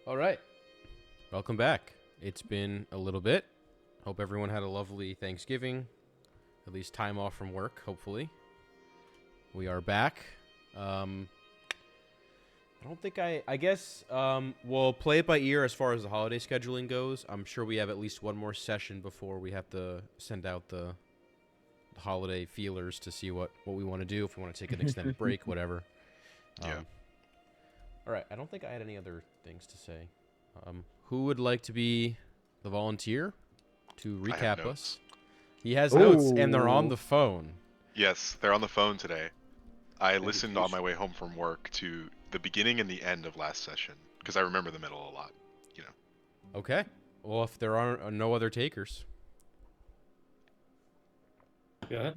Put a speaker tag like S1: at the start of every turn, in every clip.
S1: All right. Welcome back. It's been a little bit. Hope everyone had a lovely Thanksgiving, at least time off from work, hopefully. We are back. Um, I don't think I guess we'll play it by ear as far as the holiday scheduling goes. I'm sure we have at least one more session before we have to send out the holiday feelers to see what we want to do, if we want to take an extended break, whatever.
S2: Yeah.
S1: Um, all right. I don't think I had any other things to say. Who would like to be the volunteer to
S2: I have
S1: recap us?
S2: notes.
S1: He has notes, and they're on
S3: Oh,
S1: the phone.
S2: Yes, they're on the phone today. I listened on my
S3: dedication.
S2: way home from work to the beginning and the end of last session because I remember the middle a lot. You know.
S1: Okay. Well, if there are no other takers,
S3: Yeah.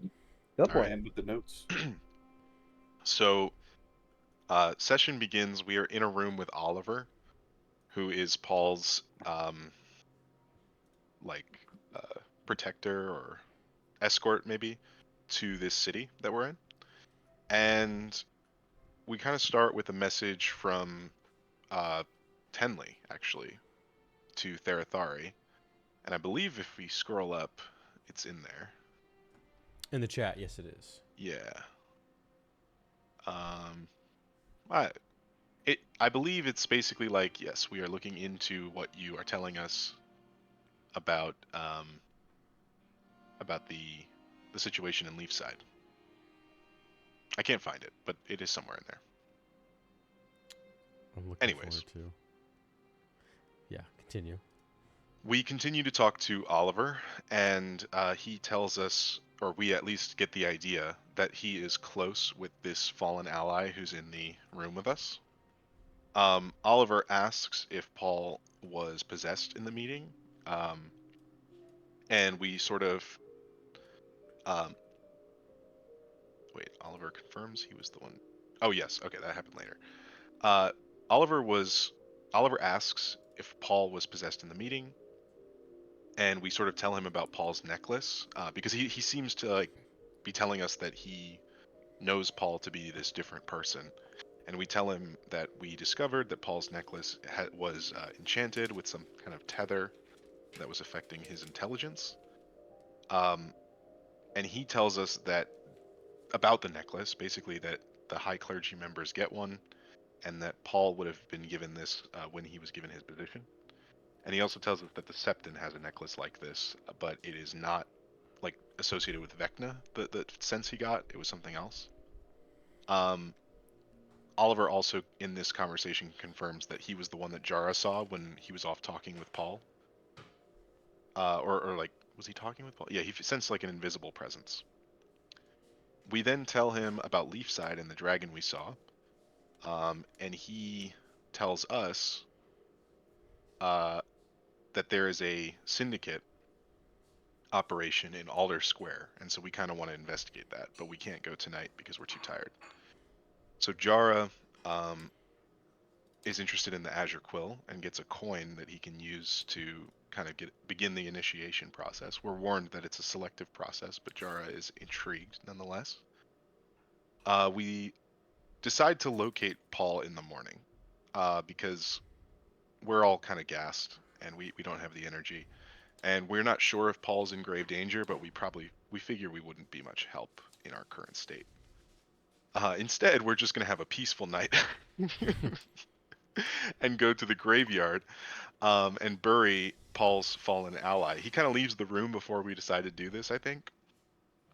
S3: Go
S2: All
S3: for
S2: right.
S3: him with the notes.
S2: So, session begins. We are in a room with Oliver, who is Paul's like protector or escort maybe to this city that we're in, and we kind of start with a message from uh, Tenley actually to Therathari. And I believe if we scroll up, it's in there.
S1: in the chat, yes, it is.
S2: Yeah. Um, I I believe it's basically like, yes, we are looking into what you are telling us about about the situation in Leafside. I can't find it, but it is somewhere in there.
S1: I'm looking
S2: Anyways,
S1: forward to. Yeah, continue.
S2: we continue to talk to Oliver, and he tells us, or we at least get the idea, that he is close with this fallen ally who's in the room with us. Oliver asks if Paul was possessed in the meeting, um, and we sort of um, wait. Oliver confirms he was the one. Oh yes, okay, that happened later. Uh, Oliver was Oliver asks if Paul was possessed in the meeting, and we sort of tell him about Paul's necklace because he seems to like be telling us that he knows Paul to be this different person. And we tell him that we discovered that Paul's necklace was enchanted with some kind of tether that was affecting his intelligence. Um, and he tells us that about the necklace, basically that the high clergy members get one, and that Paul would have been given this when he was given his position. And he also tells us that the Septon has a necklace like this, but it is not like associated with Vecna. The sense he got, it was something else. Um, Oliver also in this conversation confirms that he was the one that Jara saw when he was off talking with Paul. Or like, was he talking with Paul? Yeah, he sensed like an invisible presence. We then tell him about Leafside and the dragon we saw, and he tells us uh, that there is a syndicate operation in Alder Square, and so we kind of want to investigate that, but we can't go tonight because we're too tired. So Jara um, is interested in the Azure Quill and gets a coin that he can use to kind of begin the initiation process. We're warned that it's a selective process, but Jara is intrigued nonetheless. We decide to locate Paul in the morning because we're all kind of gassed and we don't have the energy. And we're not sure if Paul's in grave danger, but we figure we wouldn't be much help in our current state. Instead, we're just gonna have a peaceful night and go to the graveyard and bury Paul's fallen ally. He kind of leaves the room before we decide to do this, I think,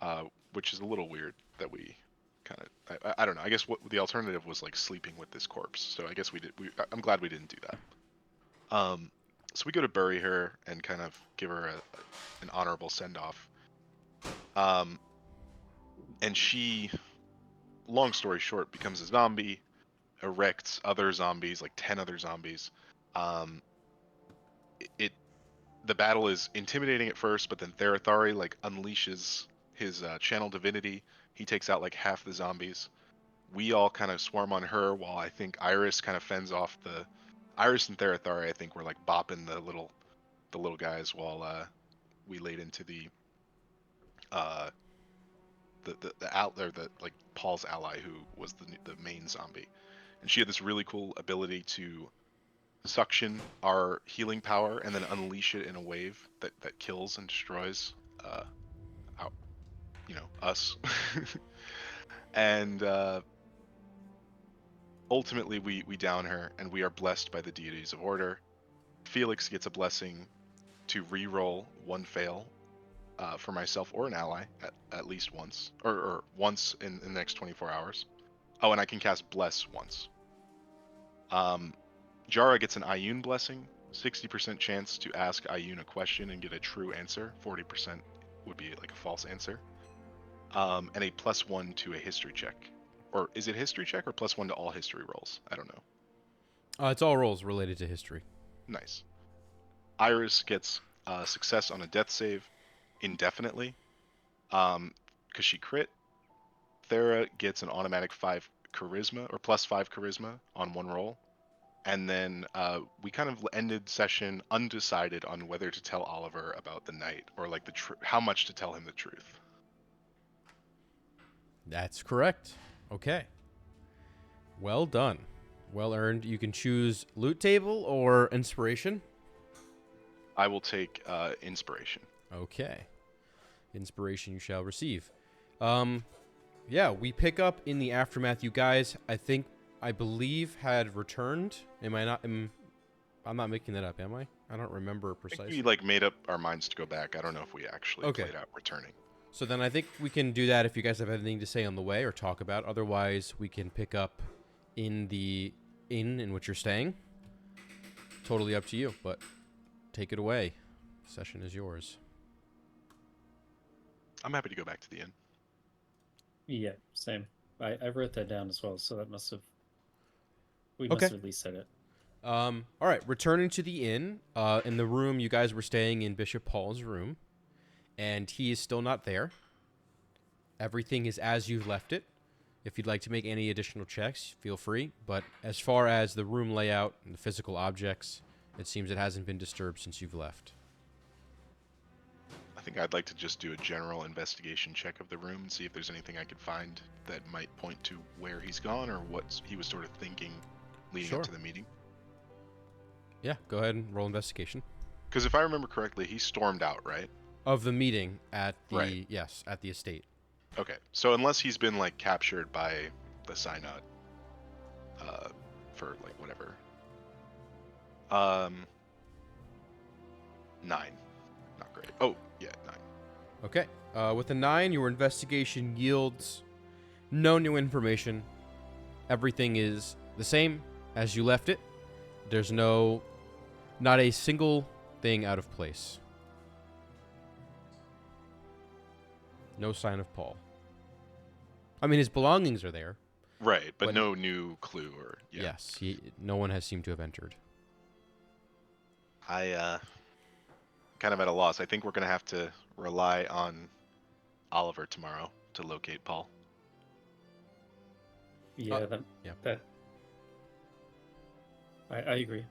S2: uh, which is a little weird that we kind of I don't know. I guess what the alternative was like sleeping with this corpse. So I guess we did. I'm glad we didn't do that. So we go to bury her and kind of give her an honorable send off. Um, and she, long story short, becomes a zombie, erects other zombies, like 10 other zombies. Um, it the battle is intimidating at first, but then Therathari like unleashes his channel divinity. He takes out like half the zombies. We all kind of swarm on her, while I think Iris kind of fends off the Iris and Therathari. I think were like bopping the little guys while we laid into uh the out there the like Paul's ally who was the main zombie, and she had this really cool ability to suction our healing power and then unleash it in a wave that kills and destroys, our, us. And ultimately, we down her, and we are blessed by the deities of order. Felix gets a blessing to re-roll one fail for myself or an ally at least once, or once in the next 24 hours. Oh, and I can cast Bless once. Jara gets an Ioun blessing, 60% chance to ask Ioun a question and get a true answer. 40% would be like a false answer. And a +1 to a history check. Or is it history check or +1 to all history rolls? I don't know.
S1: It's all rolls related to history.
S2: Nice. Iris gets success on a death save indefinitely because she crit. Thera gets an automatic 5 charisma or +5 charisma on one roll. And then we kind of ended session undecided on whether to tell Oliver about the night or like how much to tell him the truth.
S1: That's correct. Okay. Well done. Well earned. You can choose loot table or inspiration.
S2: I will take inspiration.
S1: Okay. Inspiration you shall receive. Yeah, we pick up in the aftermath. You guys, I believe, had returned. I'm not making that up, am I? I don't remember
S2: I
S1: precisely.
S2: think we like made up our minds to go back. I don't know if we actually
S1: Okay.
S2: played out returning.
S1: So then I think we can do that if you guys have anything to say on the way or talk about. Otherwise, we can pick up in the inn in which you're staying. Totally up to you, but take it away. Session is yours.
S2: I'm happy to go back to the inn.
S3: Yeah, same. I wrote that down as well, so that we must have at least said it.
S1: All right, returning to the inn, in the room you guys were staying in, Bishop Paul's room, and he is still not there. Everything is as you've left it. If you'd like to make any additional checks, feel free. But as far as the room layout and the physical objects, it seems it hasn't been disturbed since you've left.
S2: I think I'd like to just do a general investigation check of the room and see if there's anything I could find that might point to where he's gone or what he was sort of thinking leading
S1: Sure.
S2: up to the meeting.
S1: Yeah, go ahead and roll investigation.
S2: Because if I remember correctly, he stormed out, right?
S1: Of the meeting at the
S2: Right.
S1: Yes, at the estate.
S2: Okay, so unless he's been like captured by the Synod, for like whatever, 9, not great. Oh yeah, 9.
S1: Okay. With a 9, your investigation yields no new information. Everything is the same as you left it. There's not a single thing out of place. No sign of Paul. I mean, his belongings are there.
S2: Right, but
S1: But-
S2: no new clue or yeah.
S1: Yes, no one has seemed to have entered.
S2: I kind of at a loss. I think we're gonna have to rely on Oliver tomorrow to locate Paul.
S3: Yeah,
S1: yeah.
S3: I agree.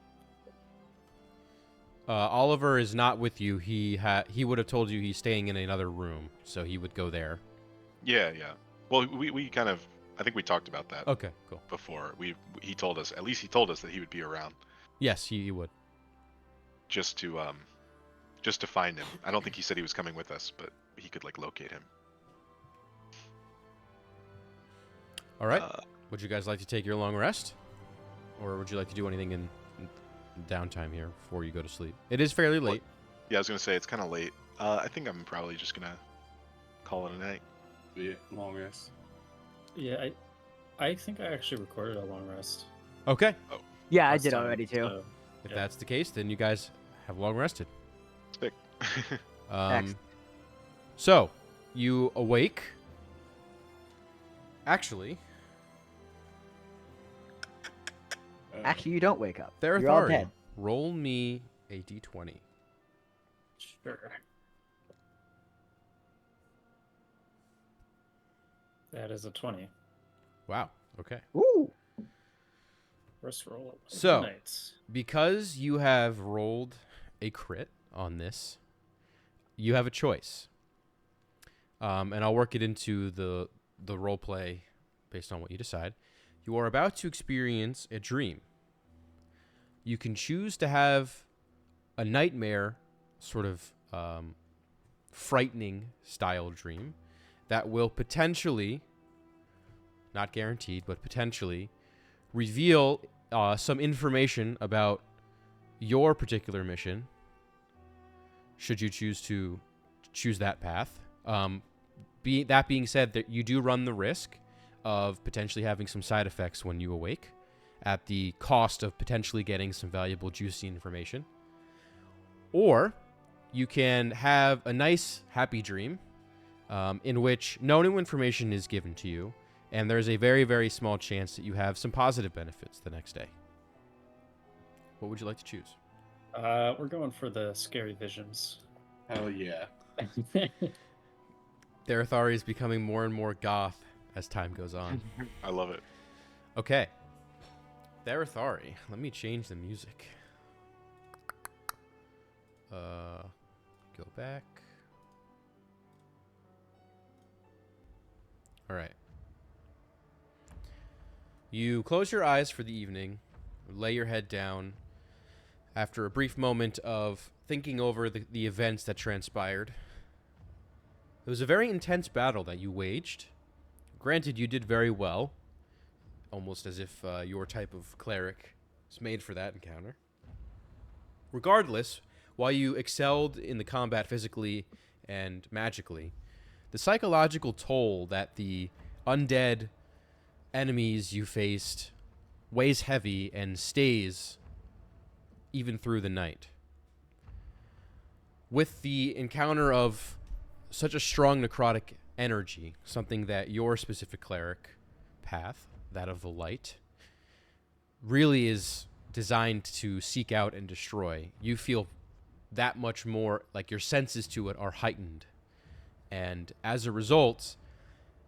S1: Oliver is not with you. He would have told you he's staying in another room, so he would go there.
S2: Yeah. Well, we kind of, I think we talked about that
S1: Okay, cool.
S2: before. He told us, at least he told us that he would be around
S1: Yes, he would.
S2: just to find him. I don't think he said he was coming with us, but he could like locate him.
S1: All right. Would you guys like to take your long rest? Or would you like to do anything in downtime here before you go to sleep? It is fairly late.
S2: Yeah, I was gonna say it's kind of late. I think I'm probably just gonna call it a night.
S4: Yeah, long rest.
S3: Yeah, I think I actually recorded a long rest.
S1: Okay.
S5: Yeah, I
S3: last
S5: did
S3: time,
S5: already too.
S3: so,
S1: If
S3: yeah.
S1: that's the case, then you guys have long rested.
S2: Sick.
S5: Excellent.
S1: So, you awake. Actually,
S5: Actually, you don't wake up.
S1: Therathari,
S5: You're all dead.
S1: roll me a d20.
S3: Sure. That is a 20.
S1: Wow. Okay.
S5: Ooh.
S3: First roll of the
S1: So-
S3: night.
S1: Because you have rolled a crit on this, you have a choice. And I'll work it into the role play based on what you decide. You are about to experience a dream. you can choose to have a nightmare, sort of frightening style dream that will potentially, not guaranteed, but potentially reveal some information about your particular mission, should you choose to choose that path. That being said, that you do run the risk of potentially having some side effects when you awake, at the cost of potentially getting some valuable, juicy information. Or you can have a nice, happy dream in which no new information is given to you, and there's a very, very small chance that you have some positive benefits the next day. What would you like to choose?
S3: We're going for the scary visions.
S4: Hell yeah.
S1: Darathari is becoming more and more goth as time goes on.
S2: I love it.
S1: Okay. Darathari, let me change the music. Go back. All right. You close your eyes for the evening, lay your head down. After a brief moment of thinking over the events that transpired, it was a very intense battle that you waged. Granted, you did very well, almost as if your type of cleric is made for that encounter. Regardless, while you excelled in the combat physically and magically, the psychological toll that the undead enemies you faced weighs heavy and stays even through the night. With the encounter of such a strong necrotic energy, something that your specific cleric path, that of the light, really is designed to seek out and destroy, you feel that much more like your senses to it are heightened, and as a result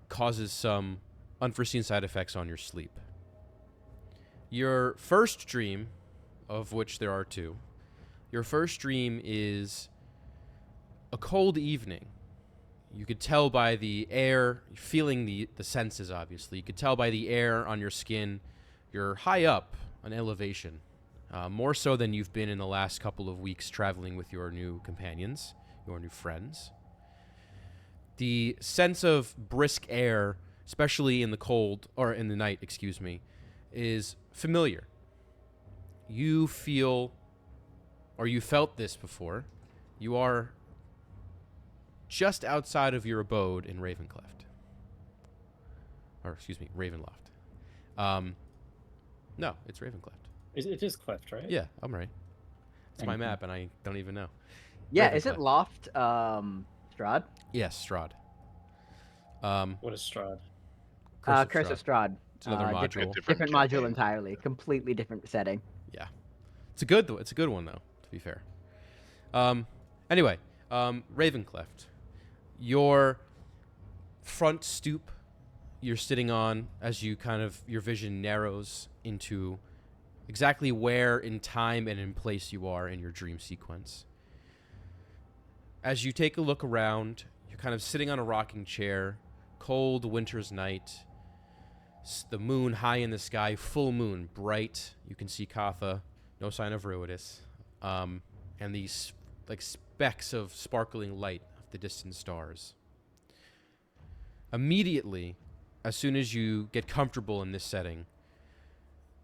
S1: causes some unforeseen side effects on your sleep. Your first dream, of which there are two, your first dream is a cold evening. You could tell by the air, feeling the senses, obviously. You could tell by the air on your skin. You're high up, an elevation, more so than you've been in the last couple of weeks traveling with your new companions, your new friends. The sense of brisk air, especially in the cold, or in the night, excuse me, is familiar. You feel, or you felt this before. You are just outside of your abode in Ravencleft. Or, excuse me, Ravenloft. No, it's Ravencleft.
S3: It is cleft, right?
S1: Yeah, I'm right. It's
S3: Thank
S1: my
S3: you.
S1: map, and I don't even know.
S5: Yeah, isn't
S1: Ravencleft.
S5: Loft Strahd?
S1: Yes, Strahd.
S3: What is Strahd?
S5: Curse of Strahd.
S1: It's another module.
S5: Different module
S2: campaign.
S5: entirely. Completely different setting.
S1: Yeah, it's a good one though. To be fair. Anyway, Ravencleft, your front stoop you're sitting on, as you your vision narrows into exactly where in time and in place you are in your dream sequence. As you take a look around, you're kind of sitting on a rocking chair, cold winter's night, the moon high in the sky, full moon, bright. You can see Katha, no sign of Ruidus, and these like specks of sparkling light of the distant stars. Immediately, as soon as you get comfortable in this setting,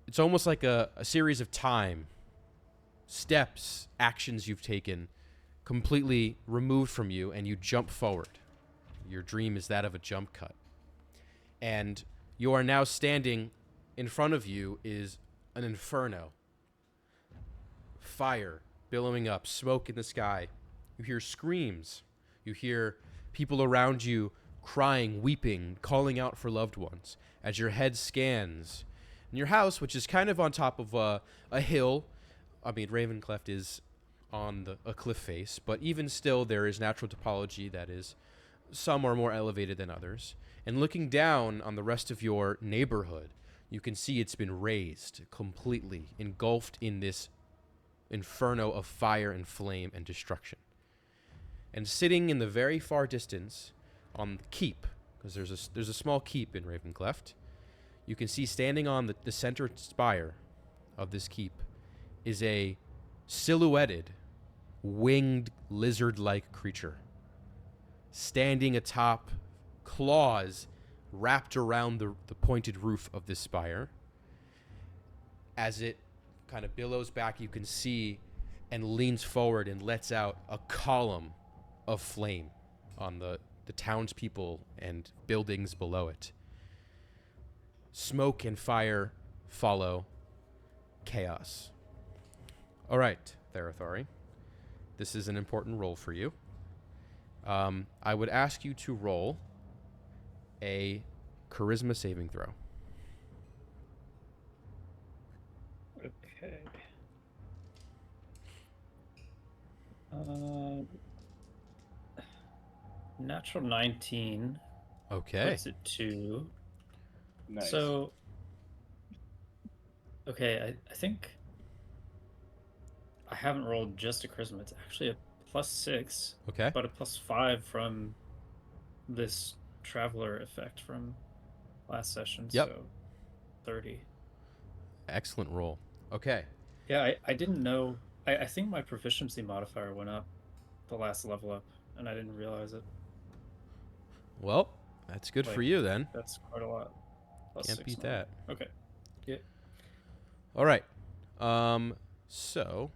S1: it's almost like a series of time, steps, actions you've taken, completely removed from you, and you jump forward. Your dream is that of a jump cut. And you are now standing in front of you is an inferno. Fire billowing up, smoke in the sky. You hear screams. You hear people around you crying, weeping, calling out for loved ones. As your head scans, and your house, which is kind of on top of a hill, I mean, Ravencleft is on a cliff face, but even still, there is natural topology that is, some are more elevated than others. And looking down on the rest of your neighborhood, you can see it's been razed completely, engulfed in this inferno of fire and flame and destruction. And sitting in the very far distance on the keep, because there's a small keep in Ravencleft, you can see standing on the center spire of this keep is a silhouetted, winged lizard-like creature standing atop claws wrapped around the pointed roof of this spire. As it kind of billows back, you can see, and leans forward and lets out a column of flame on the townspeople and buildings below it. Smoke and fire follow. Chaos. All right, Therathori. This is an important roll for you. I would ask you to roll a charisma saving throw.
S3: Okay. Natural 19
S1: Okay.
S3: puts it to.
S4: Nice.
S3: So, okay, I think I haven't rolled just a charisma. It's actually a +6,
S1: Okay.
S3: but a +5 from this traveler effect from last session.
S1: Yep.
S3: So 30.
S1: Excellent roll. Okay.
S3: Yeah, I didn't know. I think my proficiency modifier went up the last level up, and I didn't realize it.
S1: Well, that's good for
S3: Like,
S1: you then.
S3: That's quite a lot.
S1: Can't
S3: +6
S1: beat
S3: now.
S1: that.
S3: Okay. Yeah.
S1: All right. So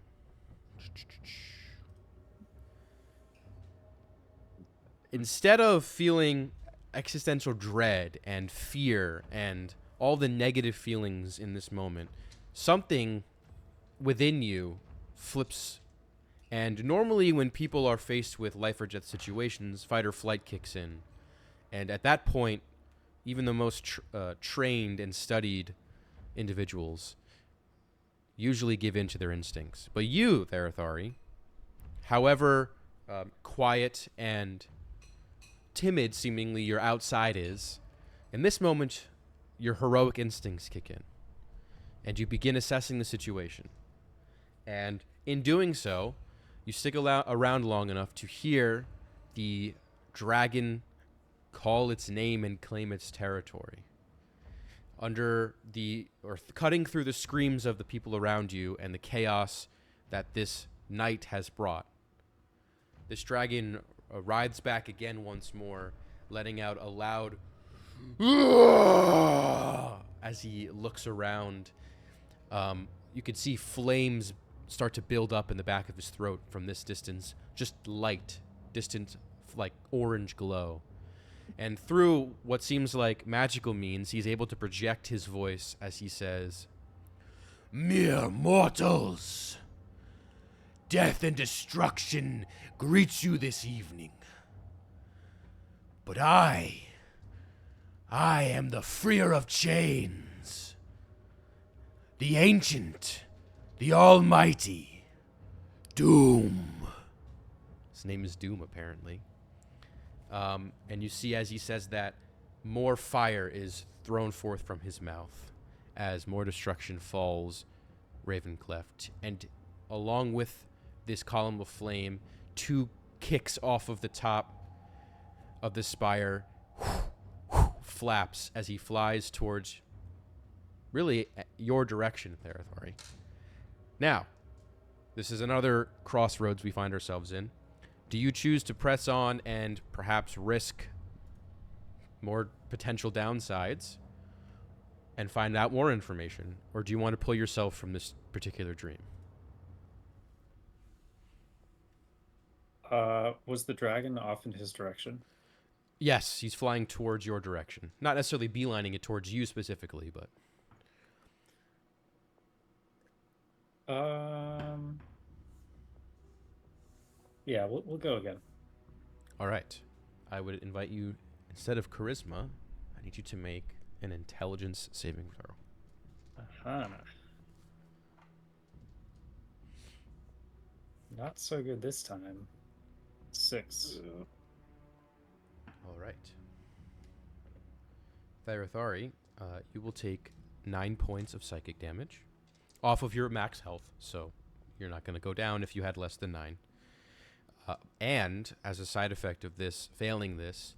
S1: instead of feeling existential dread and fear and all the negative feelings in this moment, something within you flips. And normally when people are faced with life or death situations, fight or flight kicks in. And at that point, even the most trained and studied individuals usually give in to their instincts. But you, Therathari, however quiet and timid seemingly your outside is, in this moment, your heroic instincts kick in. And you begin assessing the situation. And in doing so, you stick around long enough to hear the dragon call its name and claim its territory. Cutting through the screams of the people around you and the chaos that this night has brought, this dragon writhes back again once more, letting out a loud as he looks around. You can see flames start to build up in the back of his throat from this distance, just light, distant, like orange glow. And through what seems like magical means, he's able to project his voice as he says, "Mere mortals, death and destruction greets you this evening. But I am the freer of chains, the ancient, the almighty, Doom." His name is Doom, apparently. And you see as he says that, more fire is thrown forth from his mouth as more destruction falls Ravencleft. And along with this column of flame, 2 kicks off of the top of the spire, flaps as he flies towards really your direction, Therathori. Now, this is another crossroads we find ourselves in. Do you choose to press on and perhaps risk more potential downsides and find out more information? Or do you want to pull yourself from this particular dream?
S3: Was the dragon off in his direction?
S1: Yes, he's flying towards your direction. Not necessarily beelining it towards you specifically, but...
S3: Yeah, we'll go again.
S1: All right. I would invite you, instead of charisma, I need you to make an intelligence saving throw.
S3: Uh-huh. Not so good this time. 6.
S1: All right. Therathari, you will take 9 points of psychic damage off of your max health, so you're not going to go down if you had less than 9. And as a side effect of this, failing this,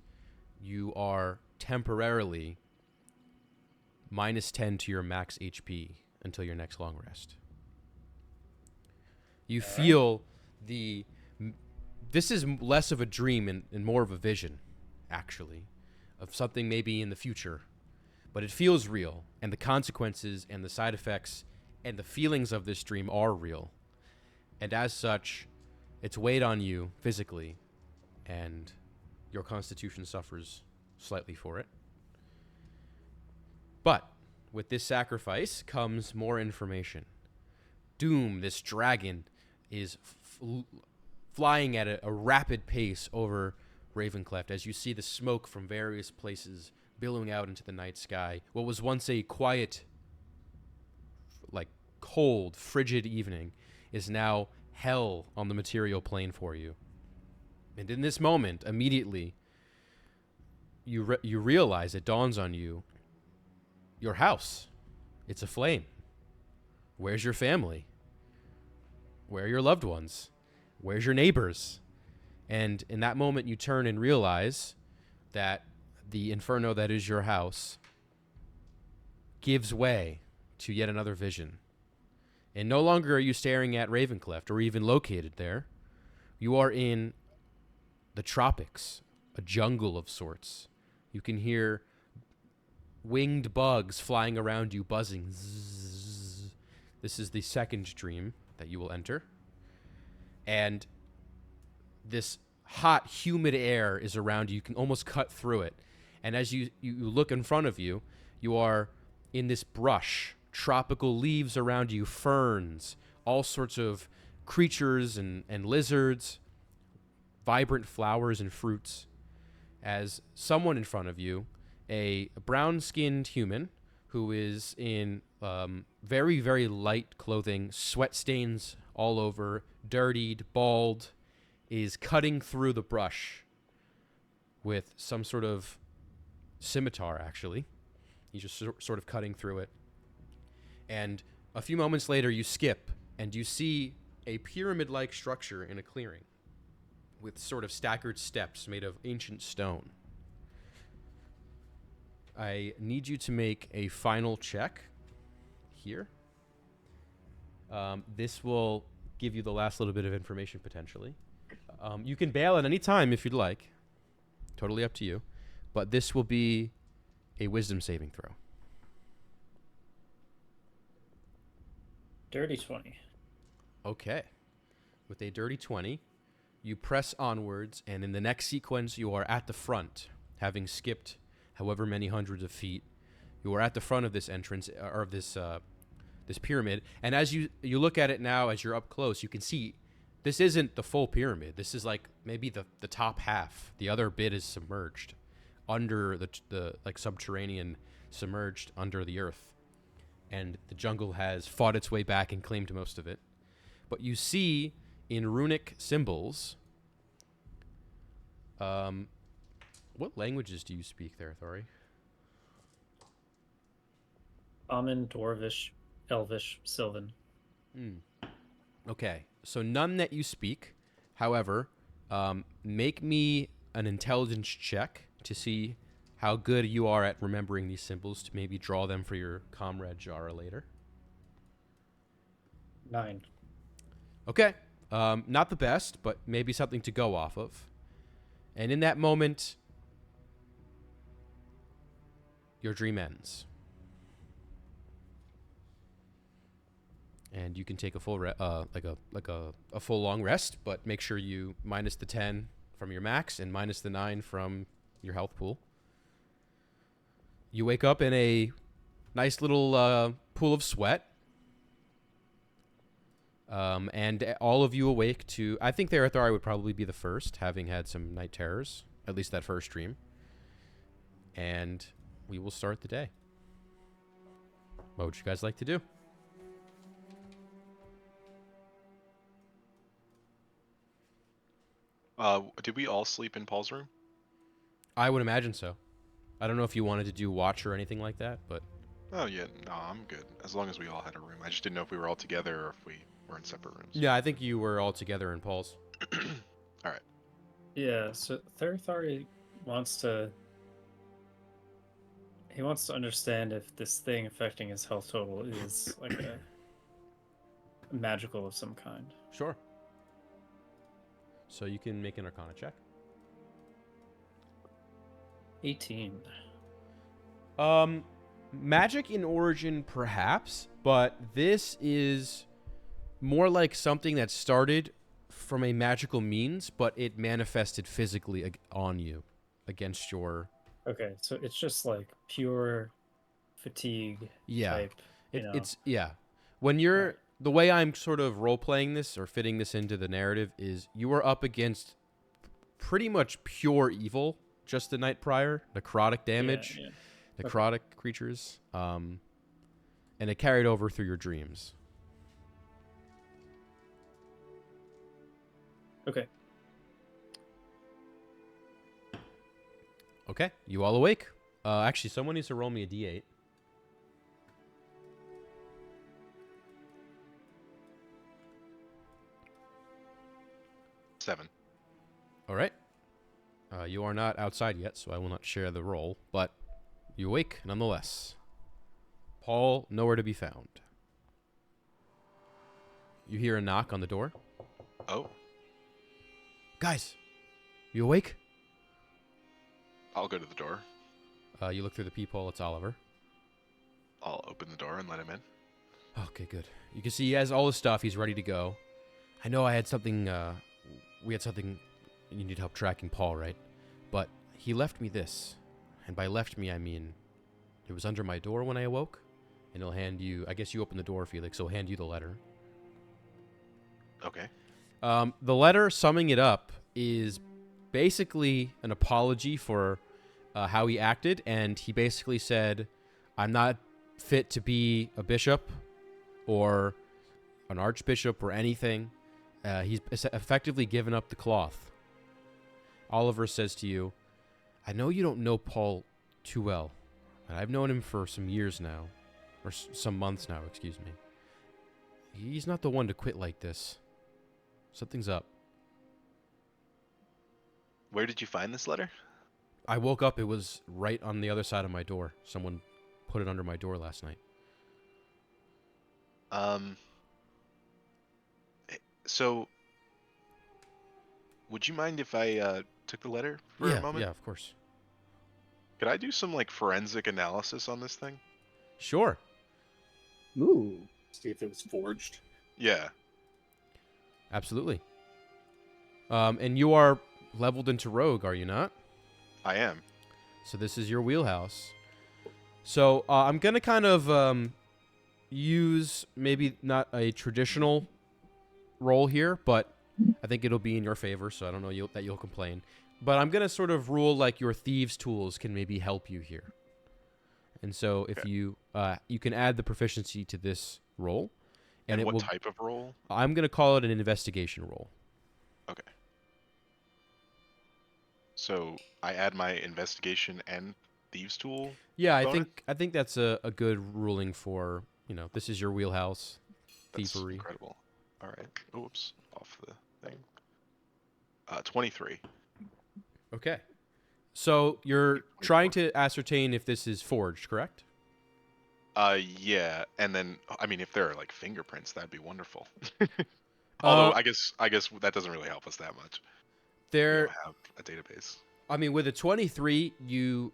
S1: you are temporarily -10 to your max HP until your next long rest. You
S3: All right.
S1: feel the... This is less of a dream and more of a vision, actually, of something maybe in the future. But it feels real, and the consequences and the side effects and the feelings of this dream are real. And as such, it's weighed on you physically, and your constitution suffers slightly for it. But with this sacrifice comes more information. Doom, this dragon, is flying at a rapid pace over Ravencleft as you see the smoke from various places billowing out into the night sky. What was once a quiet, like cold, frigid evening is now hell on the material plane for you. And in this moment, immediately, you realize, it dawns on you, your house, it's aflame. Where's your family? Where are your loved ones? Where's your neighbors? And in that moment, you turn and realize that the inferno that is your house gives way to yet another vision. And no longer are you staring at Ravencleft or even located there. You are in the tropics, a jungle of sorts. You can hear winged bugs flying around you, buzzing. Zzz. This is the second dream that you will enter. And this hot, humid air is around you. You can almost cut through it. And as you look in front of you, you are in this brush, tropical leaves around you, ferns, all sorts of creatures and lizards, vibrant flowers and fruits. As someone in front of you, a brown-skinned human who is in very, very light clothing, sweat stains all over, dirtied, bald, is cutting through the brush with some sort of scimitar, actually. He's just sort of cutting through it. And a few moments later, you skip, and you see a pyramid-like structure in a clearing with sort of staggered steps made of ancient stone. I need you to make a final check here. This will give you the last little bit of information, potentially. You can bail at any time if you'd like. Totally up to you. But this will be a wisdom saving throw.
S3: Dirty 20.
S1: Okay. With a dirty 20, you press onwards, and in the next sequence, you are at the front, having skipped however many hundreds of feet. You are at the front of this entrance, or of this pyramid. And as you look at it now, as you're up close, you can see this isn't the full pyramid. This is like maybe the top half. The other bit is submerged under the like subterranean, submerged under the earth. And the jungle has fought its way back and claimed most of it. But you see in runic symbols, what languages do you speak there, Thori?
S3: Common, Dwarvish, Elvish, Sylvan.
S1: Okay, so none that you speak. However, make me an intelligence check to see how good you are at remembering these symbols to maybe draw them for your comrade Jara later.
S3: 9.
S1: Okay, not the best, but maybe something to go off of. And in that moment, your dream ends. And you can take a full a full long rest, but make sure you minus the 10 from your max and minus the 9 from your health pool. You wake up in a nice little pool of sweat. And all of you awake to... I think Therathari would probably be the first, having had some night terrors, at least that first dream. And we will start the day. What would you guys like to do?
S2: Did we all sleep in Paul's room?
S1: I would imagine so. I don't know if you wanted to do watch or anything like that, but...
S2: Oh, yeah. No, I'm good. As long as we all had a room. I just didn't know if we were all together or if we were in separate rooms.
S1: Yeah, I think you were all together in Paul's.
S2: All right.
S3: Yeah, so Therathari wants to... He wants to understand if this thing affecting his health total is like magical of some kind.
S1: Sure. So you can make an Arcana check.
S3: 18.
S1: Magic in origin, perhaps, but this is more like something that started from a magical means, but it manifested physically on you against your.
S3: Okay, so it's just like pure fatigue type.
S1: It's when you're
S3: Right.
S1: the way I'm sort of role playing this or fitting this into the narrative is you are up against pretty much pure evil just the night prior, necrotic damage, necrotic creatures, and it carried over through your dreams.
S3: Okay.
S1: Okay, you all awake. Actually, someone needs to roll me a d8.
S2: Seven.
S1: All right. You are not outside yet, so I will not share the roll, but you awake nonetheless. Paul, nowhere to be found. You hear a knock on the door.
S2: Oh,
S1: Guys, you awake?
S2: I'll go to the door.
S1: You look through the peephole. It's Oliver.
S2: I'll open the door and let him in.
S1: Okay, good. You can see he has all his stuff. He's ready to go. I know I had something, we had something, you need help tracking Paul, right? But he left me this. And by left me, I mean, it was under my door when I awoke. And he'll hand you, I guess you open the door, Felix, so he'll hand you the letter.
S2: Okay.
S1: The letter, summing it up, is basically an apology for how he acted. And he basically said, I'm not fit to be a bishop or an archbishop or anything. He's effectively given up the cloth. Oliver says to you, I know you don't know Paul too well, but I've known him for some years now, or some months now, excuse me. He's not the one to quit like this. Something's up.
S2: Where did you find this letter?
S1: I woke up, it was right on the other side of my door. Someone put it under my door last night.
S2: So, would you mind if I took the letter for a moment?
S1: Yeah, of course.
S2: Could I do some like forensic analysis on this thing?
S1: Sure.
S5: Ooh.
S4: See if it was forged.
S2: Yeah.
S1: Absolutely. And you are leveled into rogue, are you not?
S2: I am.
S1: So this is your wheelhouse. So I'm going to kind of use maybe not a traditional role here, but I think it'll be in your favor, so I don't know that you'll complain. But I'm going to sort of rule like your thieves' tools can maybe help you here. And so if you can add the proficiency to this roll.
S2: And what type of role?
S1: I'm going to call it an investigation roll.
S2: Okay. So I add my investigation and thieves tool.
S1: Yeah,
S2: bonus?
S1: I think that's a good ruling for, this is your wheelhouse.
S2: That's
S1: Thievery.
S2: incredible. All right. Oops, off the thing. 23.
S1: Okay. So you're trying to ascertain if this is forged, correct?
S2: Yeah, and then I mean, if there are like fingerprints, that'd be wonderful. Although I guess that doesn't really help us that much. We don't have a database.
S1: I mean, with a 23, you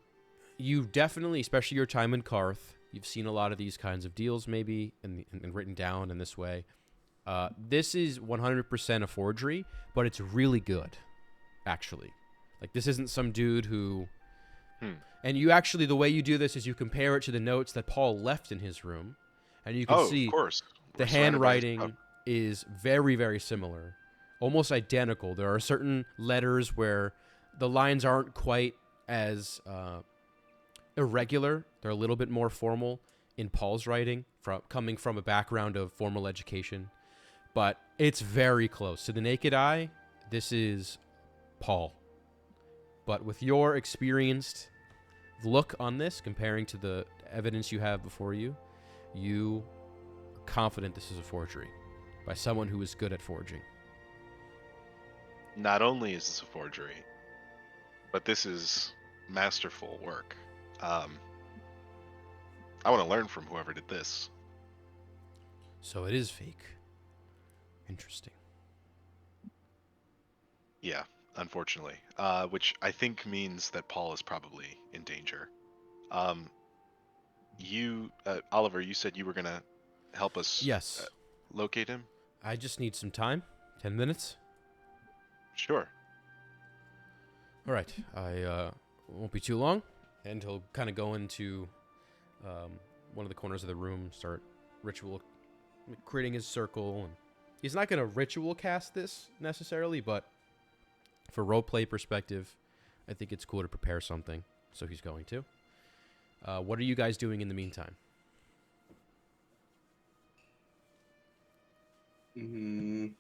S1: definitely, especially your time in Karth, you've seen a lot of these kinds of deals maybe and written down in this way. This is 100% a forgery, but it's really good, actually. Like, this isn't some dude who... And you actually, the way you do this is you compare it to the notes that Paul left in his room, and you can see
S2: of course.
S1: the handwriting is very, very similar, almost identical. There are certain letters where the lines aren't quite as irregular. They're a little bit more formal in Paul's writing, coming from a background of formal education. But it's very close. To the naked eye, this is Paul. But with your experienced look on this, comparing to the evidence you have before you, you are confident this is a forgery by someone who is good at forging.
S2: Not only is this a forgery, but this is masterful work. I want to learn from whoever did this.
S1: So it is fake. Interesting.
S2: Yeah, unfortunately. Which I think means that Paul is probably in danger. Um, Oliver, you said you were gonna help us
S1: Yes.
S2: locate him.
S1: I just need some time. 10 minutes.
S2: Sure.
S1: All right. I won't be too long, and he'll kind of go into one of the corners of the room, start ritual, creating his circle, and he's not going to ritual cast this necessarily, but for roleplay perspective, I think it's cool to prepare something, so he's going to. What are you guys doing in the meantime?
S2: Worrying.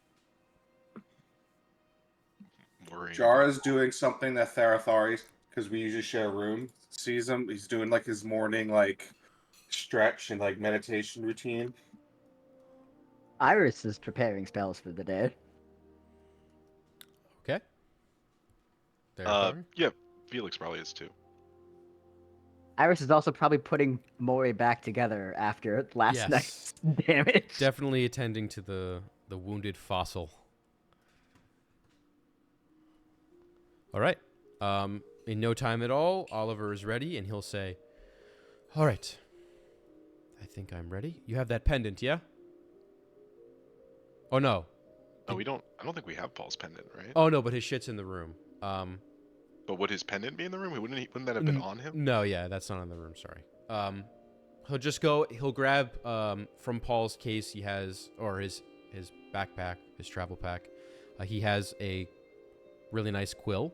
S4: Jara's doing something that Therathari, because we usually share a room, sees him. He's doing like his morning stretch and like meditation routine.
S5: Iris is preparing spells for the day.
S1: Okay. There,
S2: Yeah, Felix probably is too.
S5: Iris is also probably putting Mori back together after last
S1: Yes.
S5: night's damage.
S1: Definitely attending to the wounded fossil. All right. In no time at all, Oliver is ready, and he'll say, "All right. I think I'm ready. You have that pendant, yeah? Oh no.
S2: Oh, I don't think we have Paul's pendant, right?
S1: Oh no, but his shit's in the room.
S2: But would his pendant be in the room? Wouldn't that have been on him?
S1: No, yeah, that's not in the room. Sorry. He'll just go. He'll grab from Paul's case. He has or his backpack, his travel pack. He has a really nice quill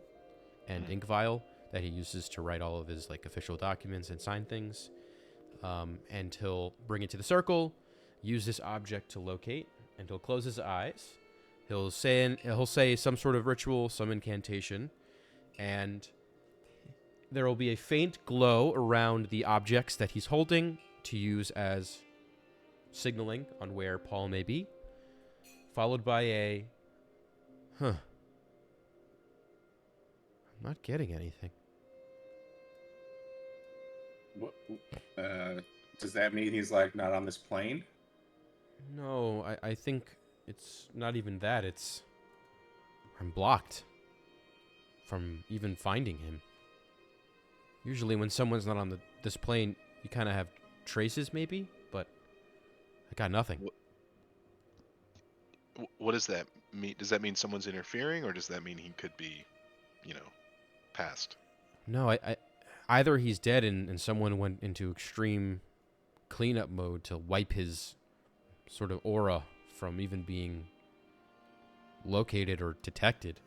S1: and ink vial that he uses to write all of his like official documents and sign things. And he'll bring it to the circle, use this object to locate, and he'll close his eyes. He'll say some sort of ritual, some incantation, and there will be a faint glow around the objects that he's holding to use as signaling on where Paul may be, followed by a I'm not getting anything.
S4: What? Does that mean he's like not on this plane?
S1: No, I think it's not even that. It's I'm blocked from even finding him. Usually when someone's not on this plane, you kind of have traces maybe, but I got nothing.
S2: What does that mean? Does that mean someone's interfering, or does that mean he could be, passed?
S1: No, I either he's dead and someone went into extreme cleanup mode to wipe his sort of aura from even being located or detected,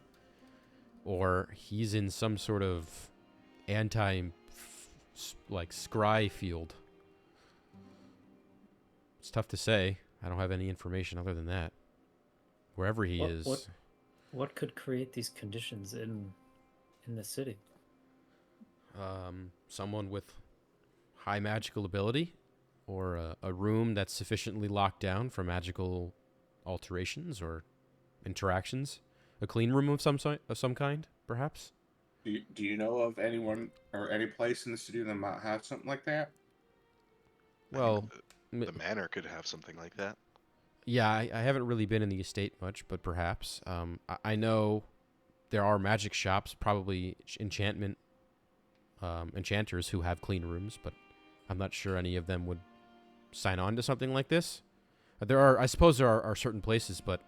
S1: or he's in some sort of scry field. It's tough to say. I don't have any information other than that. Wherever he is.
S3: What could create these conditions in the city?
S1: Someone with high magical ability, or a room that's sufficiently locked down for magical alterations or interactions. A clean room of some kind, perhaps.
S4: Do you know of anyone or any place in the city that might have something like that?
S1: Well,
S2: the manor could have something like that.
S1: Yeah, I haven't really been in the estate much, but perhaps. I know there are magic shops, probably enchanters who have clean rooms, but I'm not sure any of them would sign on to something like this. I suppose there are certain places, but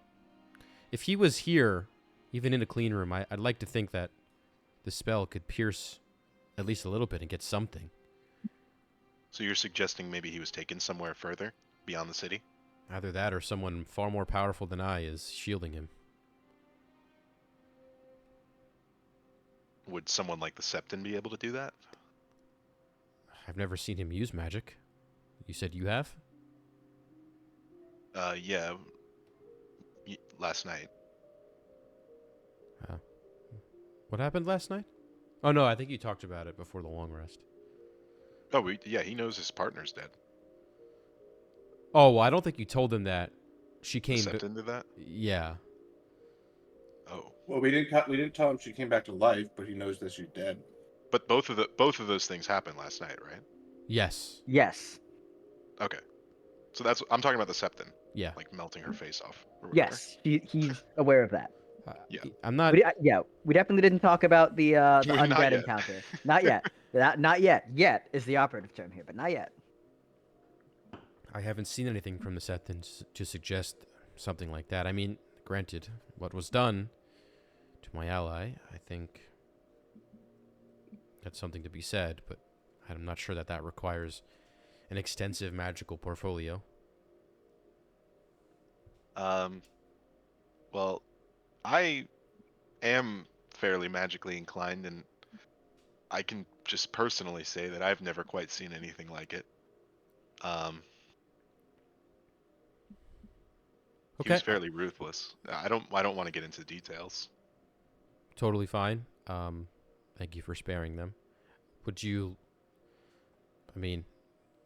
S1: if he was here, even in a clean room, I'd like to think that the spell could pierce at least a little bit and get something.
S2: So you're suggesting maybe he was taken somewhere further beyond the city?
S1: Either that or someone far more powerful than I is shielding him.
S2: Would someone like the Septon be able to do that?
S1: I've never seen him use magic. You said you have?
S2: Yeah. Last night.
S1: What happened last night? Oh no, I think you talked about it before the long rest.
S2: Oh, he knows his partner's dead.
S1: Oh, well, I don't think you told him that she came.
S2: The Septon did that?
S1: Yeah.
S2: Oh.
S4: Well, we didn't tell him she came back to life, but he knows that she's dead.
S2: But both of those things happened last night, right?
S1: Yes.
S5: Yes.
S2: Okay. So I'm talking about the Septon.
S1: Yeah.
S2: like melting her face off or whatever.
S5: Yes, he's aware of that.
S2: Yeah.
S1: I'm not.
S5: Yeah, we definitely didn't talk about the
S2: Not
S5: undead
S2: yet.
S5: encounter. Not yet. Not yet. Yet is the operative term here, but not yet.
S1: I haven't seen anything from the Sethans to suggest something like that. I mean, granted, what was done to my ally, I think that's something to be said, but I'm not sure that requires an extensive magical portfolio.
S2: Well, I am fairly magically inclined, and I can just personally say that I've never quite seen anything like it. He was
S1: Okay,
S2: fairly ruthless. I don't want to get into details.
S1: totally fine. Thank you for sparing them. Would you, I mean,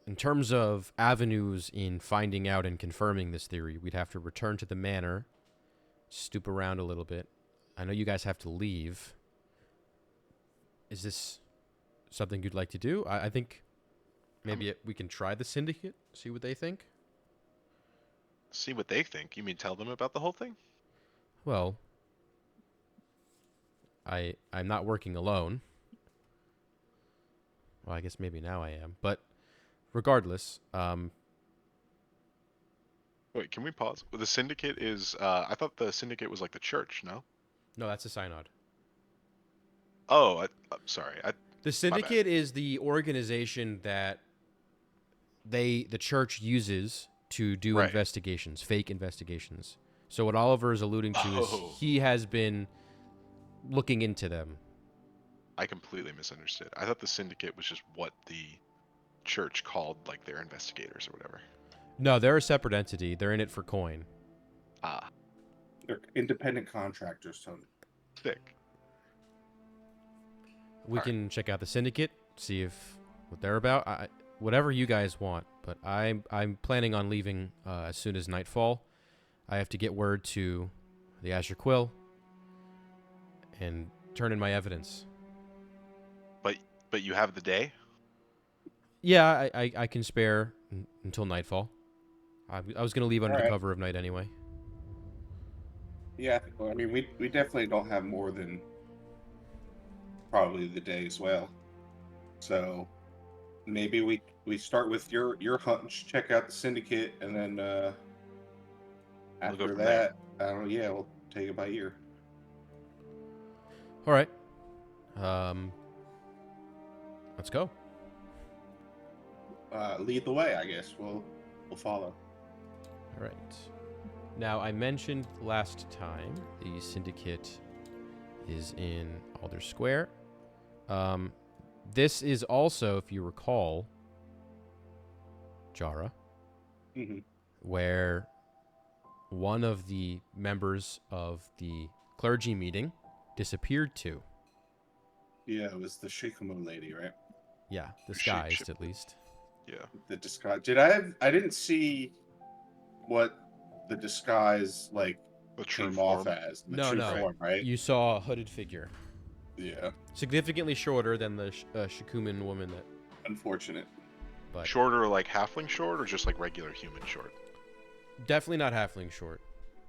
S1: in terms of avenues in finding out and confirming this theory, we'd have to return to the manor, stoop around a little bit. I know you guys have to leave. Is this something you'd like to do? I think maybe we can try the syndicate, see what they think.
S2: See what they think. You mean tell them about the whole thing?
S1: Well, I'm not working alone. Well, I guess maybe now I am, but regardless,
S2: Wait, can we pause? The syndicate is. I thought the syndicate was like the church. No.
S1: no, that's a synod.
S2: Oh, sorry.
S1: The syndicate is the organization that the church uses to do
S2: Right.
S1: investigations, fake investigations. So what Oliver is alluding to is he has been looking into them.
S2: I completely misunderstood. I thought the syndicate was just what the church called like their investigators or whatever.
S1: No, they're a separate entity. They're in it for coin.
S2: Ah,
S4: They're independent contractors, Tony.
S2: thick.
S1: We
S2: All
S1: can check out the syndicate, see if what they're about. Whatever you guys want, but I'm planning on leaving as soon as nightfall. I have to get word to the Azure Quill and turn in my evidence.
S2: But you have the day.
S1: Yeah, I can spare until nightfall. I was going to leave under
S4: All
S1: the
S4: right.
S1: cover of night anyway.
S4: Yeah, I mean, we definitely don't have more than probably the day as well. So maybe we start with your hunch, check out the syndicate, and then
S2: We'll go
S4: after
S2: from
S4: that, I don't know. Yeah, we'll take it by ear.
S1: All right. Let's go.
S4: Lead the way, I guess. We'll follow.
S1: All right. Now, I mentioned last time the syndicate is in Alder Square. This is also, if you recall, Jara,
S4: Mm-hmm.
S1: where one of the members of the clergy meeting disappeared to.
S4: Yeah, it was the Shikumo lady, right?
S1: Yeah, disguised
S2: Shape-shifter.
S1: at least.
S2: Yeah.
S4: The disguise. I didn't see what the disguise like
S2: The true
S4: came
S2: form.
S4: off as. The
S1: No,
S4: true
S1: no.
S4: form, right?
S1: You saw a hooded figure,
S4: Yeah.
S1: significantly shorter than the Shikuman woman that.
S4: Unfortunate.
S1: But
S2: Shorter, like halfling short, or just like regular human short?
S1: definitely not halfling short.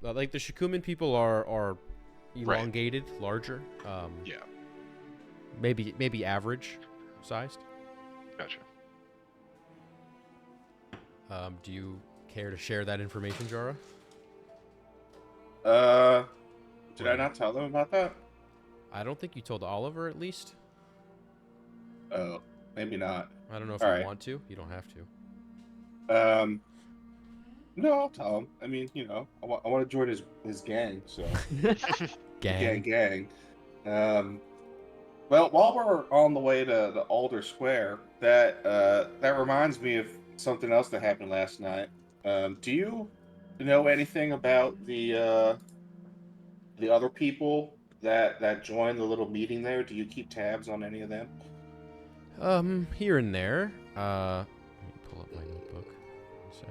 S1: Like the Shikuman people are elongated, larger.
S2: Yeah.
S1: Maybe average sized.
S2: Gotcha.
S1: Do you care to share that information, Jara?
S4: Did I not tell them about that?
S1: I don't think you told Oliver, at least.
S4: Oh, maybe not.
S1: I don't know if
S4: All
S1: you
S4: right.
S1: want to. You don't have to.
S4: No, I'll tell him. I mean, I want to join his gang, so
S1: Gang.
S4: gang. Well, while we're on the way to the Alder Square, that reminds me of something else that happened last night. Do you know anything about the other people that joined the little meeting there? Do you keep tabs on any of them?
S1: Here and there. Let me pull up my notebook. 1 sec.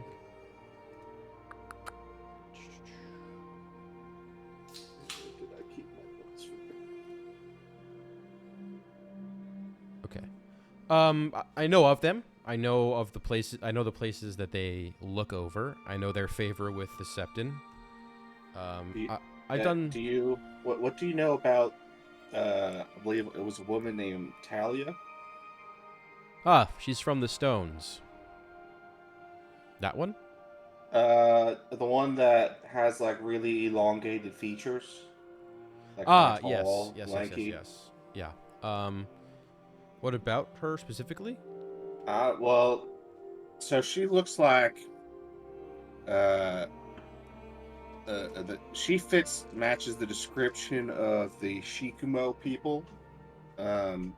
S4: Did I keep my notes for
S1: Okay. I know of them. I know of the places. I know the places that they look over. I know their favor with the Septon.
S4: Do you,
S1: I've done.
S4: do you what do you know about? I believe it was a woman named Talia.
S1: She's from the Stones. That one?
S4: The one that has like really elongated features, like kind of tall, lanky.
S1: Yes. Yeah. What about her specifically?
S4: Well, so she looks like uh, she matches the description of the Shikumo people. Um,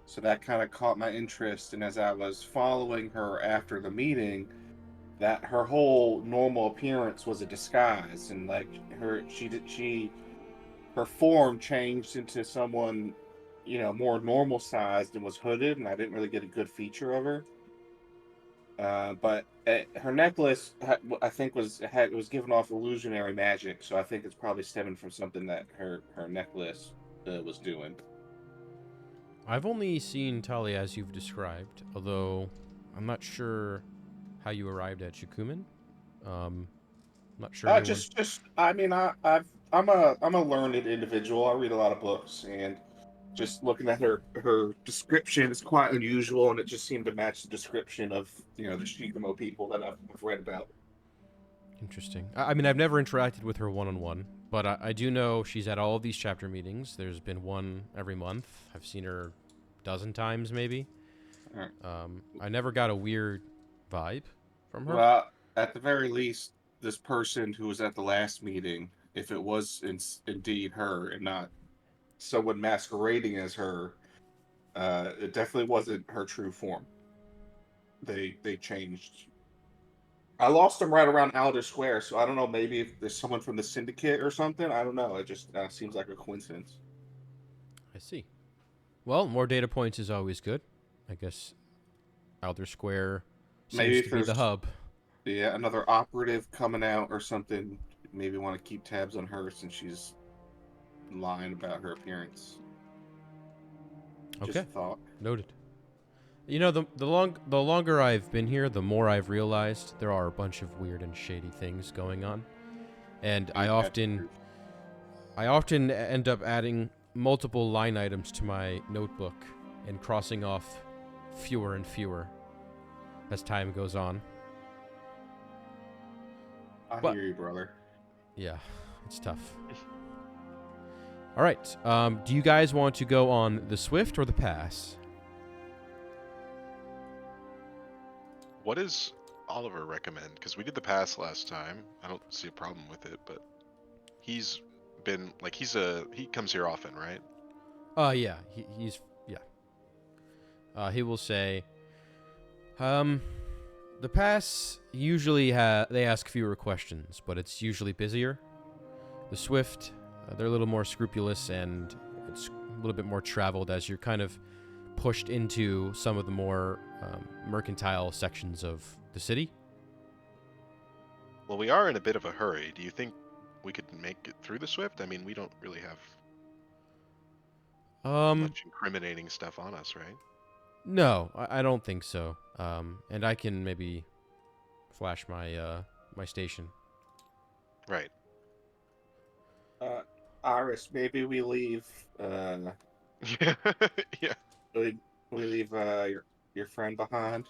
S4: so that kind of caught my interest, and as I was following her after the meeting, that her whole normal appearance was a disguise, and like her form changed into someone, more normal sized and was hooded, and I didn't really get a good feature of her. But her necklace, I think, was given off illusionary magic, so I think it's probably stemming from something that her necklace was doing.
S1: I've only seen Talia as you've described, although I'm not sure how you arrived at Shikumen. I'm not sure anyone.
S4: I mean, I'm a learned individual. I read a lot of books, and just looking at her description is quite unusual, and it just seemed to match the description of the Shikamo people that I've read about.
S1: Interesting. I mean, I've never interacted with her one-on-one, but I do know she's at all of these chapter meetings. There's been one every month. I've seen her a dozen times, maybe.
S4: All right.
S1: I never got a weird vibe from her.
S4: Well, at the very least, this person who was at the last meeting, if it was indeed her and not someone masquerading as her, it definitely wasn't her true form. They changed. I lost them right around Alder Square, so I don't know. Maybe if there's someone from the Syndicate or something. I don't know. It just seems like a coincidence.
S1: I see. Well, more data points is always good. I guess Alder Square
S4: Maybe
S1: seems
S4: if
S1: to be the
S4: there's
S1: hub.
S4: another operative coming out or something. Maybe want to keep tabs on her since she's lying about her appearance. Just
S1: Okay,
S4: a thought.
S1: noted. You know, the longer I've been here, the more I've realized there are a bunch of weird and shady things going on, and I often end up adding multiple line items to my notebook and crossing off fewer and fewer as time goes on.
S4: I
S1: But-
S4: hear you, brother.
S1: Yeah, it's tough. All right. Do you guys want to go on the Swift or the Pass?
S2: What does Oliver recommend? Because we did the pass last time. I don't see a problem with it, but he's been like he comes here often, right?
S1: Yeah. He's yeah. He will say, the Pass usually they ask fewer questions, but it's usually busier. The Swift, they're a little more scrupulous and it's a little bit more traveled as you're kind of pushed into some of the more mercantile sections of the city.
S2: Well, we are in a bit of a hurry. Do you think we could make it through the Swift? I mean, we don't really have much incriminating stuff on us, right?
S1: No, I don't think so. And I can maybe flash my my station.
S2: Right.
S4: Iris, maybe we leave.
S2: Yeah. Yeah.
S4: We leave your friend behind.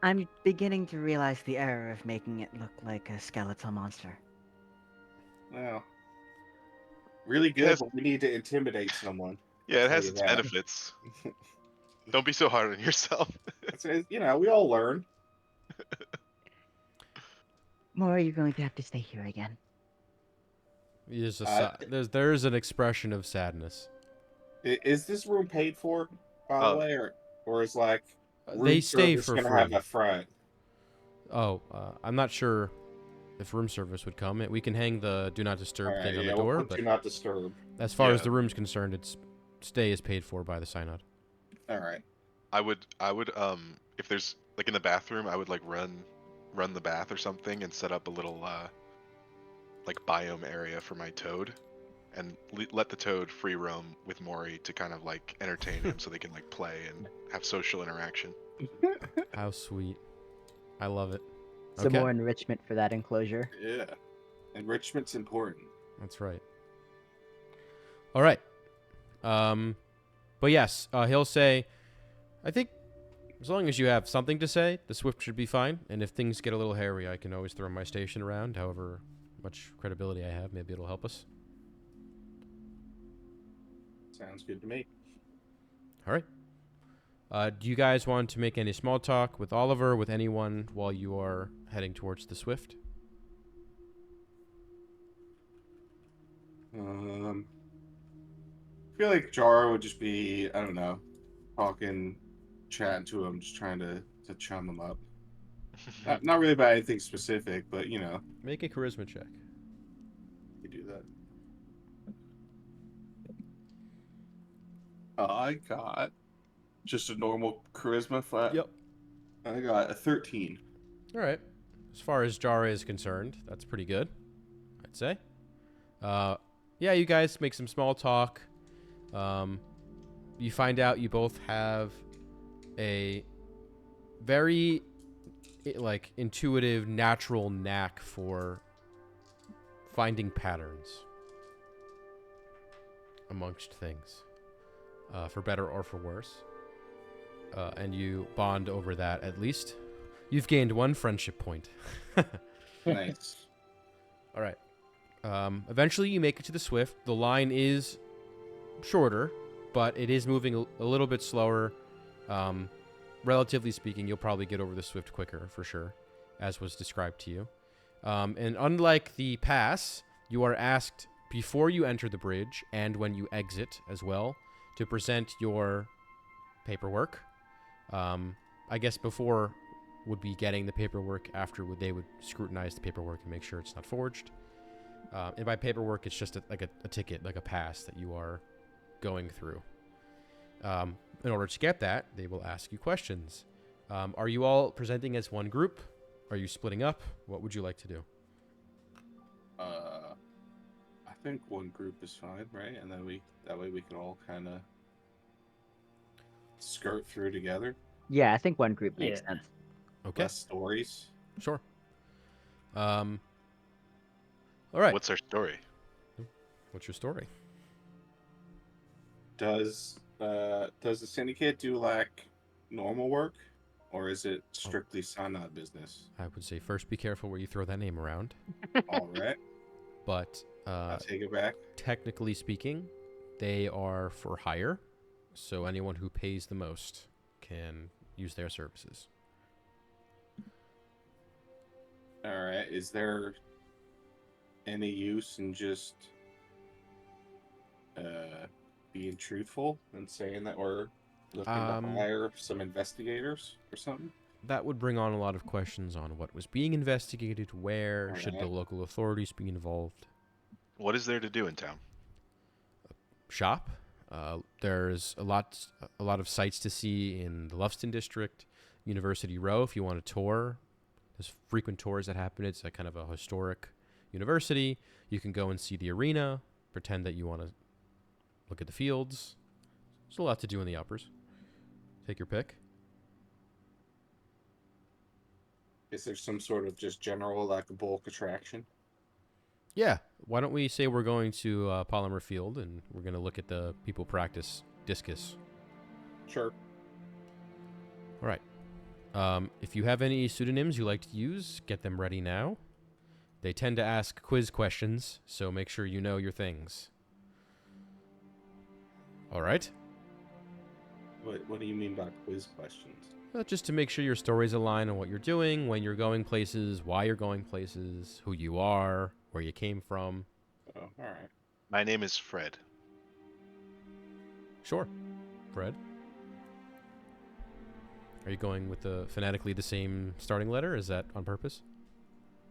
S5: I'm beginning to realize the error of making it look like a skeletal monster.
S4: Well, really good,
S2: Yes.
S4: but we need to intimidate someone.
S2: Yeah, it
S4: I'll
S2: has
S4: tell
S2: its
S4: you that.
S2: benefits. Don't be so hard on yourself.
S4: We all learn.
S5: More, you're going to have to stay here again.
S1: There's an expression of sadness.
S4: Is this room paid for, by the way, or is like
S1: They
S4: room
S1: stay
S4: service
S1: for
S4: gonna
S1: free.
S4: have a front?
S1: Oh, I'm not sure if room service would come. We can hang the do not disturb
S4: All
S1: thing
S4: right,
S1: on
S4: yeah,
S1: the
S4: we'll
S1: door,
S4: put
S1: but
S4: do not disturb.
S1: as far as
S2: Yeah.
S1: the room's concerned, its stay is paid for by the synod.
S4: All right.
S2: I would if there's like in the bathroom, I would like run the bath or something and set up a little like biome area for my toad and let the toad free roam with Mori to kind of like entertain him so they can like play and have social interaction.
S1: How sweet. I love it.
S5: Some more enrichment for that enclosure.
S4: Yeah. Enrichment's important.
S1: That's right. All right. But yes, he'll say, I think as long as you have something to say, the Swift should be fine. And if things get a little hairy, I can always throw my station around. However much credibility I have, maybe it'll help us.
S4: Sounds good to me.
S1: All right. Do you guys want to make any small talk with Oliver, with anyone, while you are heading towards the Swift?
S4: I feel like Jara would just be, I don't know, talking, chatting to him, just trying to chum him up. Not really about anything specific, but you know.
S1: Make a charisma check.
S4: You do that. I got just a normal charisma flat.
S1: Yep.
S4: I got a 13.
S1: All right. As far as Jara is concerned, that's pretty good, I'd say. Yeah, you guys make some small talk. You find out you both have a very intuitive, natural knack for finding patterns amongst things, for better or for worse. And you bond over that. At least you've gained one friendship point.
S4: Nice.
S1: All right. Eventually you make it to the Swift. The line is shorter, but it is moving a little bit slower. Relatively speaking, you'll probably get over the Swift quicker, for sure, as was described to you. And unlike the pass, you are asked before you enter the bridge and when you exit as well to present your paperwork. I guess before would be getting the paperwork. After they would scrutinize the paperwork and make sure it's not forged. And by paperwork, it's just a ticket, like a pass that you are going through. In order to get that, they will ask you questions. Are you all presenting as one group? Are you splitting up? What would you like to do?
S4: I think one group is fine, right? And then that way we can all kind of skirt through together.
S5: Yeah, I think one group makes sense.
S1: Okay.
S4: Less stories.
S1: Sure. All right.
S2: What's our story?
S1: What's your story?
S4: Does the syndicate do like normal work, or is it strictly Sanad business?
S1: I would say first be careful where you throw that name around.
S4: All right.
S1: But
S4: I'll take it back.
S1: technically speaking, they are for hire. So anyone who pays the most can use their services.
S4: All right. Is there any use in just being truthful and saying that we're looking to hire some investigators or something?
S1: That would bring on a lot of questions on what was being investigated, where, should the local authorities be involved.
S2: What is there to do in town?
S1: Shop. There's a lot of sites to see in the Lufston district, University Row. If you want a tour, there's frequent tours that happen. It's a kind of a historic university. You can go and see the arena, pretend that you want to look at the fields. There's a lot to do in the uppers. Take your pick.
S4: Is there some sort of just general like bulk attraction?
S1: Yeah. Why don't we say we're going to Polymer Field and we're going to look at the people practice discus.
S4: Sure.
S1: All right. If you have any pseudonyms you like to use, get them ready now. They tend to ask quiz questions, so make sure you know your things. All right?
S4: What do you mean by quiz questions?
S1: Just to make sure your stories align on what you're doing, when you're going places, why you're going places, who you are, where you came from.
S4: Oh, all right.
S2: My name is Fred.
S1: Sure. Fred? Are you going with phonetically the same starting letter? Is that on purpose?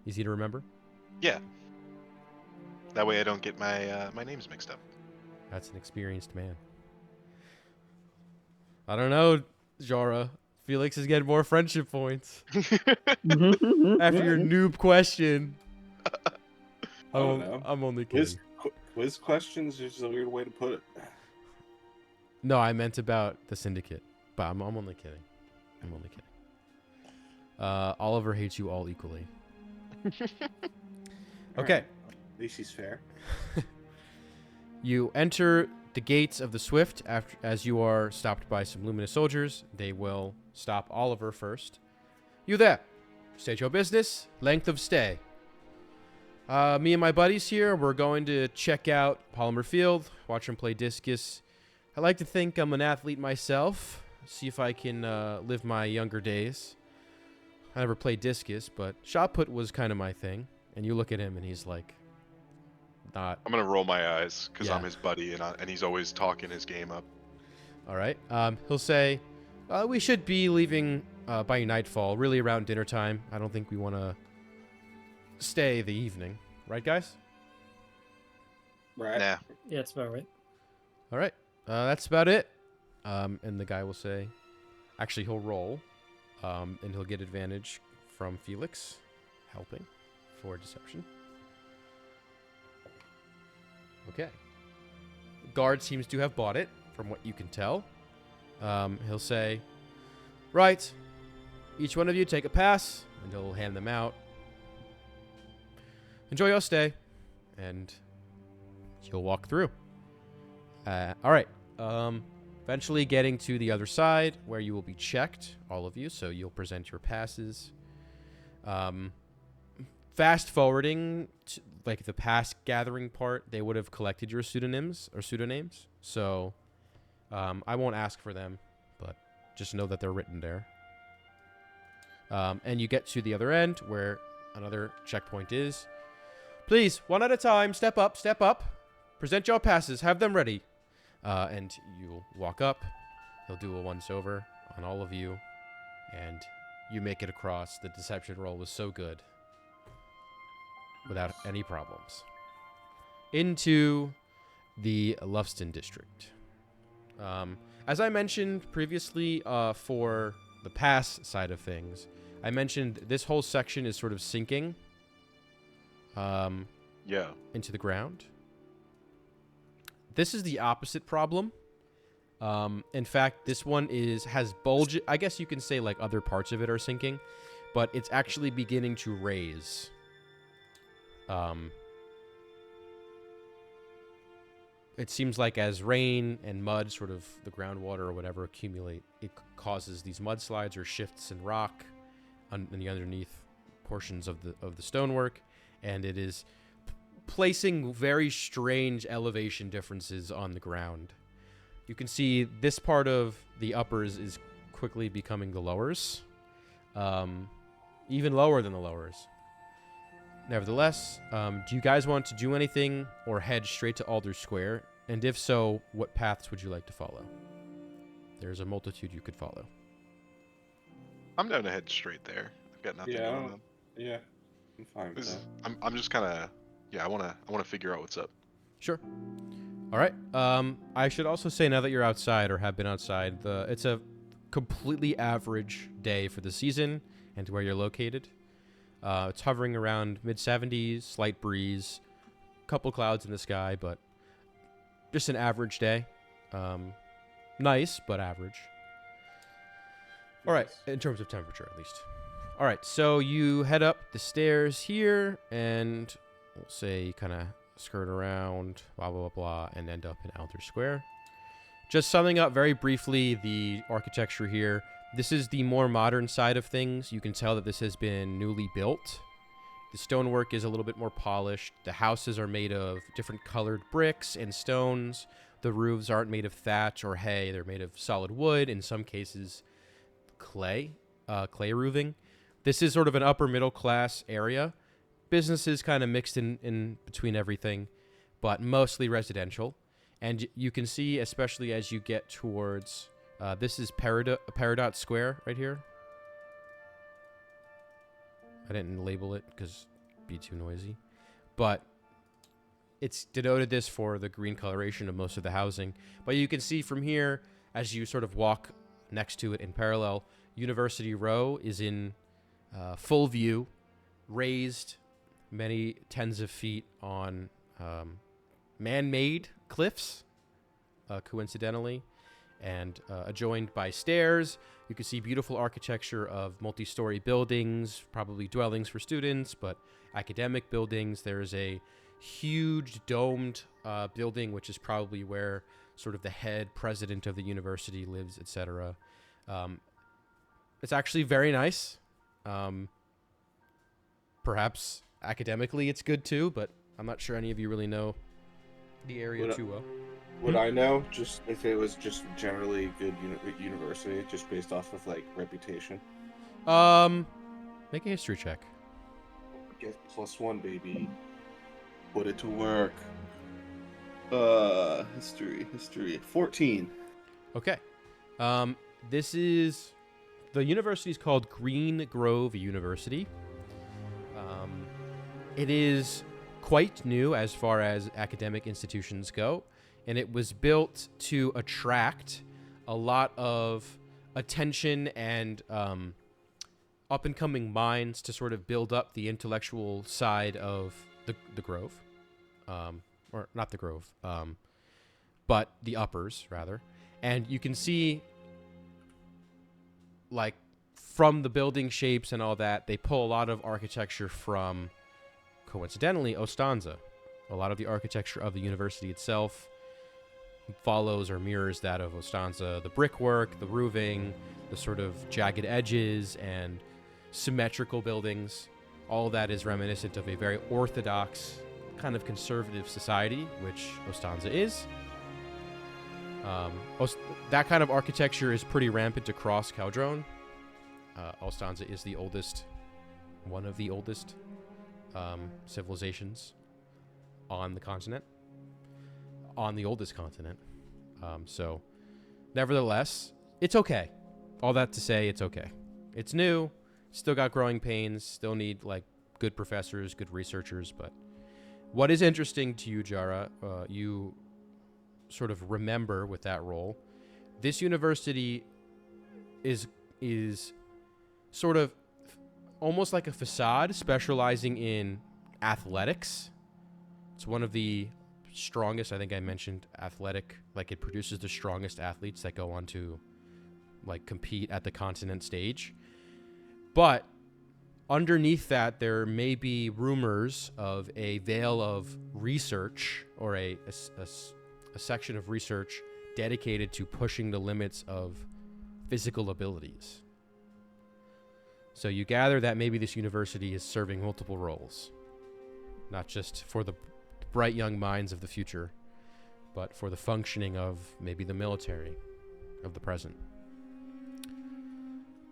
S1: Easy to remember?
S2: Yeah. That way I don't get my names mixed up.
S1: That's an experienced man. I don't know, Jara. Felix is getting more friendship points. After your noob question.
S4: I don't know.
S1: I'm only kidding.
S4: Quiz questions is a weird way to put it.
S1: No, I meant about the syndicate. But I'm only kidding. I'm only kidding. Oliver hates you all equally. Okay.
S4: Alright. At least he's fair.
S1: You enter the gates of the Swift as you are stopped by some luminous soldiers. They will stop Oliver first. You there. State your business. Length of stay. Me and my buddies here, we're going to check out Polymer Field, watch him play discus. I like to think I'm an athlete myself. See if I can live my younger days. I never played discus, but shot put was kind of my thing. And you look at him and he's like, not.
S2: I'm gonna roll my eyes because
S1: Yeah.
S2: I'm his buddy and he's always talking his game up.
S1: All right. He'll say, we should be leaving by nightfall, really around dinner time. I don't think we want to stay the evening. Right, guys?
S4: Right.
S2: Nah.
S3: Yeah, it's about right.
S1: All right. That's about it. And the guy will say, actually, he'll roll, and he'll get advantage from Felix helping for deception. Okay. Guard seems to have bought it, from what you can tell. He'll say, right, each one of you take a pass, and he'll hand them out. Enjoy your stay, and you'll walk through. All right. Eventually getting to the other side where you will be checked, all of you, so you'll present your passes. Fast forwarding to, like, the pass gathering part, they would have collected your pseudonyms, so I won't ask for them, but just know that they're written there. And you get to the other end where another checkpoint is. Please, one at a time, step up, present your passes, have them ready. And you'll walk up, he'll do a once-over on all of you, and you make it across. The deception roll was so good, without any problems. Into the Lufston district. As I mentioned previously, for the pass side of things, I mentioned this whole section is sort of sinking
S2: Yeah.
S1: into the ground. This is the opposite problem. In fact, this one has bulge. I guess you can say like other parts of it are sinking, but it's actually beginning to raise. It seems like as rain and mud, sort of the groundwater or whatever, accumulate, it causes these mudslides or shifts in rock in the underneath portions of the stonework, and it is placing very strange elevation differences on the ground. You can see this part of the uppers is quickly becoming the lowers, even lower than the lowers. Nevertheless, do you guys want to do anything or head straight to Alder Square? And if so, what paths would you like to follow? There's a multitude you could follow.
S2: I'm down to head straight there. I've got nothing
S4: Yeah,
S2: going on.
S4: Yeah, I'm fine with
S2: This
S4: that.
S2: is, I'm just kind of, yeah, I wanna figure out what's up.
S1: Sure. All right. I should also say, now that you're outside or have been outside, it's a completely average day for the season and to where you're located. It's hovering around mid-70s, slight breeze, couple clouds in the sky, but just an average day. Nice, but average. All right, in terms of temperature, at least. All right, so you head up the stairs here, and we'll say kind of skirt around, blah, blah, blah, blah, and end up in Alder Square. Just summing up very briefly the architecture here. This is the more modern side of things. You can tell that this has been newly built. The stonework is a little bit more polished. The houses are made of different colored bricks and stones. The roofs aren't made of thatch or hay. They're made of solid wood, in some cases clay roofing. This is sort of an upper middle class area. Businesses kind of mixed in between everything, but mostly residential. And you can see, especially as you get towards, this is Peridot Square right here. I didn't label it because it'd be too noisy, but it's denoted this for the green coloration of most of the housing. But you can see from here, as you sort of walk next to it in parallel, University Row is in full view, raised many tens of feet on man-made cliffs, coincidentally, and adjoined by stairs. You can see beautiful architecture of multi-story buildings, probably dwellings for students, but academic buildings. There's a huge domed building, which is probably where sort of the head president of the university lives, etc. It's actually very nice. Perhaps academically it's good too, but I'm not sure any of you really know the area too well.
S4: Would I know just if it was just generally good university, just based off of like reputation?
S1: Make a history check.
S4: Get +1, baby. Put it to work. History. 14.
S1: Okay. This is the university is called Green Grove University. It is quite new as far as academic institutions go, and it was built to attract a lot of attention and up-and-coming minds to sort of build up the intellectual side of the Grove. Or not the Grove, but the uppers, rather. And you can see, like, from the building shapes and all that, they pull a lot of architecture from, coincidentally, Ostanza. A lot of the architecture of the university itself follows or mirrors that of Ostanza. The brickwork, the roofing, the sort of jagged edges and symmetrical buildings, all that is reminiscent of a very orthodox kind of conservative society, which Ostanza is. That kind of architecture is pretty rampant across Caldrone. Ostanza is the oldest, one of the oldest civilizations on the continent, on the oldest continent. So, nevertheless, it's okay. All that to say, it's okay. It's new, still got growing pains, still need like good professors, good researchers, but what is interesting to you, Jara, you sort of remember with that role, this university is sort of almost like a facade specializing in athletics. It's one of the strongest, I think I mentioned athletic, like it produces the strongest athletes that go on to like compete at the continent stage. But underneath that, there may be rumors of a veil of research or a section of research dedicated to pushing the limits of physical abilities. So you gather that maybe this university is serving multiple roles, not just for the bright young minds of the future, but for the functioning of maybe the military of the present.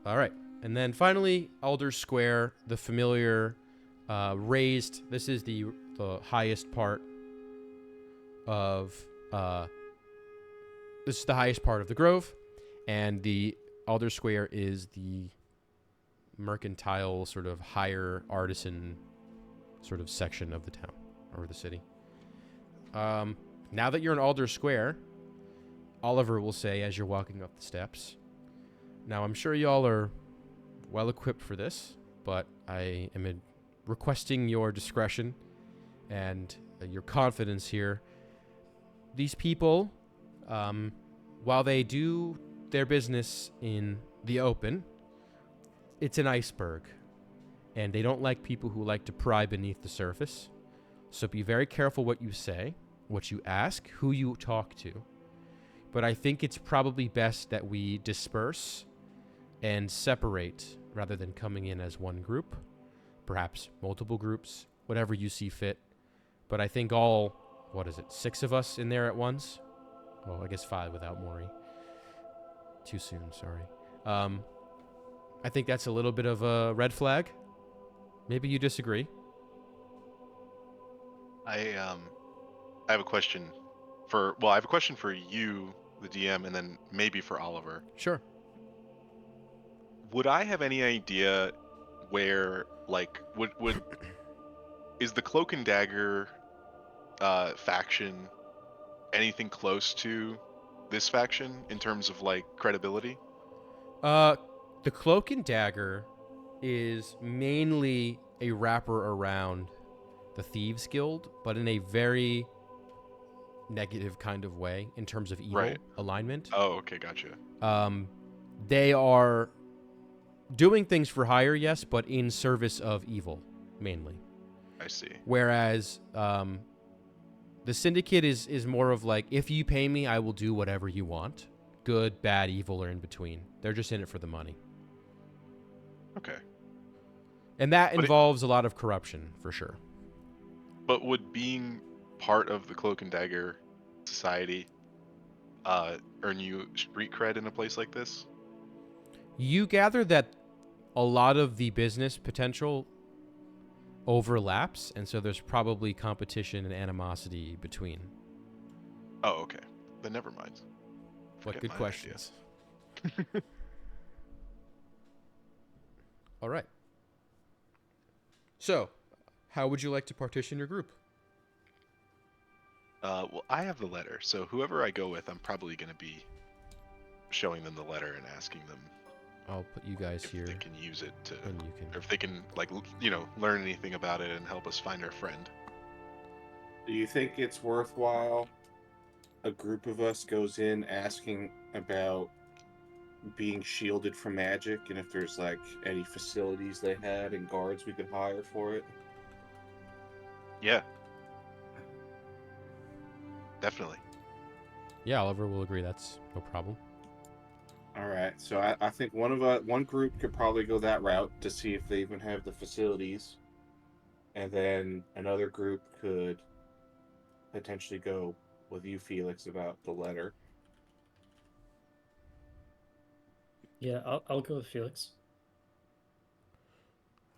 S1: All right. And then finally, Alder Square, the familiar raised. This is the highest part of this is the highest part of the Grove, and the Alder Square is the mercantile sort of higher artisan sort of section of the town or the city. Now that you're in Alder Square, Oliver will say as you're walking up the steps, now I'm sure y'all are well equipped for this, but I am requesting your discretion and your confidence here. These people, while they do their business in the open, it's an iceberg, and they don't like people who like to pry beneath the surface. So be very careful what you say, what you ask, who you talk to. But I think it's probably best that we disperse and separate rather than coming in as one group, perhaps multiple groups, whatever you see fit. But I think all, 6 of us in there at once? Well, I guess 5 without Maury. Too soon, sorry. I think that's a little bit of a red flag. Maybe you disagree.
S2: I have a question for you, the DM, and then maybe for Oliver.
S1: Sure.
S2: Would I have any idea where, like, would is the Cloak and Dagger faction anything close to this faction in terms of like credibility?
S1: The Cloak and Dagger is mainly a wrapper around the Thieves Guild, but in a very negative kind of way in terms of evil
S2: Right.
S1: alignment.
S2: Oh, okay, gotcha.
S1: They are doing things for hire, yes, but in service of evil, mainly.
S2: I see.
S1: Whereas the syndicate is more of like, if you pay me, I will do whatever you want. Good, bad, evil, or in between. They're just in it for the money.
S2: Okay.
S1: And that
S2: But
S1: involves a lot of corruption, for sure.
S2: But would being part of the Cloak and Dagger Society earn you street cred in a place like this?
S1: You gather that a lot of the business potential overlaps, and so there's probably competition and animosity between.
S2: Oh, okay. Then never mind.
S1: What
S2: Forget
S1: good
S2: my
S1: questions. All right. So, how would you like to partition your group?
S2: Well, I have the letter, so whoever I go with, I'm probably going to be showing them the letter and asking them
S1: I'll put you guys
S2: if
S1: here,
S2: they can use it to,
S1: and you can.
S2: or if they can, like, learn anything about it and help us find our friend.
S4: Do you think it's worthwhile a group of us goes in asking about being shielded from magic and if there's like any facilities they had and guards we could hire for it?
S2: Yeah. Definitely.
S1: Yeah, Oliver will agree. That's no problem.
S4: All right, so I think one group could probably go that route to see if they even have the facilities, and then another group could potentially go with you, Felix, about the letter.
S3: Yeah, I'll go with Felix.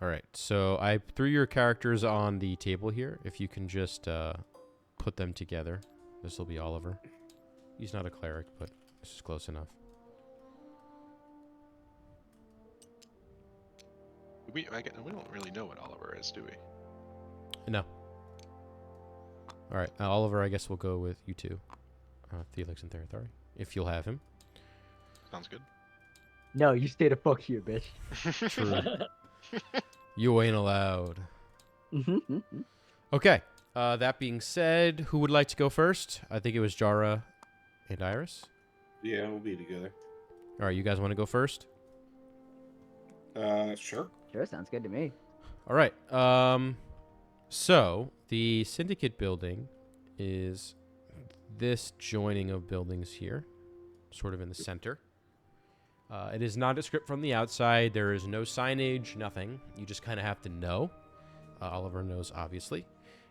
S1: All right. So I threw your characters on the table here. If you can just put them together, this will be Oliver. He's not a cleric, but this is close enough.
S2: We don't really know what Oliver is, do we?
S1: No. All right, Oliver. I guess we'll go with you two, Felix and Therathari, if you'll have him.
S2: Sounds good.
S5: No, you stay the fuck here, bitch.
S1: True. You ain't allowed.
S5: Mm-hmm.
S1: Okay. That being said, who would like to go first? I think it was Jara and Iris.
S4: Yeah, we'll be together.
S1: All right, you guys want to go first?
S4: Sure.
S5: Sure, sounds good to me.
S1: All right. So the syndicate building is this joining of buildings here, sort of in the center. It is nondescript from the outside. There is no signage, nothing. You just kind of have to know. Oliver knows, obviously.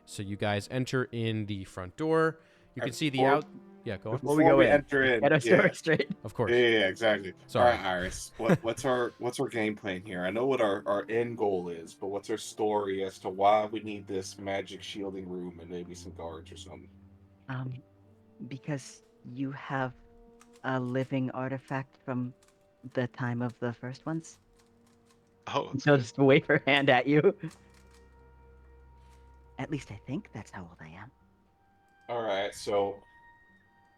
S1: So you guys enter in the front door. You can see the
S4: Before-
S1: out. Yeah, go on.
S5: Before we go in,
S4: enter in,
S5: get our story straight.
S1: Of course.
S4: Yeah, exactly.
S1: Sorry.
S4: All right, Iris. What's our game plan here? I know what our end goal is, but what's our story as to why we need this magic shielding room and maybe some guards or something?
S5: Because you have a living artifact from the time of the first ones.
S2: Oh, that's
S5: They'll
S2: good.
S5: just wave her hand at you. At least I think that's how old I am.
S4: All right, so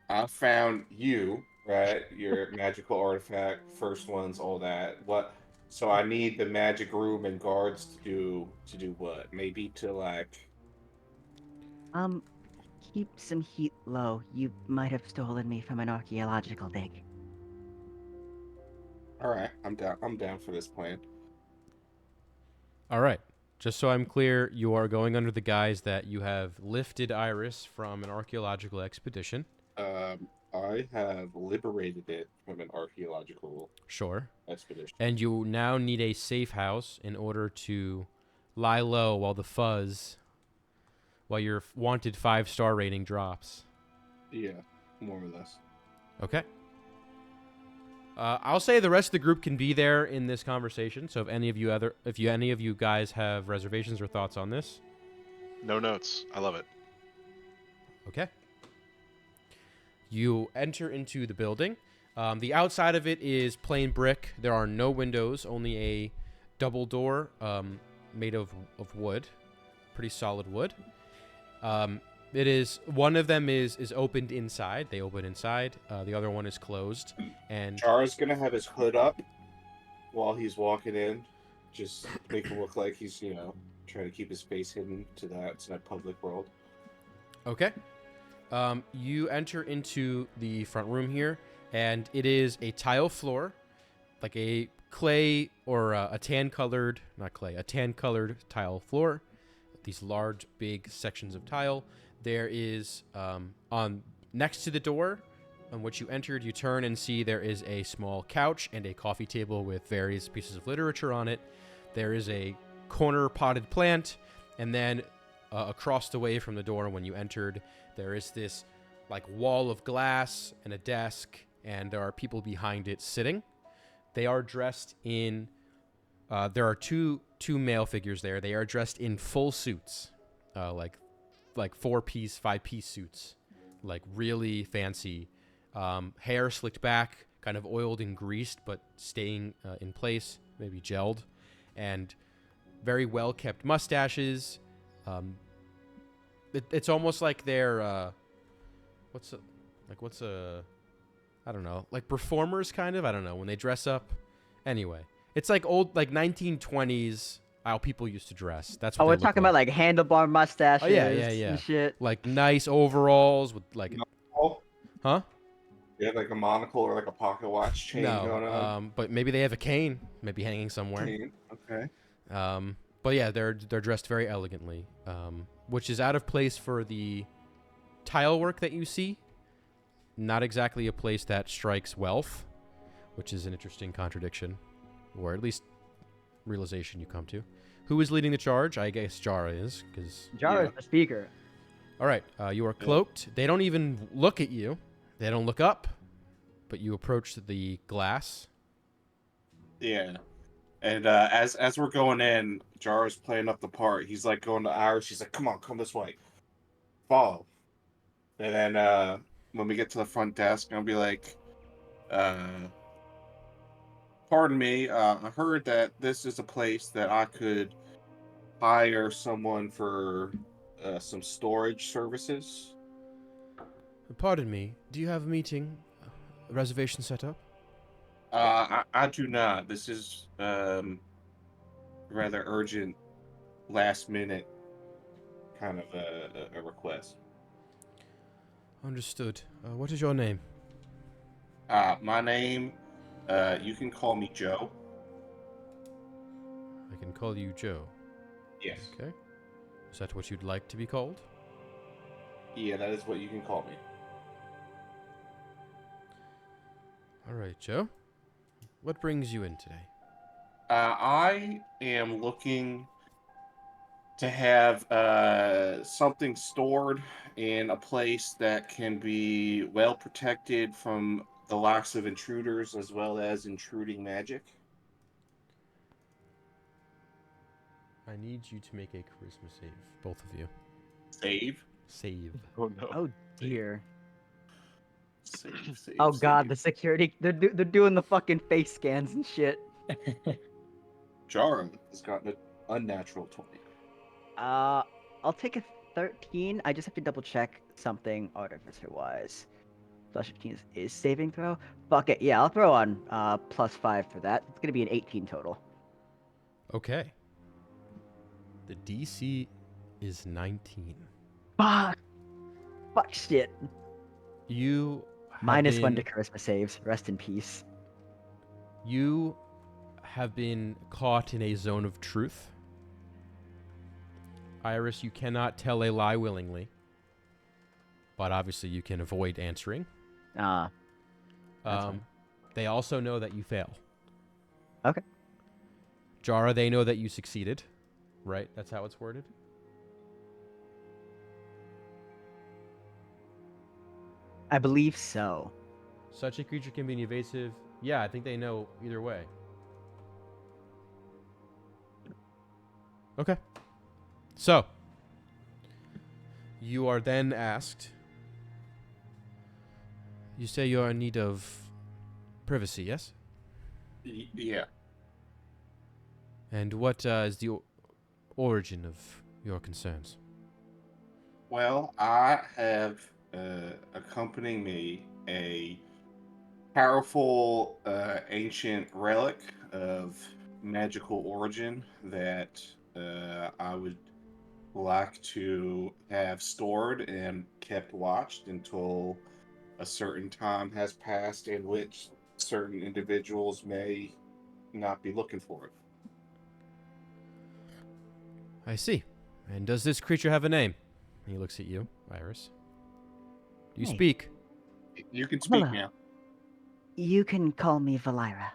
S4: I found you, right? Your magical artifact, first ones, all that. What? So I need the magic room and guards to do what? Maybe to like.
S5: Keep some heat low. You might have stolen me from an archaeological dig.
S4: All right, I'm down. I'm down for this plan.
S1: All right. Just so I'm clear, you are going under the guise that you have lifted Iris from an archaeological expedition.
S4: I have liberated it from an archaeological
S1: Sure.
S4: expedition.
S1: And you now need a safe house in order to lie low while your wanted 5-star rating drops.
S4: Yeah, more or less.
S1: Okay. I'll say the rest of the group can be there in this conversation. So if any of you guys have reservations or thoughts on this,
S2: No notes. I love it.
S1: okay. You enter into the building. The outside of it is plain brick. There are no windows, only a double door made of wood, pretty solid wood. It is one of them is opened inside. They open inside. The other one is closed. And
S4: Chara's gonna have his hood up while he's walking in, just make him look like he's trying to keep his face hidden to that public world.
S1: okay. You enter into the front room here, and it is a tile floor, like a clay or a tan-colored, not clay, a tan-colored tile floor. These large, big sections of tile. There is on next to the door on which you entered, you turn and see there is a small couch and a coffee table with various pieces of literature on it. There is a corner potted plant, and then across the way from the door when you entered, there is this like wall of glass and a desk, and there are people behind it sitting. They are dressed in. There are two male figures there. They are dressed in full suits, like 4-piece, 5-piece suits, like really fancy. Hair slicked back, kind of oiled and greased, but staying in place, maybe gelled, and very well kept mustaches. It's almost like they're what's a I don't know, like performers kind of. I don't know, when they dress up. Anyway, it's like old, like 1920s how people used to dress. That's what
S5: Oh,
S1: they
S5: we're
S1: look
S5: talking
S1: like.
S5: about like handlebar mustaches
S1: Oh yeah.
S5: and shit.
S1: Like nice overalls with like,
S4: Oh,
S1: huh?
S4: you have like a monocle or like a pocket watch chain going
S1: No,
S4: on.
S1: but maybe they have a cane, maybe hanging somewhere.
S4: Chain, okay.
S1: But yeah, they're dressed very elegantly, which is out of place for the tile work that you see. Not exactly a place that strikes wealth, which is an interesting contradiction, or at least realization you come to. Who is leading the charge? I guess Jara is, because...
S5: Jara's
S4: Yeah.
S5: the speaker.
S1: All right, you are cloaked. They don't even look at you. They don't look up, but you approach the glass.
S4: Yeah. And as we're going in, Jara's playing up the part. He's like going to Irish. He's like, "Come on, come this way, follow." And then when we get to the front desk, I'll be like, "Pardon me. I heard that this is a place that I could hire someone for some storage services."
S1: Pardon me, do you have a meeting, a reservation set up?
S4: I do not. This is rather urgent, last minute kind of a request.
S1: Understood. What is your name?
S4: My name, you can call me Joe.
S1: I can call you Joe.
S4: Yes.
S1: Okay. Is that what you'd like to be called?
S4: Yeah, that is what you can call me.
S1: All right, Joe. What brings you in today?
S4: I am looking to have something stored in a place that can be well protected from the likes of intruders as well as intruding magic.
S1: I need you to make a charisma save, both of you.
S4: Save.
S1: Save.
S2: Oh no.
S5: Oh dear.
S4: Save.
S5: Oh god,
S4: save.
S5: the security. They're doing the fucking face scans and shit.
S4: Jarum has gotten an unnatural 20.
S5: I'll take a 13. I just have to double check something artificer wise. Plus 15 is saving throw. Fuck it. Yeah, I'll throw on +5 for that. It's gonna be an 18 total.
S1: Okay. The DC is 19.
S5: Fuck. Fuck shit.
S1: You have
S5: -1 to
S1: been,
S5: charisma saves. Rest in peace.
S1: You have been caught in a zone of truth. Iris, you cannot tell a lie willingly, but obviously you can avoid answering.
S5: That's fine.
S1: They also know that you fail.
S5: Okay.
S1: Jara, they know that you succeeded, right? That's how it's worded?
S5: I believe so.
S1: Such a creature can be evasive. Yeah, I think they know either way. Okay. So, you are then asked, you say you are in need of privacy, yes?
S4: Yeah.
S1: And what is the origin of your concerns?
S4: Well, I have accompanying me a powerful ancient relic of magical origin that I would like to have stored and kept watched until a certain time has passed in which certain individuals may not be looking for it.
S1: I see. And does this creature have a name? He looks at you, Iris. Do you
S5: Hey.
S1: speak?
S4: You can speak
S5: Hello.
S4: now.
S5: You can call me Valira.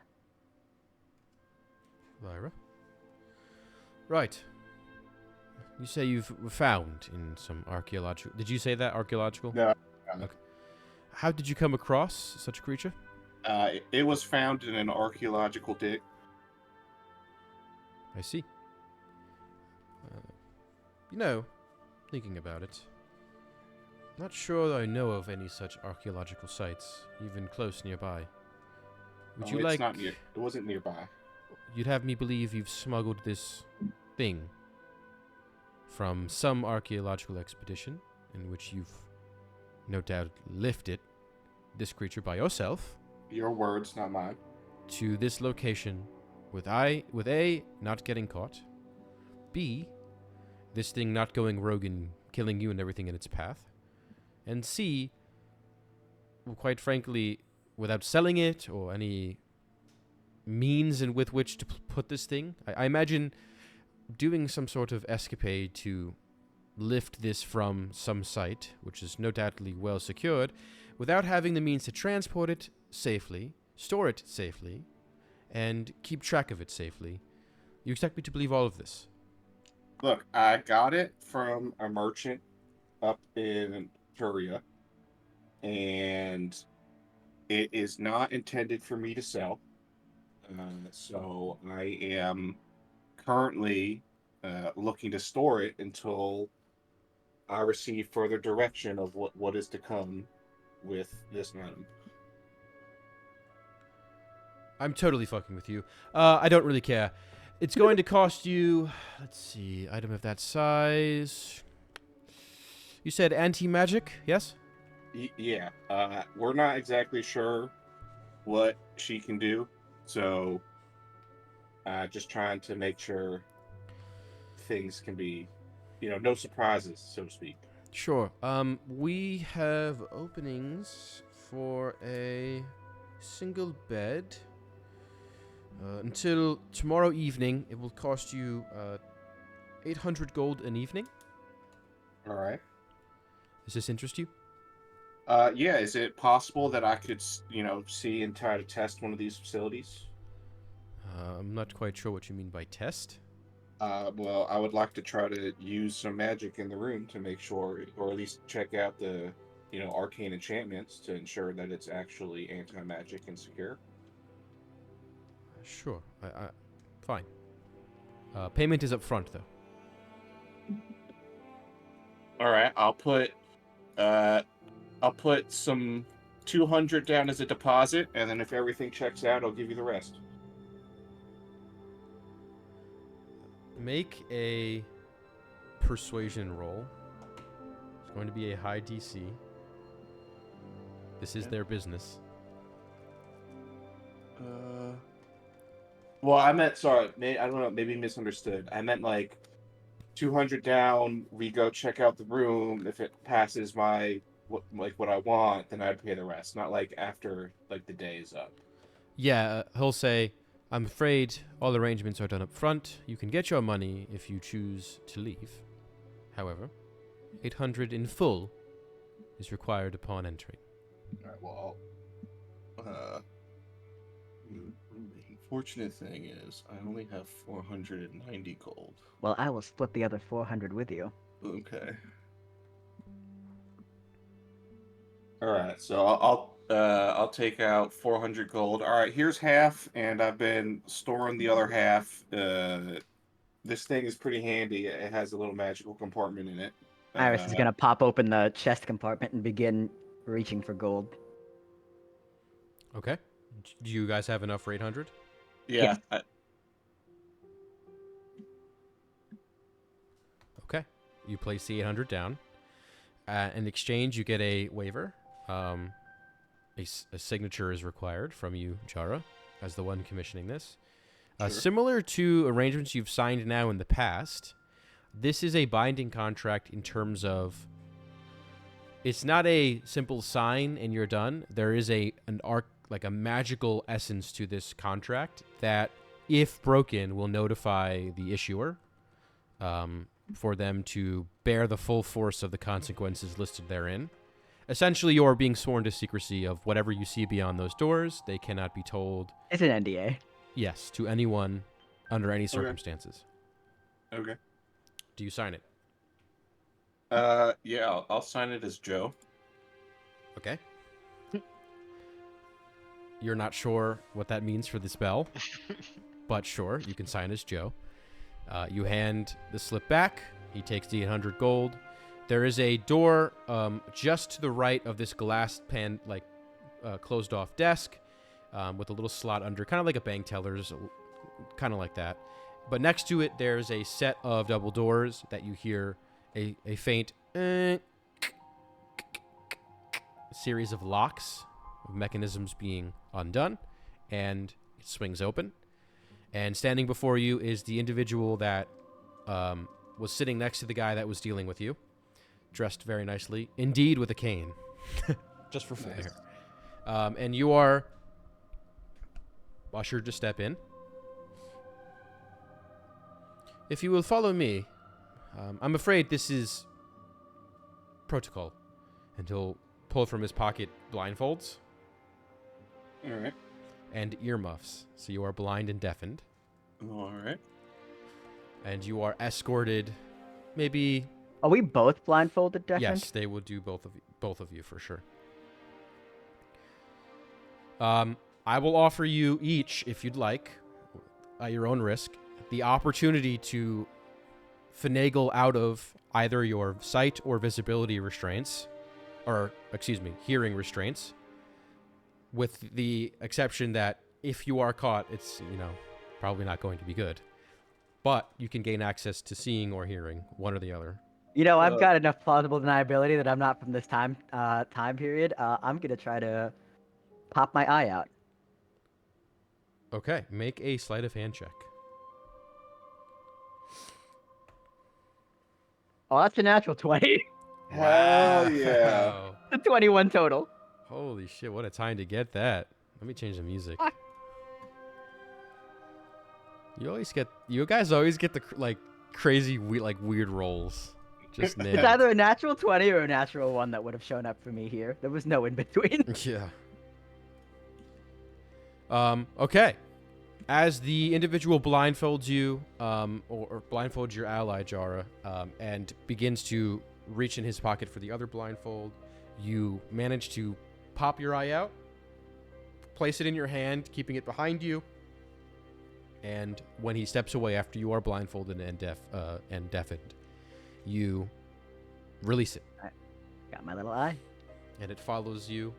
S1: Lyra? Right. You say you've found in some archaeological... Did you say that, archaeological?
S4: No.
S1: Okay. How did you come across such a creature?
S4: It was found in an archaeological dig.
S1: I see. You know, thinking about it, not sure that I know of any such archaeological sites, even close nearby. Would you
S4: it's
S1: like...
S4: not near. It wasn't nearby.
S1: You'd have me believe you've smuggled this thing from some archaeological expedition in which you've no doubt lifted this creature by yourself
S4: Your words, not mine.
S1: to this location with A, not getting caught, B, this thing not going rogue and killing you and everything in its path, and C, well, quite frankly, without selling it or any means in with which to put this thing, I imagine doing some sort of escapade to lift this from some site, which is no doubtly well secured, without having the means to transport it safely, store it safely, and keep track of it safely. You expect me to believe all of this?
S4: Look, I got it from a merchant up in Turia, and it is not intended for me to sell. So I am currently looking to store it until I receive further direction of what is to come with this item.
S1: I'm totally fucking with you. I don't really care. It's going to cost you, let's see, item of that size. You said anti-magic, yes?
S4: Yeah, we're not exactly sure what she can do, so just trying to make sure things can be, no surprises, so to speak.
S1: Sure. We have openings for a single bed. Until tomorrow evening, it will cost you 800 gold an evening.
S4: All right.
S1: Does this interest you?
S4: Yeah, is it possible that I could, see and try to test one of these facilities?
S1: I'm not quite sure what you mean by test.
S4: Well, I would like to try to use some magic in the room to make sure, or at least check out the, arcane enchantments to ensure that it's actually anti-magic and secure.
S1: Sure. Fine. Payment is up front, though.
S4: All right, I'll put some 200 down as a deposit, and then if everything checks out, I'll give you the rest.
S1: Make a persuasion roll. It's going to be a high DC. This is their business.
S4: Well, I meant, sorry, I don't know, maybe misunderstood. I meant like 200 down, we go check out the room. If it passes what I want, then I'd pay the rest. Not like after like the day is up.
S1: Yeah, he'll say, I'm afraid all arrangements are done up front. You can get your money if you choose to leave. However, 800 in full is required upon entering.
S4: All right, well, the unfortunate thing is I only have 490 gold.
S5: Well, I will split the other 400 with you.
S4: Okay. All right, so I'll take out 400 gold. All right, here's half, and I've been storing the other half. This thing is pretty handy. It has a little magical compartment in it.
S5: Iris is gonna pop open the chest compartment and begin reaching for gold.
S1: Okay. Do you guys have enough for 800?
S4: Yeah.
S1: Okay. You place the 800 down. In exchange, you get a waiver. A signature is required from you, Jara, as the one commissioning this.
S4: Sure.
S1: Similar to arrangements you've signed now in the past, this is a binding contract in terms of it's not a simple sign and you're done. There is an arc, like a magical essence to this contract that, if broken, will notify the issuer for them to bear the full force of the consequences listed therein. Essentially, you're being sworn to secrecy of whatever you see beyond those doors. They cannot be told,
S5: It's an NDA.
S1: yes, to anyone under any circumstances.
S4: Okay.
S1: Do you sign it?
S4: Yeah, I'll sign it as Joe.
S1: Okay. You're not sure what that means for the spell, but sure, you can sign as Joe. You hand the slip back. He takes the 800 gold. There is a door just to the right of this glass pan, closed off desk with a little slot under, kind of like a bank teller's, kind of like that. But next to it, there's a set of double doors that you hear a faint series of locks, of mechanisms being undone, and it swings open. And standing before you is the individual that was sitting next to the guy that was dealing with you, dressed very nicely, indeed with a cane, just for flair. And you are ushered to step in. If you will follow me, I'm afraid this is protocol. And he'll pull from his pocket blindfolds.
S4: All right.
S1: And earmuffs, so you are blind and deafened.
S4: All right.
S1: And you are escorted, maybe.
S5: Are we both blindfolded, deafened?
S1: Yes, they will do both of you for sure. I will offer you each, if you'd like, at your own risk, the opportunity to finagle out of either your sight or visibility restraints, or hearing restraints. With the exception that if you are caught, it's, probably not going to be good. But you can gain access to seeing or hearing, one or the other.
S5: I've got enough plausible deniability that I'm not from this time period. I'm going to try to pop my eye out.
S1: Okay, make a sleight of hand check.
S5: Oh, that's a natural 20.
S4: Hell yeah.
S1: Wow.
S5: The 21 total.
S1: Holy shit, what a time to get that. Let me change the music. You guys always get the crazy weird rolls. Just nailed.
S5: It's either a natural 20 or a natural 1 that would have shown up for me here. There was no in between.
S1: Yeah. Okay. As the individual blindfolds you, or blindfolds your ally, Jara, and begins to reach in his pocket for the other blindfold, you manage to pop your eye out, place it in your hand, keeping it behind you, and when he steps away after you are blindfolded and deafened, you release it.
S5: Got my little eye.
S1: And it follows you.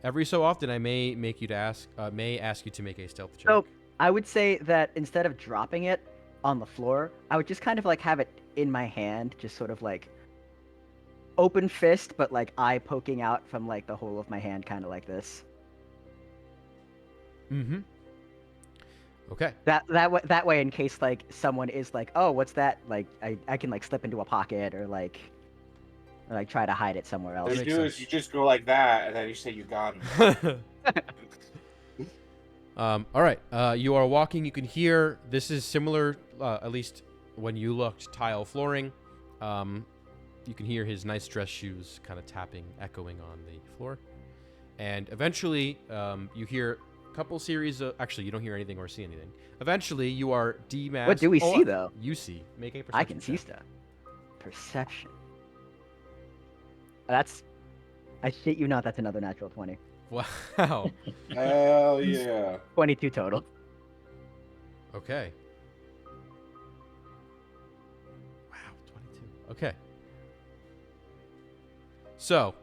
S1: Every so often, I may ask you to make a stealth check.
S5: So I would say that instead of dropping it on the floor, I would just kind of have it in my hand, just sort of open fist, but eye poking out from the whole of my hand, kind of like this.
S1: Mm-hmm. Okay.
S5: That way, in case someone is oh, what's that? I can slip into a pocket or try to hide it somewhere else.
S4: What you
S1: makes
S4: do
S1: sense.
S4: is you just go like that, and then you say you got him.
S1: All right. You are walking. You can hear. This is similar, at least when you looked, tile flooring. You can hear his nice dress shoes kind of tapping, echoing on the floor. And eventually, you hear a couple series of... Actually, you don't hear anything or see anything. Eventually, you are demasked.
S5: What do we see, though?
S1: You see. Make a perception
S5: I can see
S1: check.
S5: stuff. Perception. That's... I shit you not, that's another natural 20.
S1: Wow.
S4: Hell yeah.
S5: 22 total.
S1: Okay. Wow, 22. Okay. So,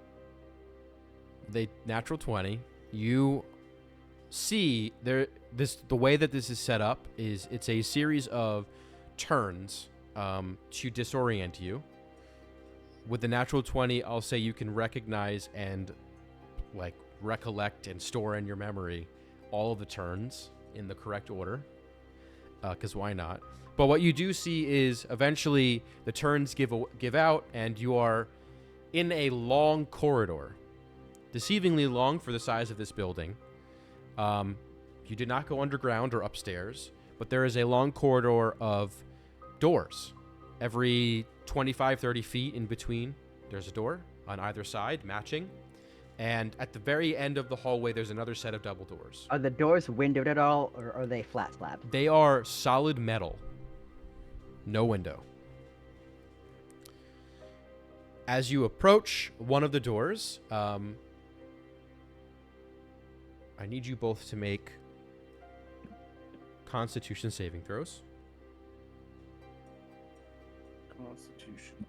S1: the natural 20, you see the way that this is set up is it's a series of turns to disorient you. With the natural 20, I'll say you can recognize and recollect and store in your memory all of the turns in the correct order. because why not? But what you do see is eventually the turns give out, and you are in a long corridor, deceivingly long for the size of this building. You did not go underground or upstairs, but there is a long corridor of doors. Every 25, 30 feet in between, there's a door on either side, matching. And at the very end of the hallway, there's another set of double doors.
S5: Are the doors windowed at all, or are they flat slab?
S1: They are solid metal. No window. As you approach one of the doors, I need you both to make Constitution saving throws.
S4: Constitution.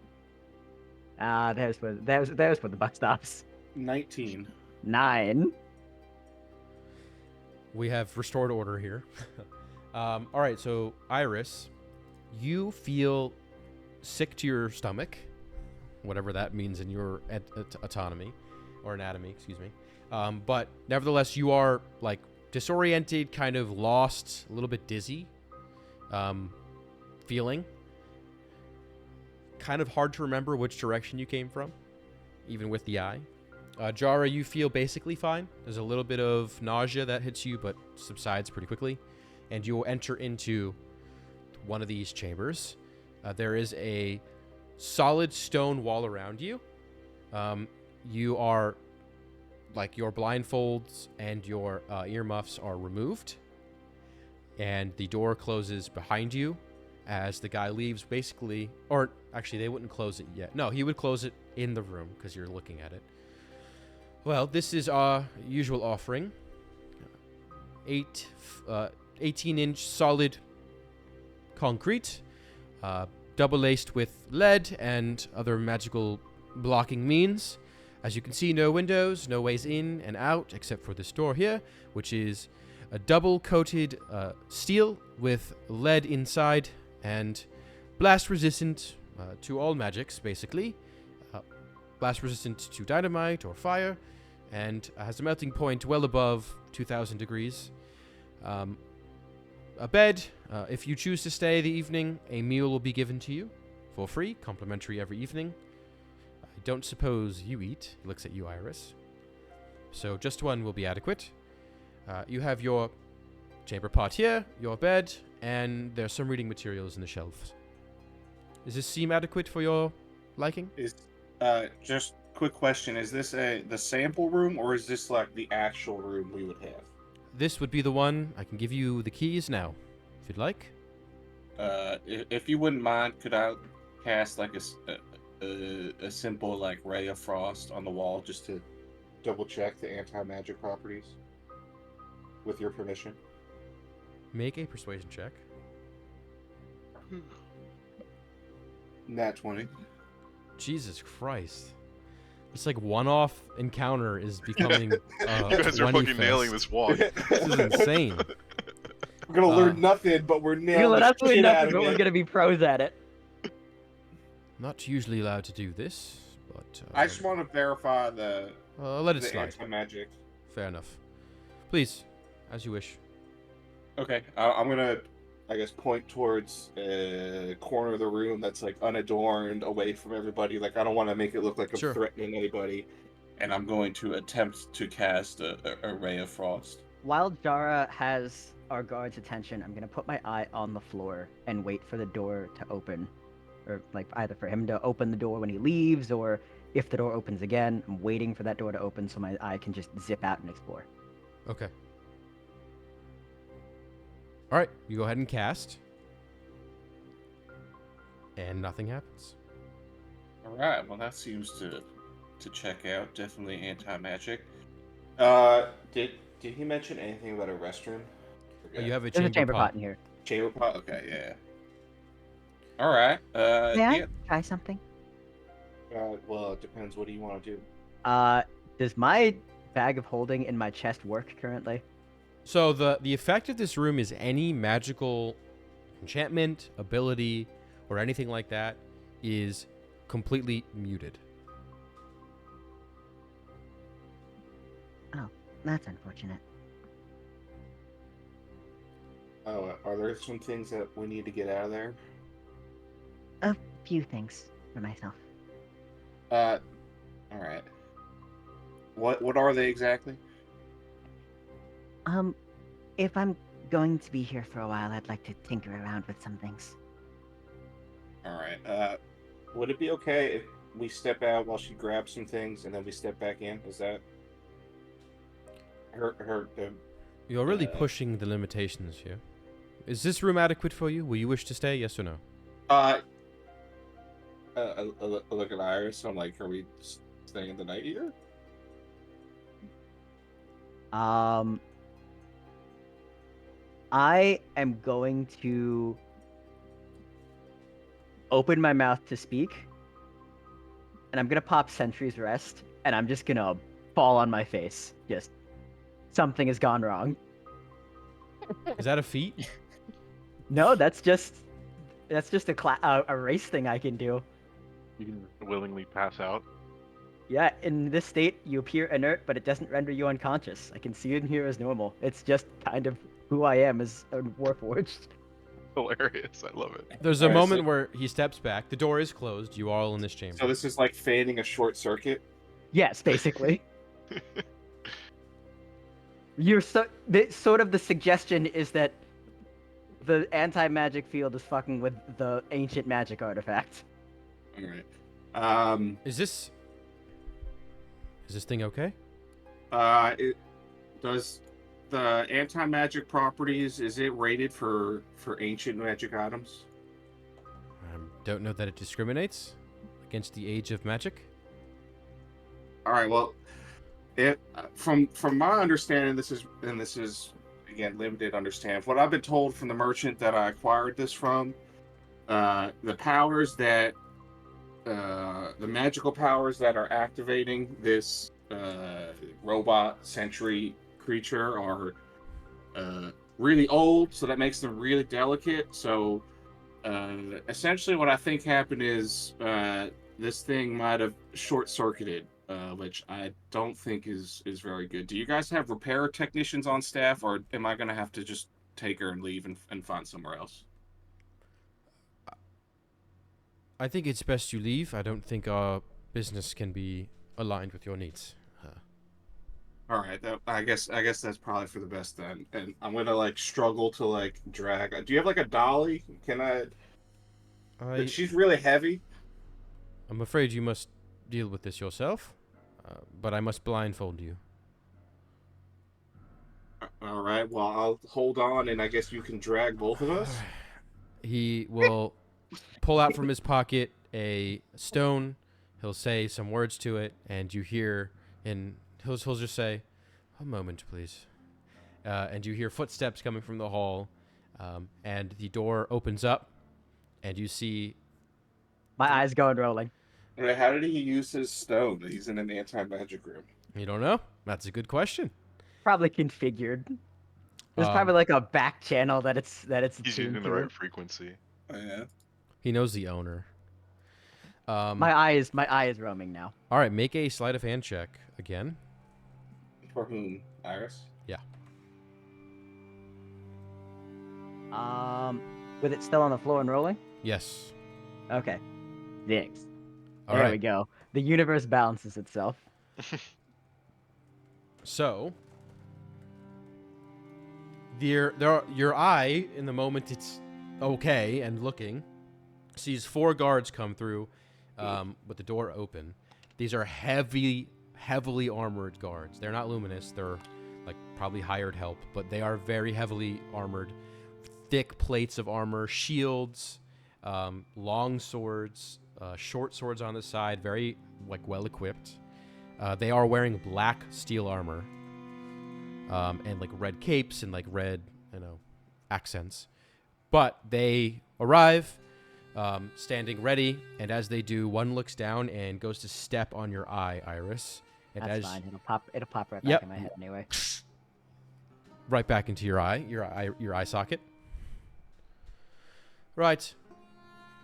S5: There's where the buck stops.
S4: 19.
S5: 9.
S1: We have restored order here. All right, so Iris, you feel sick to your stomach, whatever that means in your autonomy or anatomy, excuse me. But nevertheless, you are like disoriented, kind of lost, a little bit dizzy, feeling. Kind of hard to remember which direction you came from, even with the eye. Jara, you feel basically fine. There's a little bit of nausea that hits you, but subsides pretty quickly. And you will enter into one of these chambers. There is a solid stone wall around you. You are, like, your blindfolds and your earmuffs are removed. And the door closes behind you as the guy leaves, basically. Or, actually, they wouldn't close it yet. No, he would close it in the room because you're looking at it. Well, this is our usual offering. 18-inch solid concrete, double-laced with lead and other magical blocking means. As you can see, no windows, no ways in and out except for this door here, which is a double-coated steel with lead inside and blast-resistant to all magics, basically. Blast-resistant to dynamite or fire, and has a melting point well above 2,000 degrees. A bed, if you choose to stay the evening, a meal will be given to you for free, complimentary every evening. I don't suppose you eat. He looks at you, Iris. So just one will be adequate. You have your chamber pot here, your bed, and there's some reading materials in the shelves. Does this seem adequate for your liking?
S4: Is just quick question: is this the sample room, or is this like the actual room we would have?
S1: This would be the one. I can give you the keys now, if you'd like.
S4: If you wouldn't mind, could I cast like a simple like ray of frost on the wall just to double check the anti-magic properties? With your permission.
S1: Make a persuasion check.
S4: Nat 20.
S1: Jesus Christ. This like one-off encounter is becoming
S2: You guys are fucking nailing this walk.
S1: This is insane.
S4: We're gonna learn nothing, but we're nailing the
S5: Absolutely
S4: shit out
S5: nothing,
S4: of
S5: but we're
S4: it.
S5: gonna be pros at it.
S1: Not usually allowed to do this, but
S4: I just want to verify
S1: let it
S4: the
S1: slide.
S4: anti-magic.
S1: Fair enough. Please, as you wish.
S4: Okay, I'm gonna, I guess, point towards a corner of the room that's like unadorned, away from everybody. Like I don't want to make it look like I'm
S1: Sure.
S4: threatening anybody, and I'm going to attempt to cast a ray of frost.
S5: While Jara has our guard's attention, I'm gonna put my eye on the floor and wait for the door to open. Or like either for him to open the door when he leaves, or if the door opens again, I'm waiting for that door to open so my eye can just zip out and explore.
S1: Okay. All right, you go ahead and cast. And nothing happens.
S4: All right, well that seems to check out. Definitely anti-magic. Did he mention anything about a restroom?
S1: Oh, you have a
S5: There's a
S1: chamber
S5: pot
S1: pot.
S5: in here.
S4: Chamber pot. Okay, yeah. All right.
S5: May I
S4: Yeah.
S5: try something?
S4: Well, it depends. What do you want to do?
S5: Does my bag of holding in my chest work currently?
S1: So the effect of this room is any magical enchantment, ability, or anything like that is completely muted.
S5: Oh, that's unfortunate.
S4: Oh, are there some things that we need to get out of there?
S5: A few things for myself.
S4: All right. What are they exactly?
S5: If I'm going to be here for a while, I'd like to tinker around with some things.
S4: All right. Would it be okay if we step out while she grabs some things and then we step back in? Is that her?
S1: You're really pushing the limitations here. Is this room adequate for you? Will you wish to stay? Yes or no?
S4: I look at Iris. I'm like, are we staying the night here?
S5: I am going to open my mouth to speak, and I'm gonna pop Sentry's Rest, and I'm just gonna fall on my face. Just something has gone wrong.
S1: Is that a feat?
S5: No, that's just a race thing I can do.
S2: You can willingly pass out.
S5: Yeah, in this state, you appear inert, but it doesn't render you unconscious. I can see it in here as normal. It's just kind of who I am as a Warforged.
S2: Hilarious. I love it.
S1: There's a
S4: Alright,
S1: moment
S4: so-
S1: where he steps back. The door is closed. You are all in this chamber.
S4: So this is like feigning a short circuit.
S5: Yes, basically. Sort of the suggestion is that the anti-magic field is fucking with the ancient magic artifact.
S4: All right.
S1: Is this thing okay?
S4: Does the anti-magic properties, is it rated for ancient magic items?
S1: Don't know that it discriminates against the age of magic.
S4: All right. Well, from my understanding, this is again limited understanding. What I've been told from the merchant that I acquired this from, the powers that the magical powers that are activating this robot sentry creature are really old, so that makes them really delicate. So essentially what I think happened is this thing might have short-circuited, which I don't think is very good. Do you guys have repair technicians on staff, or am I going to have to just take her and leave and find somewhere else?
S1: I think it's best you leave. I don't think our business can be aligned with your needs.
S4: All right, I guess that's probably for the best then. And I'm gonna like struggle to like drag. Do you have like a dolly? Can I? She's really heavy.
S1: I'm afraid you must deal with this yourself, but I must blindfold you.
S4: All right. Well, I'll hold on, and I guess you can drag both of us.
S1: He will pull out from his pocket a stone. He'll say some words to it, and you hear, and he'll just say, "A moment, please." And you hear footsteps coming from the hall, and the door opens up, and you see.
S5: My eyes going rolling.
S4: All right, how did he use his stone? He's in an anti-magic room.
S1: You don't know? That's a good question.
S5: Probably configured. There's probably like a back channel that it's
S2: He's
S5: tuned
S2: using the
S5: to.
S2: right frequency.
S4: Oh, yeah.
S1: He knows the owner.
S5: My eye is roaming now.
S1: All right, make a sleight of hand check again.
S4: For whom? Iris?
S1: Yeah.
S5: With it still on the floor and rolling?
S1: Yes.
S5: Okay. Thanks.
S1: All
S5: There
S1: right.
S5: we go. The universe balances itself.
S1: So, your eye, in the moment it's okay and looking, sees 4 guards come through with the door open. These are heavily armored guards. They're not luminous. They're like probably hired help, but they are very heavily armored. Thick plates of armor, shields, long swords, short swords on the side, very like well equipped. They are wearing black steel armor, and like red capes and like red, accents. But they arrive, standing ready, and as they do, one looks down and goes to step on your eye, Iris. And
S5: That's
S1: as
S5: fine. It'll pop right
S1: Yep.
S5: back in my head anyway.
S1: right back into your eye socket. Right,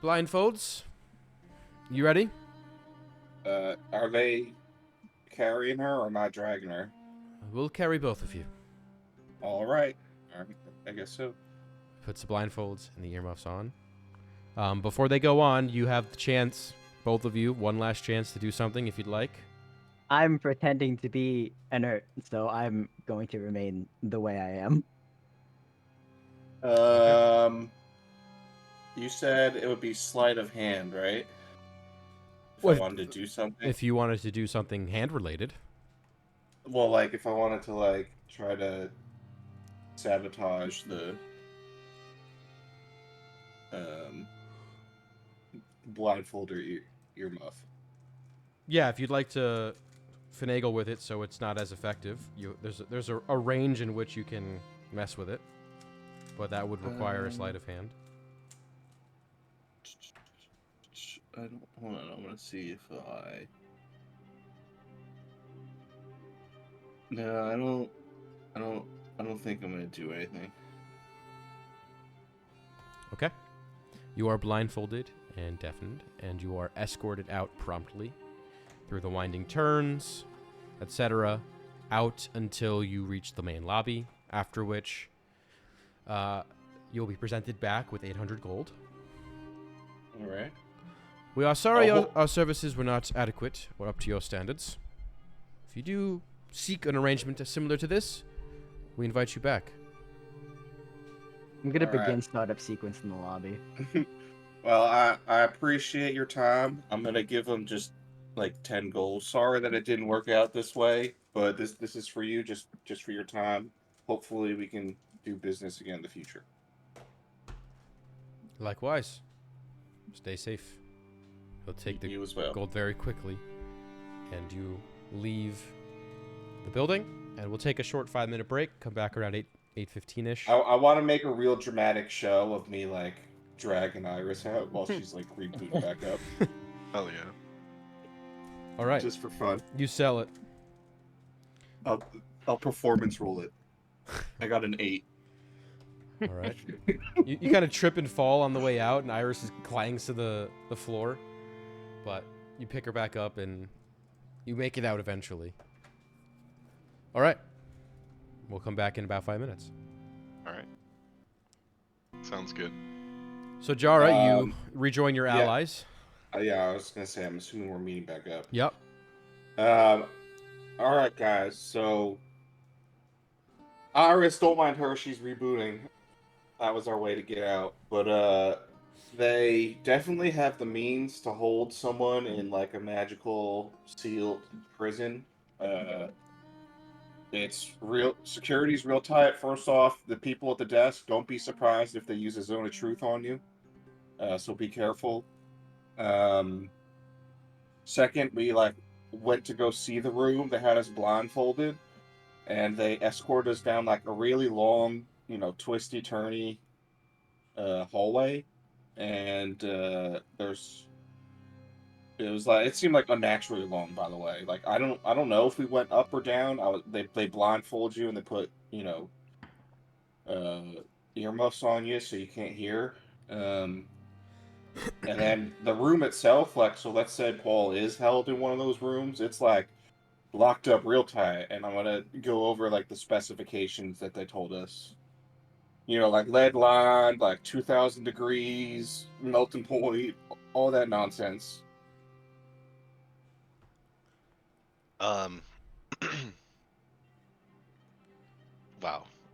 S1: blindfolds. You ready?
S4: Are they carrying her or am I dragging her?
S1: We'll carry both of you.
S4: All right. I guess so.
S1: puts the blindfolds and the earmuffs on. Before they go on, you have the chance, both of you, one last chance to do something if you'd like.
S5: I'm pretending to be inert, so I'm going to remain the way I am.
S4: You said it would be sleight of hand, right? If I
S1: Well,
S4: wanted to do something.
S1: If you wanted to do something hand-related.
S4: Well, like if I wanted to like try to sabotage the blindfold or earmuff.
S1: Yeah, if you'd like to finagle with it so it's not as effective, there's a range in which you can mess with it, but that would require a sleight of hand.
S4: I don't. Hold on. I'm gonna see if I. No, I don't. I don't. I don't think I'm gonna do anything.
S1: Okay. You are blindfolded and deafened, and you are escorted out promptly through the winding turns, etc., out until you reach the main lobby, after which you'll be presented back with 800 gold.
S4: All right.
S1: We are sorry
S4: Oh.
S1: our services were not adequate or up to your standards. If you do seek an arrangement similar to this, we invite you back.
S5: I'm gonna
S4: All right.
S5: begin startup sequence in the lobby.
S4: Well, I appreciate your time. I'm gonna give them just like 10 gold. Sorry that it didn't work out this way, but this is for you, just for your time. Hopefully, we can do business again in the future.
S1: Likewise. Stay safe. He'll take the
S4: You as well.
S1: gold very quickly, and you leave the building, and we'll take a short 5-minute break, come back around 8:15-ish.
S4: I want to make a real dramatic show of me like dragging Iris out while she's like rebooting back up,
S2: Hell yeah.
S1: All right,
S4: just for fun.
S1: you sell it.
S4: I'll performance roll it. I got an 8.
S1: All right. You kind of trip and fall on the way out, and Iris clangs to the floor, but you pick her back up, and you make it out eventually. All right. We'll come back in about 5 minutes.
S2: All right. Sounds good.
S1: So, Jara, you rejoin your
S4: yeah.
S1: allies.
S4: Yeah, I was gonna say. I'm assuming we're meeting back up.
S1: Yep.
S4: All right, guys. So, Iris, don't mind her. She's rebooting. That was our way to get out. But they definitely have the means to hold someone in like a magical sealed prison. It's real. Security's real tight. First off, the people at the desk, don't be surprised if they use a zone of truth on you. So be careful. Second, we went to go see the room. They had us blindfolded, and they escorted us down like a really long, twisty, turny hallway. And it seemed like unnaturally long, by the way. Like I don't know if we went up or down. They blindfold you and they put earmuffs on you so you can't hear. And then the room itself, so let's say Paul is held in one of those rooms. It's locked up real tight, and I'm gonna go over the specifications that they told us. Lead line, 2,000 degrees, melting point, all that nonsense.
S2: Wow.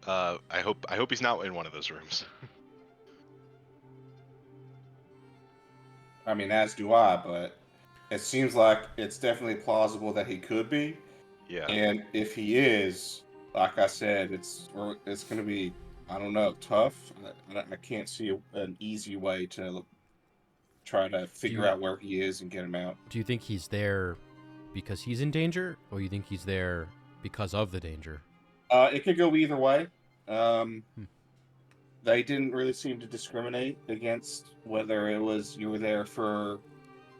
S2: I hope he's not in one of those rooms.
S4: I mean, as do I, but it seems like it's definitely plausible that he could be.
S2: Yeah.
S4: And if he is, like I said, it's going to be, I don't know, tough. I can't see an easy way to try to figure out where he is and get him out.
S1: Do you think he's there because he's in danger, or you think he's there because of the danger?
S4: It could go either way. They didn't really seem to discriminate against whether it was you were there for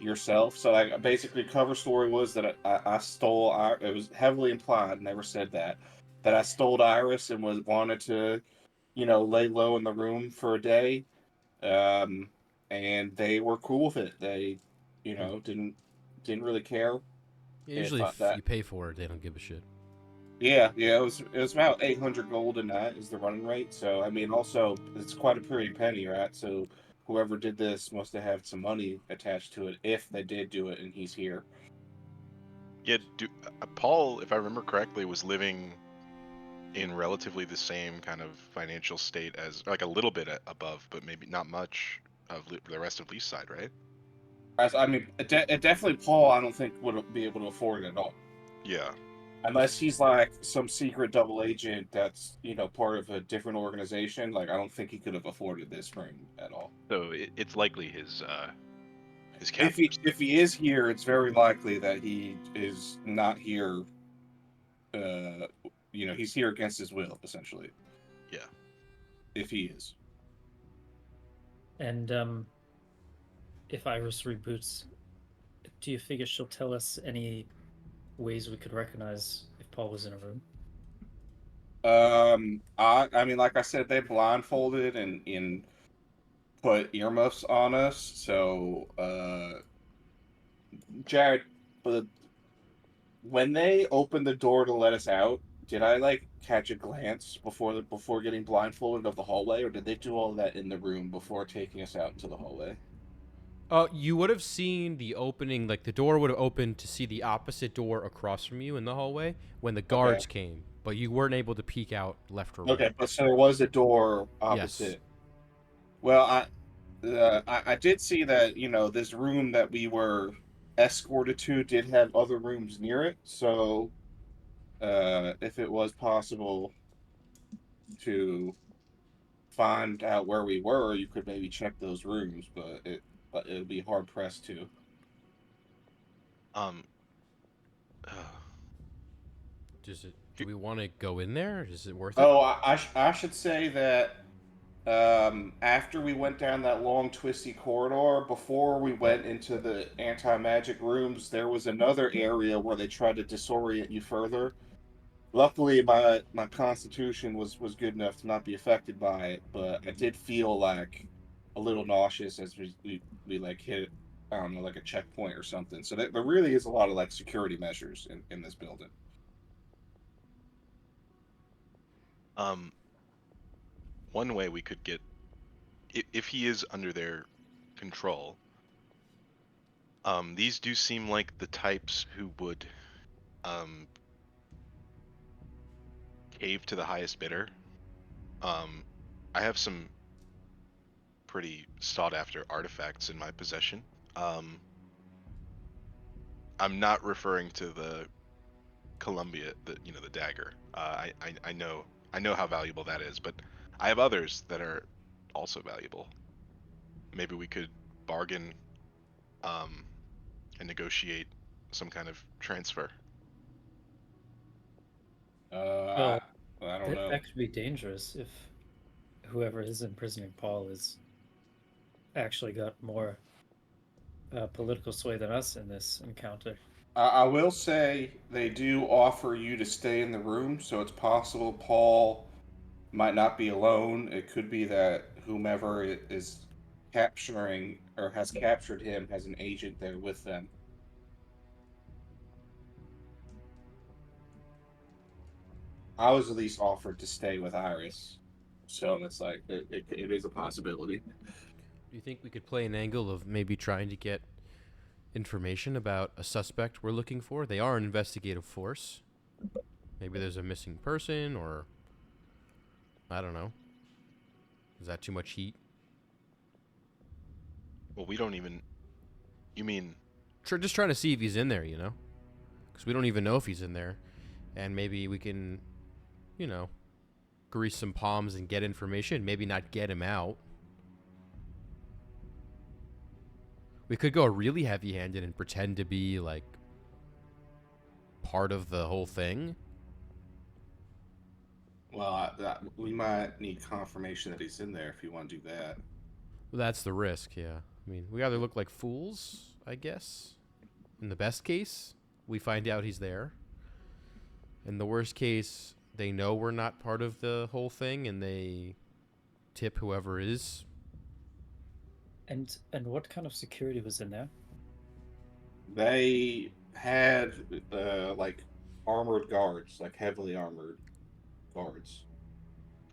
S4: yourself. So basically, cover story was that I stole. It was heavily implied, never said that I stole Iris and wanted to, lay low in the room for a day. And they were cool with it. They, didn't really care.
S1: Usually, if you pay for it, they don't give a shit.
S4: Yeah, it was about 800 gold in that is the running rate. So I mean, also it's quite a pretty penny, right? So whoever did this must have had some money attached to it if they did do it, and he's here.
S2: Yeah, Paul, if I remember correctly, was living in relatively the same kind of financial state as, like a little bit above, but maybe not much of the rest of Lee's side, right?
S4: As I mean, definitely Paul. I don't think would be able to afford it at all,
S2: Yeah.
S4: unless he's like some secret double agent that's part of a different organization. Like I don't think he could have afforded this ring at all.
S2: So it's likely his
S4: If
S2: captors.
S4: he is here, it's very likely that he is not here. He's here against his will, essentially.
S2: Yeah.
S4: If he is.
S3: And if Iris reboots, do you figure she'll tell us any ways we could recognize if Paul was in a room?
S4: I mean, like I said, they blindfolded and put earmuffs on us. So, Jared, but when they opened the door to let us out, did I like catch a glance before getting blindfolded of the hallway, or did they do all that in the room before taking us out into the hallway?
S1: You would have seen the opening, like the door would have opened to see the opposite door across from you in the hallway when the
S4: Okay.
S1: guards came, but you weren't able to peek out left or right.
S4: Okay, but so there was a door
S1: Yes.
S4: opposite. Well, I did see that this room that we were escorted to did have other rooms near it. So if it was possible to find out where we were, you could maybe check those rooms, but it would be hard pressed to.
S2: Um.
S1: Do we want to go in there? Is it worth it?
S4: Oh, I should say that after we went down that long twisty corridor, before we went into the anti-magic rooms, there was another area where they tried to disorient you further. Luckily, my constitution was good enough to not be affected by it, but I did feel like a little nauseous as we like hit, I don't know, like a checkpoint or something. So there really is a lot of like security measures in this building.
S2: Um. One way we could get, if he is under their control, these do seem like the types who would um cave to the highest bidder. Um, I have some pretty sought after artifacts in my possession. Um, I'm not referring to the Columbia, the dagger. I know how valuable that is, but I have others that are also valuable. Maybe we could bargain um, and negotiate some kind of transfer.
S4: Uh,
S3: Well,
S4: I don't know.
S3: that could be dangerous if whoever is imprisoning Paul is actually got more political sway than us in this encounter.
S4: I will say they do offer you to stay in the room, so it's possible Paul might not be alone. It could be that whomever is capturing or has captured him has an agent there with them. I was at least offered to stay with Iris, so it's like it is a possibility.
S1: Do you think we could play an angle of maybe trying to get information about a suspect we're looking for? They are an investigative force. Maybe there's a missing person, or I don't know. Is that too much heat?
S2: Well, we don't even. You mean?
S1: Just trying to see if he's in there, because we don't even know if he's in there, and maybe we can, grease some palms and get information. Maybe not get him out. We could go really heavy-handed and pretend to be like part of the whole thing.
S4: Well, we might need confirmation that he's in there if you want to do that.
S1: Well, that's the risk, yeah. I mean, we either look like fools, I guess. In the best case, we find out he's there. In the worst case, they know we're not part of the whole thing and they tip whoever is.
S3: And what kind of security was in there?
S4: They had like armored guards, like heavily armored guards.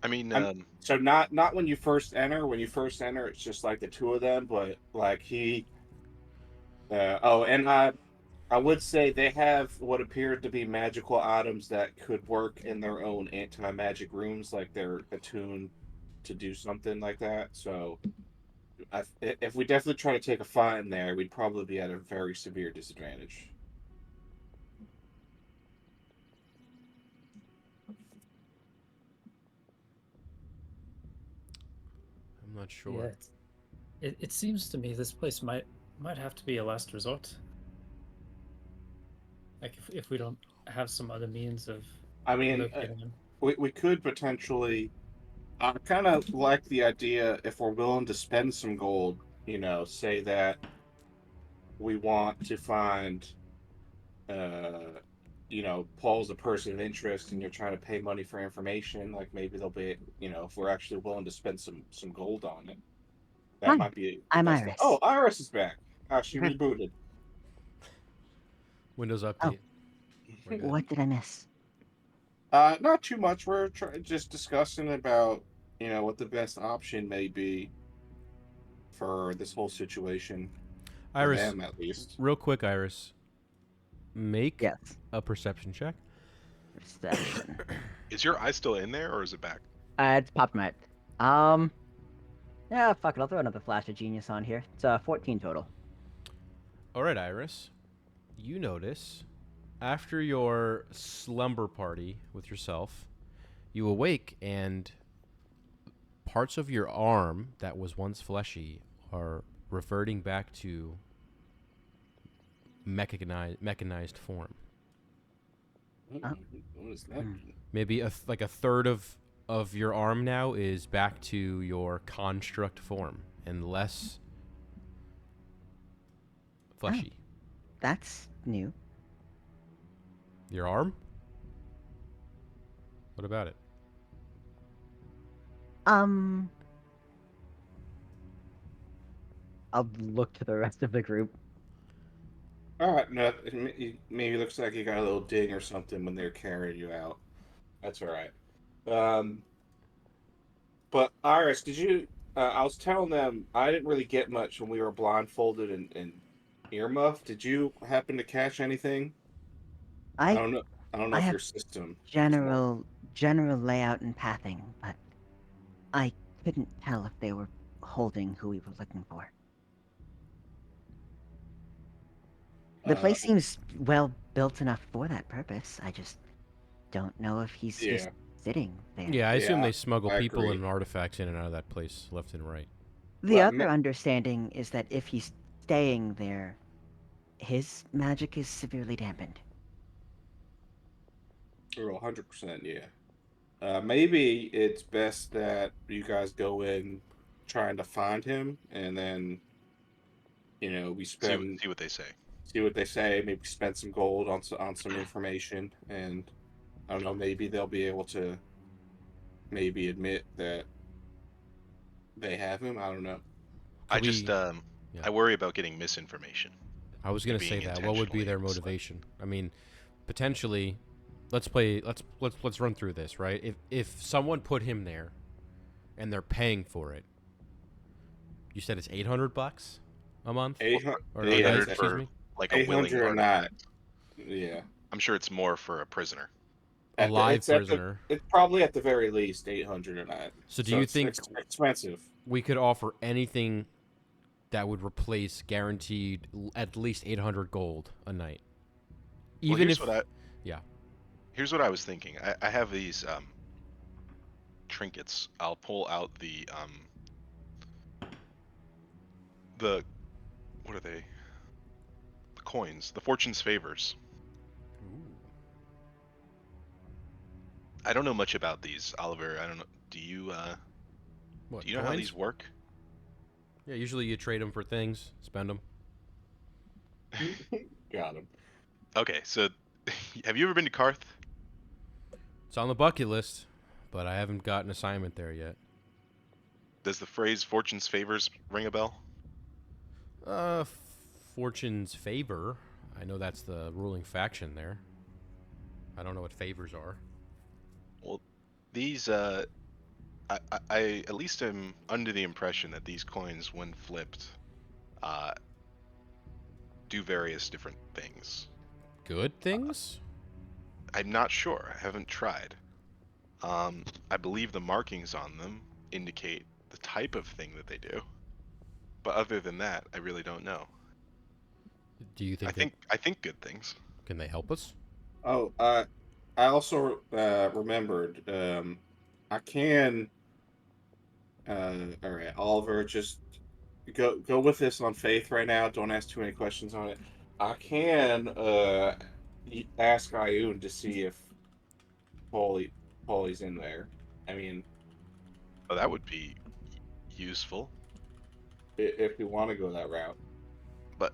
S2: I mean,
S4: So not when you first enter. When you first enter, it's just like the two of them. But like he, and I would say they have what appeared to be magical items that could work in their own anti-magic rooms, like they're attuned to do something like that. So if we definitely try to take a fight in there, we'd probably be at a very severe disadvantage.
S1: I'm not
S3: Yeah,
S1: sure.
S3: it seems to me this place might have to be a last resort. Like if we don't have some other means of
S4: I mean,
S3: locating him.
S4: we could potentially. I kind of like the idea if we're willing to spend some gold. Say that we want to find, uh, Paul's a person of interest, and you're trying to pay money for information. Like maybe they'll be, if we're actually willing to spend some gold on it, that
S5: Hi,
S4: might be the
S5: I'm
S4: best. Oh,
S5: Iris.
S4: Iris is back. She
S5: Okay.
S4: rebooted.
S1: Windows
S5: Oh,
S1: update. We're good.
S5: what did I miss?
S4: Not too much. We're just discussing about what the best option may be for this whole situation for
S1: Iris,
S4: them at least.
S1: real quick, Iris, make
S5: Yes.
S1: a perception check.
S5: Perception.
S2: is your eye still in there or is it back?
S5: It's popped my. Yeah, fuck it. I'll throw another flash of genius on here. It's 14 total.
S1: All right, Iris. You notice after your slumber party with yourself, you awake and parts of your arm that was once fleshy are reverting back to mechanized form.
S5: Oh.
S4: What does that
S5: Hmm.
S4: mean?
S1: Maybe like a third of your arm now is back to your construct form and less fleshy.
S5: That's new.
S1: Your arm? What about it?
S5: I'll look to the rest of the group.
S4: All right, no, maybe looks like you got a little ding or something when they're carrying you out. That's all right. Um, but Iris, did you? I was telling them I didn't really get much when we were blindfolded and earmuffed. Did you happen to catch anything? I
S5: I
S4: don't know. I don't know
S5: I
S4: if
S5: have
S4: your system was more.
S5: general layout and pathing, but I couldn't tell if they were holding who we were looking for. The
S4: Uh,
S5: place seems well built enough for that purpose. I just don't know if he's just
S4: yeah,
S5: sitting there.
S1: Yeah, I assume
S4: yeah,
S1: they smuggle
S4: I
S1: people
S4: agree.
S1: and artifacts in and out of that place left and right.
S5: The
S4: Well,
S5: other understanding is that if he's staying there, his magic is severely dampened.
S4: 100%, yeah. Maybe it's best that you guys go in trying to find him, and then we
S2: See what they say.
S4: see what they say. Maybe spend some gold on some information, and I don't know. Maybe they'll be able to maybe admit that they have him. I don't know.
S2: I
S1: Could
S2: just
S1: we? Yeah,
S2: I worry about getting misinformation
S1: I was
S2: and
S1: gonna say
S2: being
S1: that. What would be
S2: intentionally
S1: their
S2: misled.
S1: motivation? I mean, potentially, let's run through this, right? If someone put him there, and they're paying for it, you said it's $800 a month
S4: Eight
S1: or a
S4: yeah,
S1: night?
S4: it's
S2: 800
S4: at
S1: Excuse
S2: for
S1: me.
S2: like a willing
S4: 800 or not.
S2: artifact.
S4: Yeah,
S2: I'm sure it's more for a prisoner.
S1: A live
S4: it's
S1: prisoner.
S4: it's probably at the very least 800 or not.
S1: So do
S4: So
S1: you
S4: it's
S1: think
S4: expensive.
S1: we could offer anything that would replace guaranteed at least 800 gold a night?
S2: Well,
S1: Even if, yeah.
S2: here's what I was thinking. I have these trinkets. I'll pull out the what are they? The coins, the fortune's favors. I don't know much about these, Oliver. I don't know. Do you
S1: What,
S2: do you know how these
S1: coins?
S2: work?
S1: Yeah, usually you trade them for things, spend them.
S4: Got him.
S2: Okay, so have you ever been to Karth?
S1: It's on the bucket list, but I haven't got an assignment there yet.
S2: Does the phrase "fortune's favors" ring a bell?
S1: Uh, Fortune's favor. I know that's the ruling faction there. I don't know what favors are.
S2: Well, these I at least am under the impression that these coins, when flipped, uh, do various different things.
S1: Good things?
S2: I'm not sure. I haven't tried. I believe the markings on them indicate the type of thing that they do. But other than that, I really don't know.
S1: Do you
S2: I
S1: think
S2: think good things.
S1: can they help us?
S4: Oh, I also remembered. I can. All right, Oliver, just go with this on faith right now. Don't ask too many questions on it. I can ask Ioun to see if Paulie Paulie's in there. I mean,
S2: Oh, that would be useful.
S4: if we want to go that route.
S2: But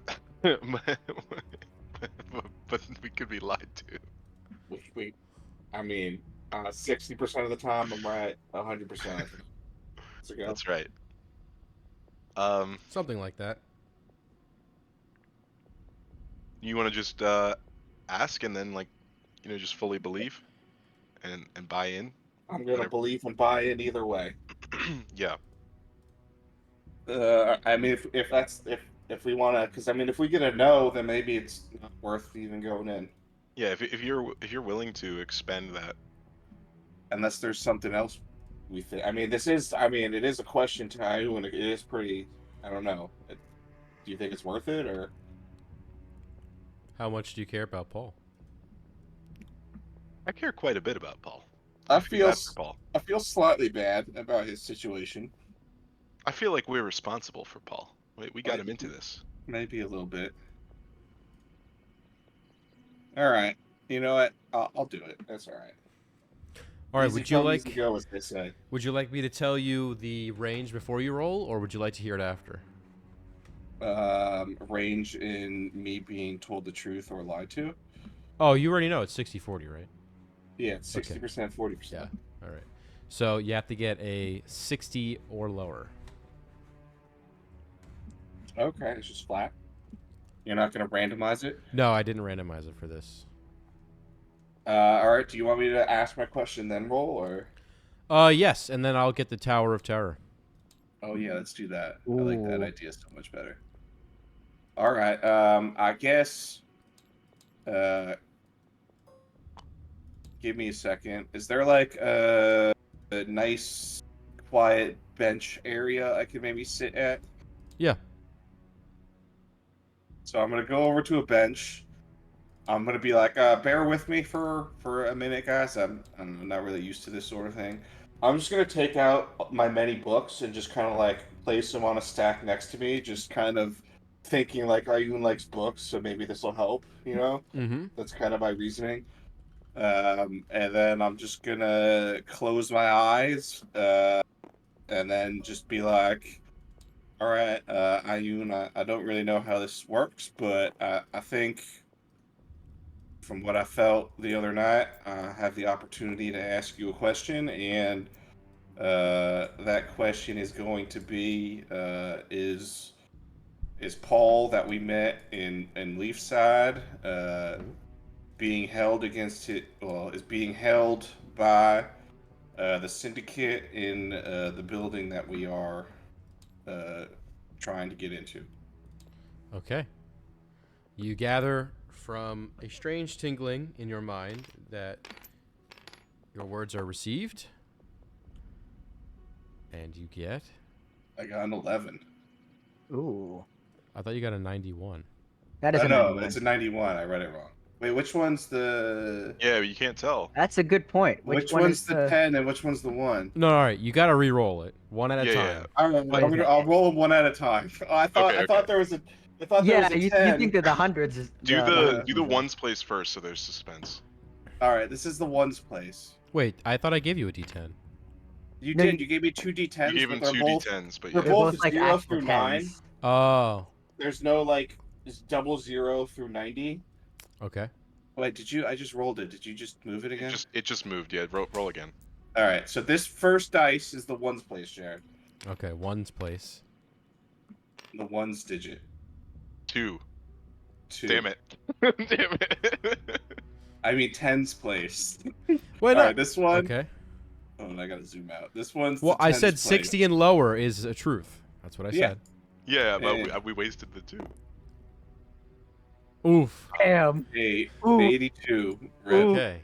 S2: but we could be lied to.
S4: We I mean, 60% of the time I'm right, 100% I think. Let's go.
S2: That's right.
S1: Something like that.
S2: You want to just ask and then just fully believe and buy in
S4: I'm gonna
S2: whenever.
S4: believe and buy in either way.
S2: Yeah.
S4: I mean, if that's if we want to, because I mean, if we get a no, then maybe it's not worth even going in,
S2: Yeah, if you're willing to expend that.
S4: unless there's something else we think. I mean, it is a question to Ioun, and it is pretty. I don't know. Do you think it's worth it, or
S1: How much do you care about Paul?
S2: I care quite a bit about Paul.
S4: I
S2: I feel
S4: feel
S2: bad for Paul.
S4: I feel slightly bad about his situation,
S2: I feel like we're responsible for Paul. We got
S4: like
S2: him into this.
S4: maybe a little bit. All right, you know what? I'll do it. That's all right.
S1: All right,
S4: Easy
S1: would you
S4: come, easy
S1: like
S4: go, as they say.
S1: me to tell you the range before you roll, or would you like to hear it after?
S4: Range in me being told the truth or lied to.
S1: Oh, you already know it's 60-40, right?
S4: Yeah, 60%, 40%.
S1: Yeah. All right. So you have to get a 60 or lower.
S4: Okay, it's just flat. You're not going to randomize it.
S1: No, I didn't randomize it for this.
S4: All right. Do you want me to ask my question then roll, or?
S1: Yes, and then I'll get the Tower of Terror.
S4: Oh yeah, let's do that. I like that
S5: Ooh.
S4: idea so much better. All right. I guess. Give me a second. Is there like a nice, quiet bench area I could maybe sit at?
S1: Yeah.
S4: So I'm gonna go over to a bench. I'm gonna be like, bear with me for a minute, guys. I'm not really used to this sort of thing. I'm just gonna take out my many books and just kind of like place them on a stack next to me, just kind of thinking like Ayun likes books, so maybe this will help. You know,
S1: Mm-hmm.
S4: that's kind of my reasoning. And then I'm just gonna close my eyes, and then just be like, all right, Ayun, I don't really know how this works, but I think from what I felt the other night, I have the opportunity to ask you a question, and that question is going to be: is Paul that we met in Leafside being held against it? Well, is being held by the syndicate in the building that we are uh, trying to get into?
S1: Okay. You gather from a strange tingling in your mind that your words are received, and you get.
S4: I got an 11.
S5: Ooh.
S1: I thought you got a 91.
S5: That is a
S4: No,
S5: 91.
S4: it's a 91. I read it wrong. Wait, which one's the?
S2: Yeah, you can't tell.
S5: That's a good point.
S4: Which
S5: one
S4: one's
S5: is
S4: the 10 and which one's the 1?
S1: No, all right. You got to re-roll it one at a
S2: Yeah,
S1: time.
S2: yeah.
S4: I don't know.
S5: Wait a minute.
S4: I'll roll them one at a time. Oh,
S2: Okay,
S4: I thought there was a. I thought there
S5: Yeah,
S4: was a
S5: you
S4: 10.
S5: think that the hundreds is
S2: Do
S5: the
S2: the
S5: hundreds
S2: do the
S5: ones are-
S2: ones place first, so there's suspense.
S4: All right, this is the ones place.
S1: Wait, I thought I gave you a D10.
S4: You
S5: No,
S4: did.
S5: you-
S4: You gave me two
S2: You
S4: D10s,
S2: gave
S4: but
S2: him
S4: they're
S2: two
S4: both
S2: D10s, but
S4: they're
S2: yeah.
S5: They're
S4: both
S5: both like
S4: 0
S5: actual
S4: through 9.
S5: tens.
S1: Oh,
S4: There's no like it's double 0 through 90.
S1: okay.
S4: Wait, did you? I just rolled it. Did you just move it again?
S2: It just moved. Yeah, roll again.
S4: All right. So this first dice is the ones place, Jared.
S1: Okay, one's place.
S4: The ones digit.
S2: 2.
S4: 2.
S2: Damn it. Damn it.
S4: I mean tens place.
S1: Why
S4: All
S1: not?
S4: right, this one.
S1: Okay.
S4: Oh, and I gotta zoom out. This one's
S1: Well,
S4: the
S1: I
S4: tens
S1: said
S4: place.
S1: 60 and lower is a truth. That's what I
S4: Yeah.
S1: said.
S2: Yeah, but
S4: And
S2: we wasted the 2.
S1: Oof.
S5: Damn.
S4: 82. Rip.
S1: Okay.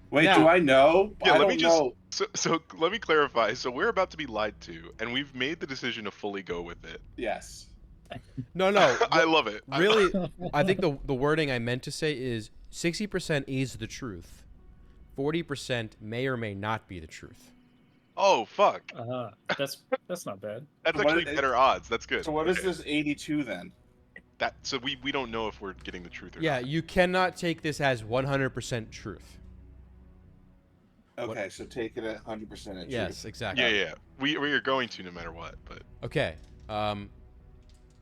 S4: Wait,
S1: Now-
S4: do I know?
S2: Yeah,
S4: I
S2: let me
S4: don't
S2: just
S4: know.
S2: so let me clarify. So we're about to be lied to, and we've made the decision to fully go with it.
S4: Yes.
S1: No, no.
S2: I
S1: what-
S2: love it.
S1: Really, I think the wording I meant to say is 60% is the truth. 40% may or may not be the truth.
S2: Oh fuck,
S3: That's not bad.
S2: that's
S4: So what
S2: actually
S4: is-
S2: better odds. That's good.
S4: So what is
S2: Okay.
S4: this 82 then?
S2: That so we don't know if we're getting the truth or
S1: Yeah,
S2: not.
S1: you cannot take this as 100% truth.
S4: Okay, so take it at 100% at
S1: Yes,
S4: truth.
S1: exactly.
S2: Yeah. We are going to no matter what. But
S1: Okay.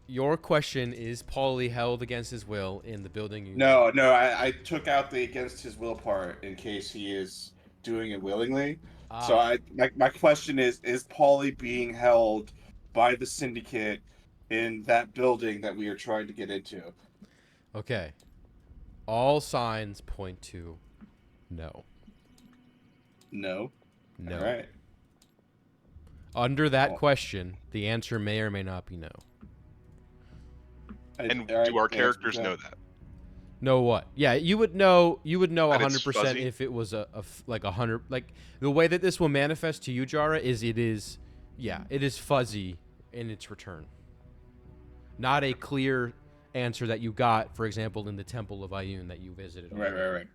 S1: Your question is Paulie held against his will in the building you...
S4: No, I took out the against his will part in case he is doing it willingly. So my question is Paulie being held by the syndicate in that building that we are trying to get into?
S1: Okay. All signs point to no.
S4: No.
S1: No.
S4: All right.
S1: Under that
S4: Well-
S1: question, the answer may or may not be no.
S2: and
S4: all right,
S2: do our
S4: the
S2: characters
S4: answer's no.
S2: know that?
S1: Know what? Yeah, you would know
S2: That it's
S1: 100%
S2: fuzzy?
S1: if it was like 100, like the way that this will manifest to you, Jara, is it is fuzzy in its return. Not a clear answer that you got, for example, in the Temple of Ayun that you visited.
S4: Right.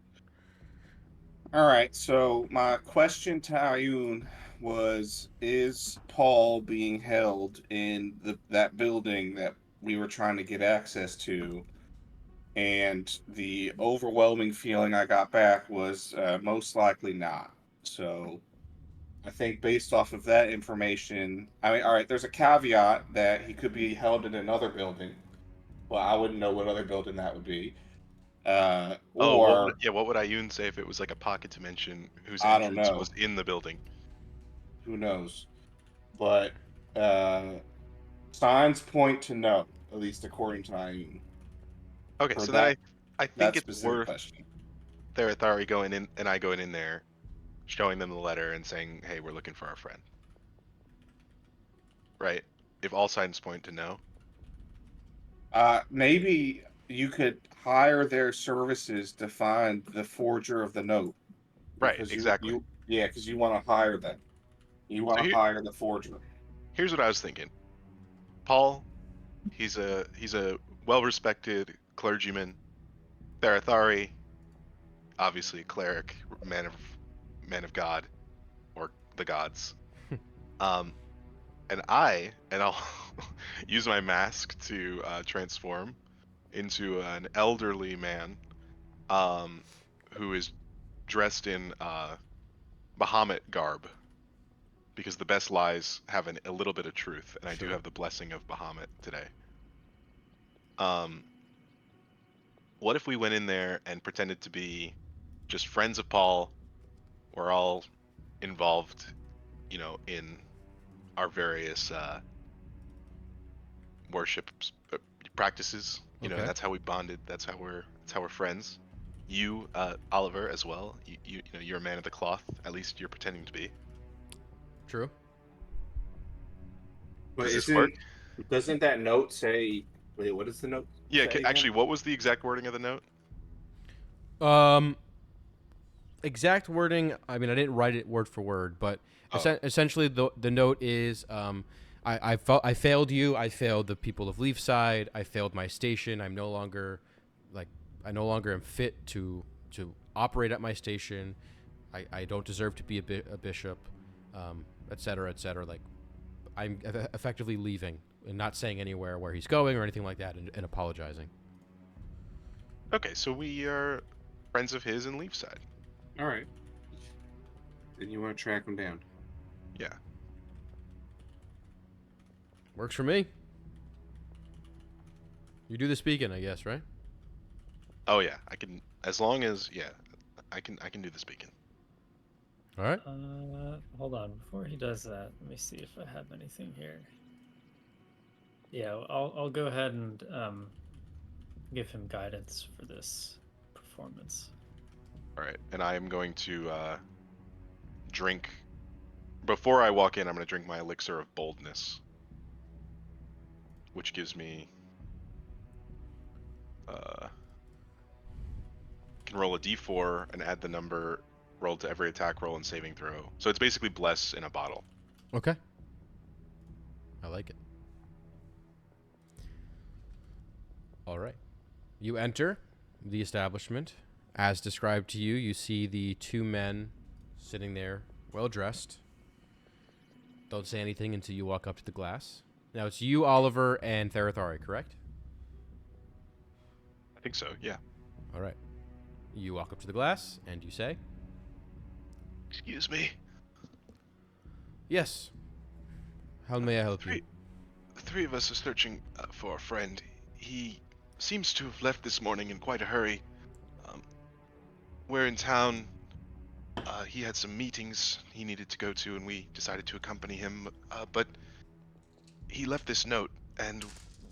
S4: All right. So my question to Ayun was: is Paul being held in that building that we were trying to get access to? And the overwhelming feeling I got back was most likely not. So I think based off of that information, I mean, all right, there's a caveat that he could be held in another building. Well, I wouldn't know what other building that would be.
S2: Oh,
S4: Or
S2: what would Ayun say if it was like a pocket dimension whose
S4: I don't
S2: entrance
S4: know.
S2: was in the building?
S4: Who knows? But signs point to no, at least according to Ayun.
S2: Okay,
S4: For
S2: so
S4: that-
S2: then I think
S4: That
S2: it's
S4: specific
S2: worth
S4: question.
S2: Thari going in and I going in there, showing them the letter and saying, "Hey, we're looking for our friend." Right? If all signs point to no.
S4: Maybe you could hire their services to find the forger of the note.
S2: Right,
S4: Because
S2: exactly.
S4: because you want to hire them. You want to
S2: here-
S4: hire the forger.
S2: Here's what I was thinking. Paul, he's a well-respected clergyman. Thari, obviously a cleric, man of God, or the gods. And I'll use my mask to transform into an elderly man, who is dressed in Bahamut garb, because the best lies have a little bit of truth, and I do
S1: Sure.
S2: have the blessing of Bahamut today. What if we went in there and pretended to be just friends of Paul? We're all involved, in our various worship practices.
S1: Okay.
S2: That's how we bonded. That's how we're friends. You, Oliver, as well. You're a man of the cloth. At least you're pretending to be.
S1: True.
S4: But
S2: Does this work?
S4: doesn't that note say? Wait, what is the note?
S2: Yeah.
S4: say again?
S2: Actually, what was the exact wording of the note?
S1: Exact wording. I mean, I didn't write it word for word, but
S2: Oh.
S1: essentially the note is, I failed you. I failed the people of Leafside. I failed my station. I no longer am fit to operate at my station. I don't deserve to be a bishop, et cetera, et cetera. Like, I'm effectively leaving and not saying anywhere where he's going or anything like that, and apologizing.
S2: Okay, so we are friends of his in Leafside.
S4: All right. Then you want to track him down.
S2: Yeah.
S1: Works for me. You do the speaking, I guess, right?
S2: Oh yeah, I can. As long as I can do the speaking.
S1: All right.
S3: Hold on. Before he does that, let me see if I have anything here. Yeah, I'll go ahead and give him guidance for this performance.
S2: All right, and I am going to drink. Before I walk in, I'm going to drink my elixir of boldness, which gives me. Can roll a d4 and add the number rolled to every attack roll and saving throw. So it's basically bless in a bottle.
S1: Okay. I like it. All right. You enter the establishment. As described to you, you see the two men sitting there, well dressed. Don't say anything until you walk up to the glass. Now it's you, Oliver, and Therathari, correct?
S2: I think so, yeah.
S1: All right. You walk up to the glass and you say,
S2: Excuse me.
S1: "Yes. How may I help you?"
S2: The three of us are searching for a friend. He seems to have left this morning in quite a hurry. We're in town. He had some meetings he needed to go to, and we decided to accompany him. But he left this note, and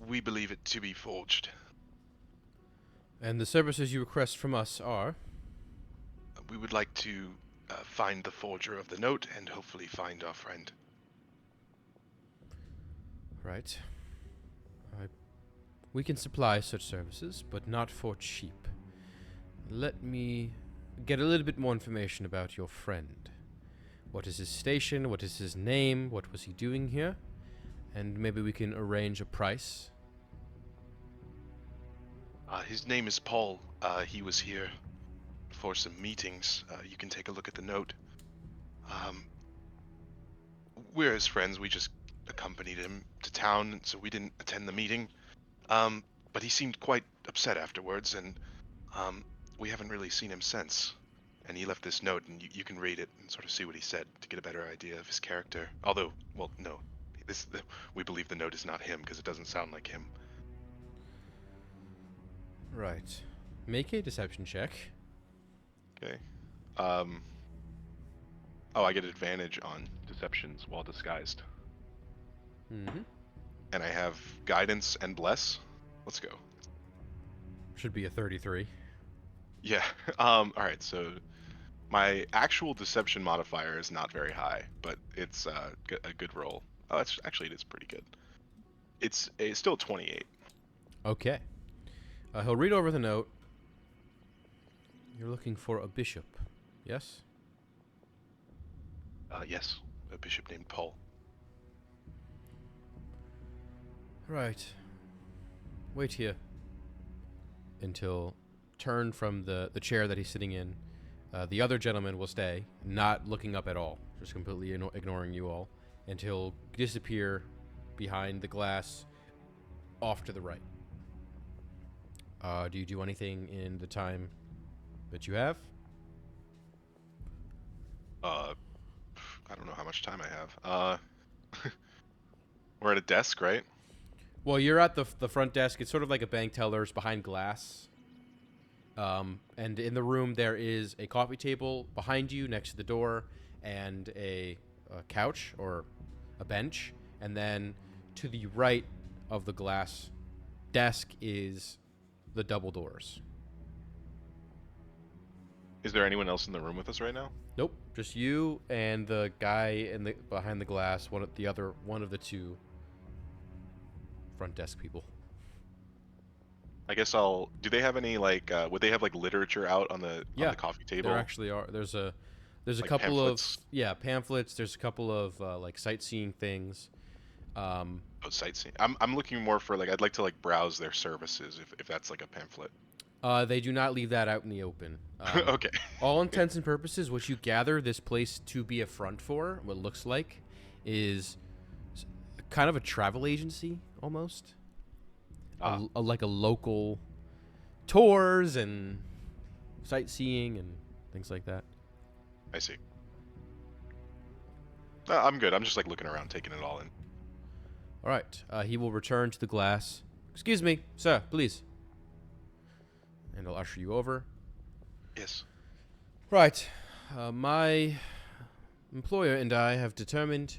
S2: we believe it to be forged.
S1: And the services you request from us are?
S2: We would like to find the forger of the note and hopefully find our friend.
S1: Right. We can supply such services, but not for cheap. Let me get a little bit more information about your friend. What is his station? What is his name? What was he doing here? And maybe we can arrange a price.
S2: His name is Paul. He was here for some meetings. You can take a look at the note. We're his friends. We just accompanied him to town, so we didn't attend the meeting. But he seemed quite upset afterwards, and we haven't really seen him since. And he left this note, and you can read it and sort of see what he said to get a better idea of his character. Although, well, no, we believe the note is not him because it doesn't sound like him.
S1: Right. Make a deception check.
S2: Okay. Oh, I get advantage on deceptions while disguised.
S1: Mm-hmm.
S2: And I have guidance and bless. Let's go.
S1: Should be a 33.
S2: Yeah. All right. So my actual deception modifier is not very high, but it's a good roll. Oh, it is pretty good. It's still 28.
S1: Okay. He'll read over the note. You're looking for a bishop, yes?
S2: Yes, a bishop named Paul.
S1: Right. Wait here. Until turn from the chair that he's sitting in. The other gentleman will stay, not looking up at all, just completely ignoring you all, and he'll disappear behind the glass off to the right. Do you do anything in the time that you have?
S2: I don't know how much time I have. We're at a desk, right?
S1: Well, you're at the front desk. It's sort of like a bank teller's behind glass. And in the room, there is a coffee table behind you next to the door and a couch or a bench. And then to the right of the glass desk is the double doors.
S2: Is there anyone else in the room with us right now?
S1: Nope, just you and the guy behind the glass, one of the two front desk people.
S2: I guess I'll. Do they have any would they have literature out on the coffee table?
S1: There actually are. There's a couple
S2: pamphlets?
S1: of pamphlets. There's a couple of sightseeing things.
S2: Oh, sightseeing. I'm looking more for I'd like to browse their services if that's like a pamphlet.
S1: They do not leave that out in the open.
S2: Okay.
S1: All intents and purposes, what you gather this place to be a front for, what it looks like, is kind of a travel agency almost. Like a local tours and sightseeing and things like that.
S2: I see. I'm good. I'm just looking around, taking it all in.
S1: All right. He will return to the glass. Excuse me, sir, please. And I'll usher you over.
S2: Yes.
S1: Right. My employer and I have determined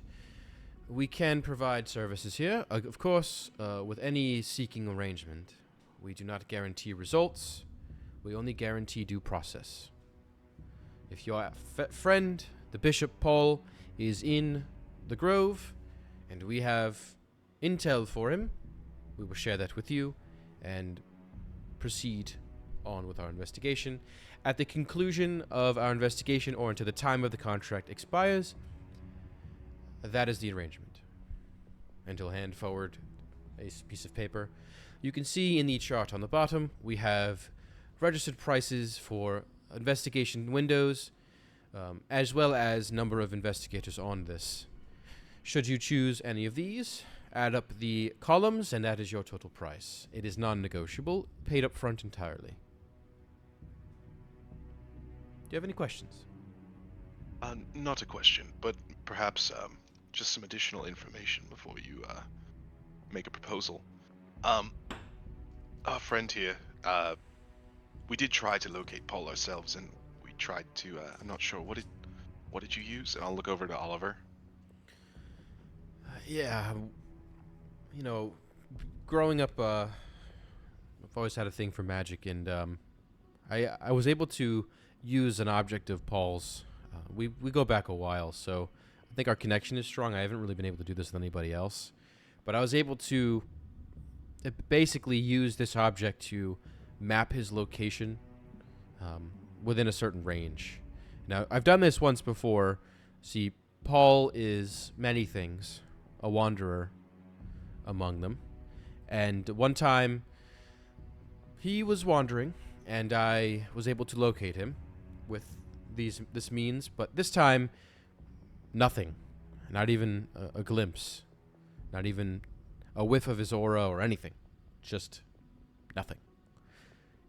S1: we can provide services here. Of course, with any seeking arrangement, we do not guarantee results. We only guarantee due process. If your friend, the Bishop Paul, is in the Grove, and we have intel for him, we will share that with you and proceed on with our investigation. At the conclusion of our investigation, or until the time of the contract expires, that is the arrangement. And he'll hand forward a piece of paper. You can see in the chart on the bottom, we have registered prices for investigation windows, as well as number of investigators on this. Should you choose any of these, add up the columns, and that is your total price. It is non-negotiable, paid up front entirely. Do you have any questions?
S2: Not a question, but perhaps just some additional information before you make a proposal. Our friend here, we did try to locate Paul ourselves, and we tried to. I'm not sure what did you use? And I'll look over to Oliver.
S1: Yeah, you know, growing up, I've always had a thing for magic, and I was able to use an object of Paul's. We go back a while, so I think our connection is strong. I haven't really been able to do this with anybody else, but I was able to basically use this object to map his location within a certain range. Now, I've done this once before. See, Paul is many things, a wanderer among them. And one time, he was wandering, and I was able to locate him with this means. But this time, nothing. Not even a glimpse. Not even a whiff of his aura or anything. Just nothing.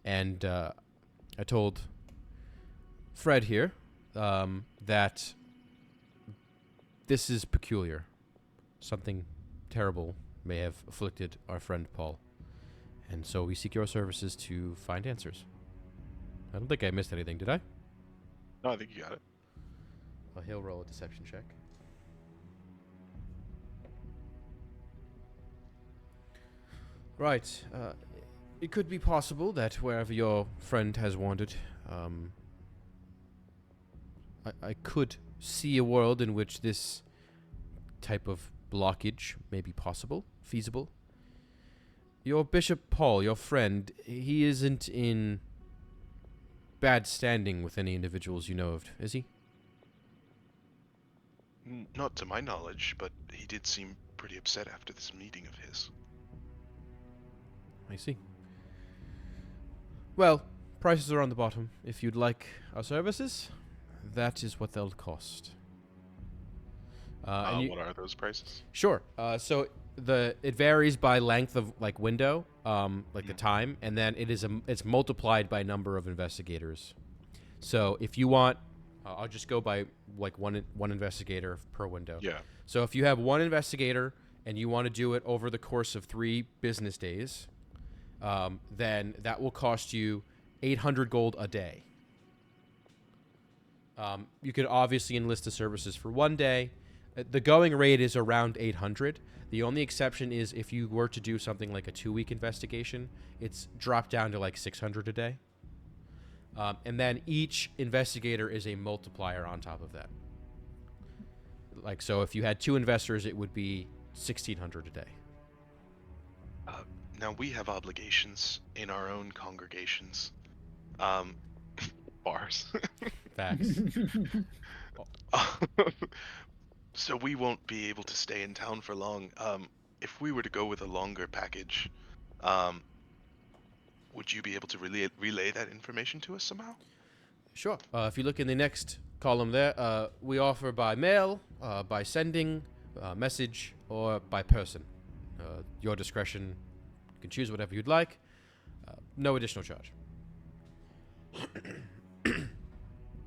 S1: And I told Fred here that this is peculiar. Something terrible may have afflicted our friend Paul. And so we seek your services to find answers. I don't think I missed anything, did I?
S2: No, I think you got it.
S1: Well, he'll roll a deception check. Right. It could be possible that wherever your friend has wandered, I could see a world in which this type of blockage may be possible, feasible. Your Bishop Paul, your friend, he isn't in bad standing with any individuals you know of, is he?
S2: Not to my knowledge, but he did seem pretty upset after this meeting of his.
S1: I see. Well, prices are on the bottom. If you'd like our services, that is what they'll cost.
S2: What are those prices?
S1: Sure. So it varies by length of window, the time, and then it's multiplied by number of investigators. So if you want, I'll just go by one investigator per window.
S2: Yeah.
S1: So if you have one investigator and you want to do it over the course of 3 business days, then that will cost you 800 gold a day. You could obviously enlist the services for 1 day. The going rate is around 800. The only exception is if you were to do something like a 2-week investigation, it's dropped down to 600 a day. And then each investigator is a multiplier on top of that. So if you had 2 investors, it would be 1,600 a day.
S2: Now we have obligations in our own congregations. Bars.
S1: Facts.
S2: So we won't be able to stay in town for long. If we were to go with a longer package, would you be able to relay that information to us somehow?
S1: Sure. If you look in the next column there, we offer by mail, by sending, message, or by person. Your discretion. You can choose whatever you'd like. No additional charge.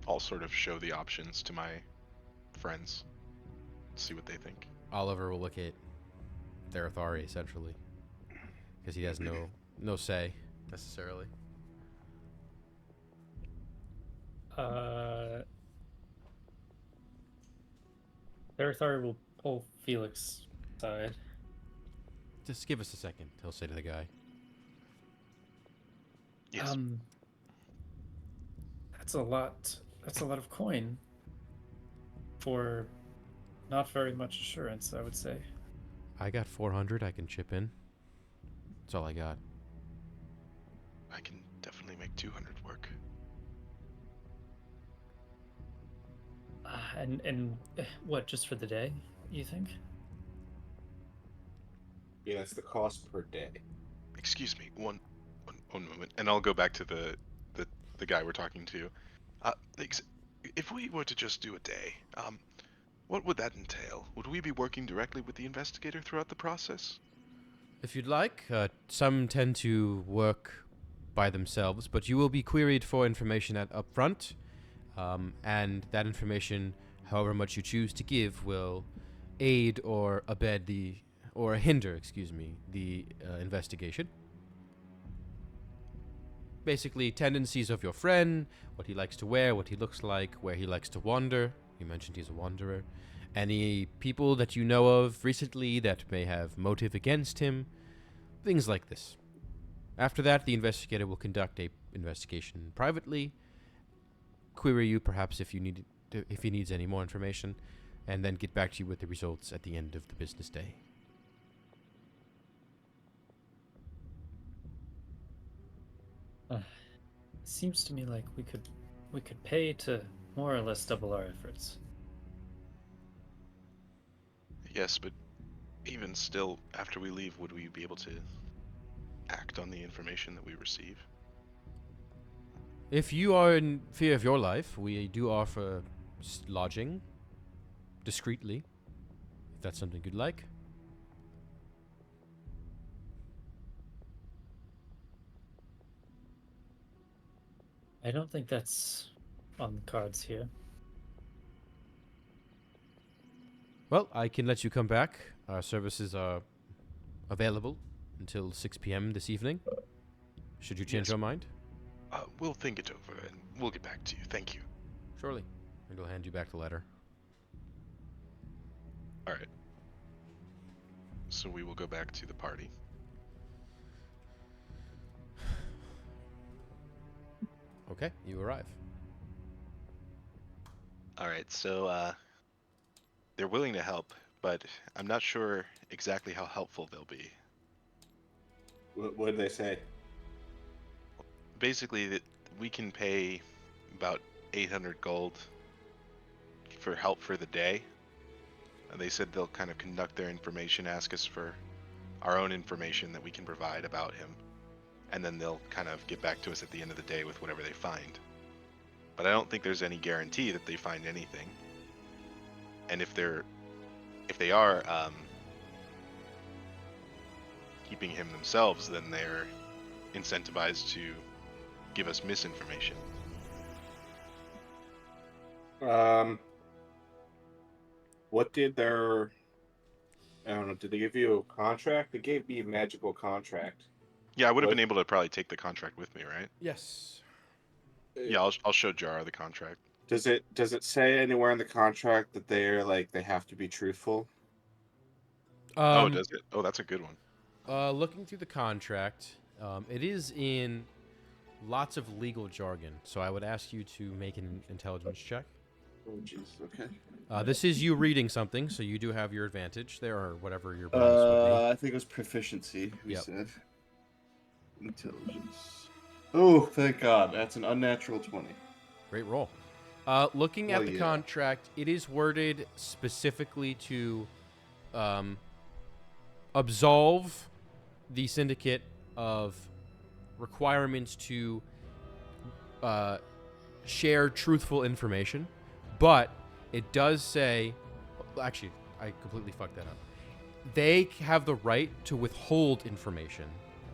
S2: I'll sort of show the options to my friends, see what they think.
S1: Oliver will look at their authority, essentially. Because he has no say, necessarily.
S3: Their authority will pull Felix aside.
S1: Just give us a second, he'll say to the guy.
S2: Yes.
S3: That's a lot That's a lot of coin for not very much assurance, I would say.
S1: I got 400 I can chip in. That's all I got.
S2: I can definitely make 200 work.
S3: And what, just for the day, you think?
S4: Yeah, it's the cost per day.
S2: Excuse me, one moment, and I'll go back to the guy we're talking to. If we were to just do a day, what would that entail? Would we be working directly with the investigator throughout the process?
S1: If you'd like, some tend to work by themselves, but you will be queried for information at upfront, and that information, however much you choose to give, will aid or abet or hinder, the investigation. Basically, tendencies of your friend, what he likes to wear, what he looks like, where he likes to wander. You mentioned he's a wanderer. Any people that you know of recently that may have motive against him, things like this. After that, the investigator will conduct a investigation privately, query you perhaps if he needs any more information, and then get back to you with the results at the end of the business day.
S3: Seems to me like we could pay to more or less double our efforts.
S2: Yes, but even still, after we leave, would we be able to act on the information that we receive?
S1: If you are in fear of your life, we do offer lodging discreetly, if that's something you'd like.
S3: I don't think that's on the cards here.
S1: Well, I can let you come back. Our services are available until 6 p.m. this evening. Should you change
S2: Yes.
S1: your mind?
S2: We'll think it over and we'll get back to you. Thank you.
S1: Surely. And I'll hand you back the letter.
S2: All right. So we will go back to the party.
S1: Okay, you arrive.
S2: All right. So they're willing to help, but I'm not sure exactly how helpful they'll be.
S4: What did they say?
S2: Basically, that we can pay about 800 gold for help for the day. And they said they'll kind of conduct their information, ask us for our own information that we can provide about him, and then they'll kind of get back to us at the end of the day with whatever they find. But I don't think there's any guarantee that they find anything. And if they are keeping him themselves, then they're incentivized to give us misinformation.
S4: What did their? I don't know. Did they give you a contract? They gave me a magical contract.
S2: Yeah, I would have
S4: What?
S2: been able to probably take the contract with me, right?
S1: Yes.
S2: Yeah, I'll show Jar the contract.
S4: Does it say anywhere in the contract that they're like they have to be truthful?
S2: Oh, does it? Oh, that's a good one.
S1: Looking through the contract, it is in lots of legal jargon, so I would ask you to make an intelligence check.
S4: Oh jeez. Okay.
S1: This is you reading something, so you do have your advantage there, or whatever your bonus would be.
S4: I think it was proficiency. We
S1: Yep.
S4: said intelligence. Oh, thank God! That's an unnatural 20.
S1: Great roll. Looking at
S4: Well,
S1: the
S4: yeah.
S1: contract, it is worded specifically to absolve the syndicate of requirements to share truthful information, but it does say, actually, I completely fucked that up. They have the right to withhold information,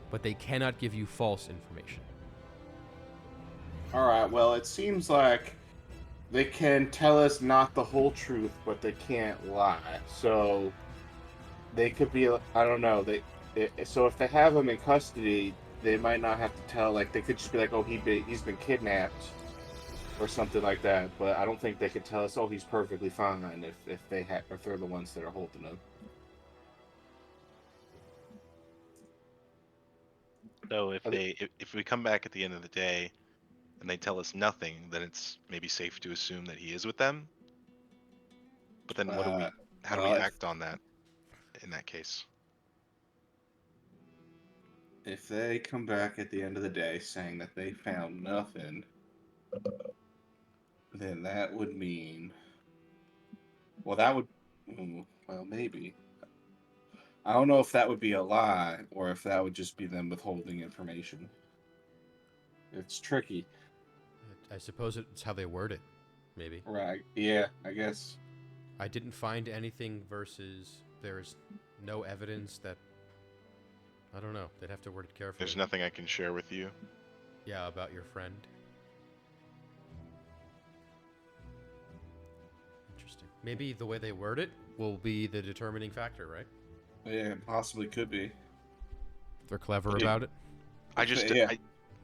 S1: but they cannot give you false information.
S4: All right. Well, it seems like they can tell us not the whole truth, but they can't lie. So they could be. I don't know. So if they have him in custody, they might not have to tell. Like they could just be like, "Oh, he's been kidnapped," or something like that. But I don't think they could tell us, "Oh, he's perfectly fine," if they're the ones that are holding him.
S2: So
S4: Are they-
S2: if we come back at the end of the day and they tell us nothing, then it's maybe safe to assume that he is with them. But then how do we
S4: well,
S2: act on that in that case?
S4: if they come back at the end of the day saying that they found nothing, then that would mean, well, that would, well, maybe. I don't know if that would be a lie or if that would just be them withholding information. It's tricky.
S1: I suppose it's how they word it, maybe.
S4: Right. Yeah, I guess.
S1: I didn't find anything versus there's no evidence that. I don't know. They'd have to word it carefully.
S2: There's nothing I can share with you.
S1: Yeah, about your friend. Interesting. Maybe the way they word it will be the determining factor, right?
S4: Yeah, possibly could be.
S1: They're clever
S2: Okay.
S1: about it.
S4: Yeah.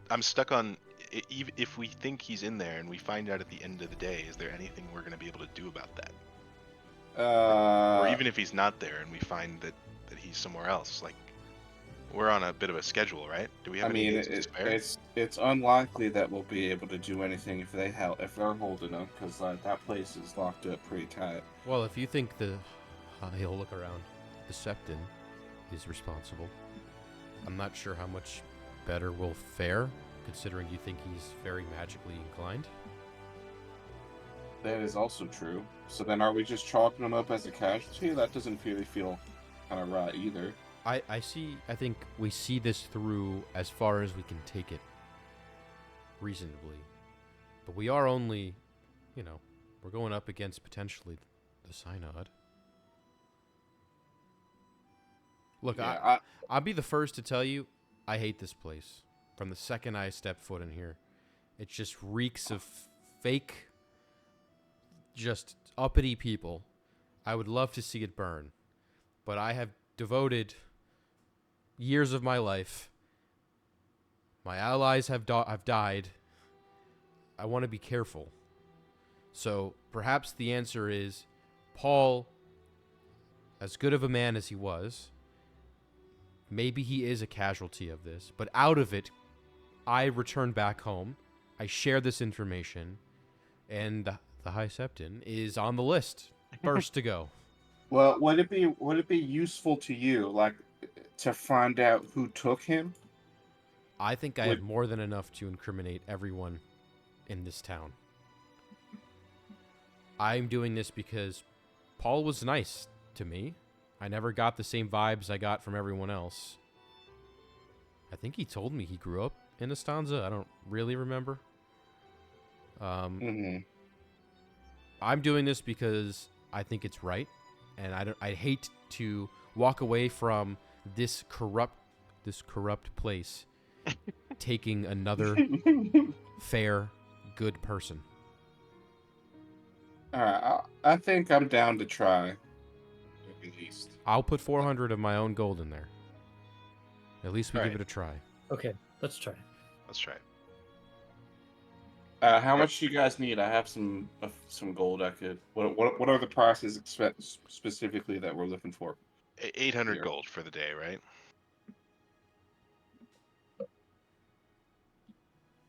S2: I'm stuck on if we think he's in there and we find out at the end of the day, is there anything we're going to be able to do about that? Or even if he's not there and we find that he's somewhere else, like we're on a bit of a schedule, right? Do we have any days to spare?
S4: it's unlikely that we'll be able to do anything if they're holding them, because that place is locked up pretty tight.
S1: Well, if you think he'll look around, the Septon is responsible, I'm not sure how much better we'll fare, considering you think he's very magically inclined.
S4: That is also true. So then are we just chalking him up as a casualty? That doesn't really feel kind of right either.
S1: I think we see this through as far as we can take it reasonably. But we are only, we're going up against potentially the Synod. Look,
S4: Yeah,
S1: I'll be the first to tell you, I hate this place. From the second I step foot in here, it just reeks of fake, just uppity people. I would love to see it burn, but I have devoted years of my life. My allies have died. I want to be careful. So perhaps the answer is Paul, as good of a man as he was, maybe he is a casualty of this, but out of it, I return back home. I share this information, and the High Septon is on the list, first to go.
S4: well, would it be useful to you, like, to find out who took him?
S1: I think I have more than enough to incriminate everyone in this town. I'm doing this because Paul was nice to me. I never got the same vibes I got from everyone else. I think he told me he grew up in Estanza. I don't really remember. I'm doing this because I think it's right, and I hate to walk away from this corrupt place taking another fair, good person.
S4: All right, I think I'm down to try. At least.
S1: I'll put 400 of my own gold in there. At least we give it a try.
S3: Okay, let's try.
S2: Let's try it.
S4: How much do you guys need? I have some gold. I could. What are the prices specifically that we're looking for?
S2: 800
S4: Here.
S2: gold for the day, right?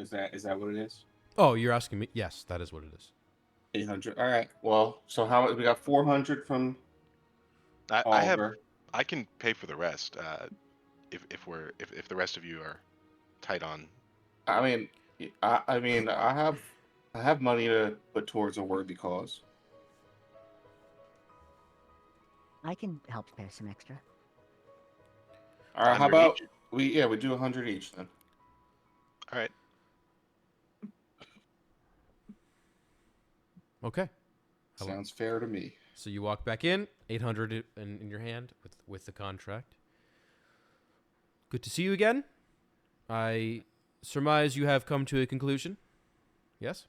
S4: Is that what it is?
S1: Oh, you're asking me? Yes, that is what it is.
S4: 800. All right. Well, so how much? We got 400 from Oliver.
S2: I can pay for the rest. If the rest of you are tight on.
S4: I have money to put towards a worthy cause.
S5: I can help spare some extra.
S4: All right. How
S2: 100
S4: about
S2: each?
S4: we do 100 each then?
S2: All right.
S1: Okay.
S4: Sounds fair to me.
S1: So you walk back in, 800 in your hand with the contract. Good to see you again. I surmise you have come to a conclusion. Yes?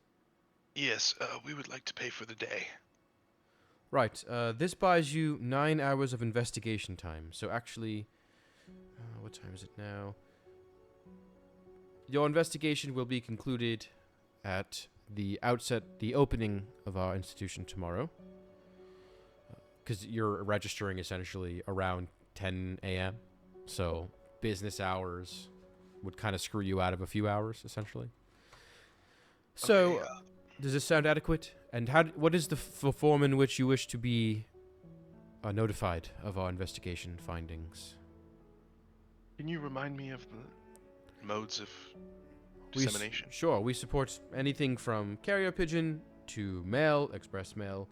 S2: Yes, we would like to pay for the day.
S1: Right. This buys you 9 hours of investigation time. So actually, what time is it now? Your investigation will be concluded at the opening of our institution tomorrow. Because you're registering essentially around 10 a.m. So business hours would kind of screw you out of a few hours, essentially. So,
S2: Okay,
S1: does this sound adequate? And what is the form in which you wish to be notified of our investigation findings?
S2: can you remind me of the modes of dissemination?
S1: Sure, we support anything from carrier pigeon to mail, express mail,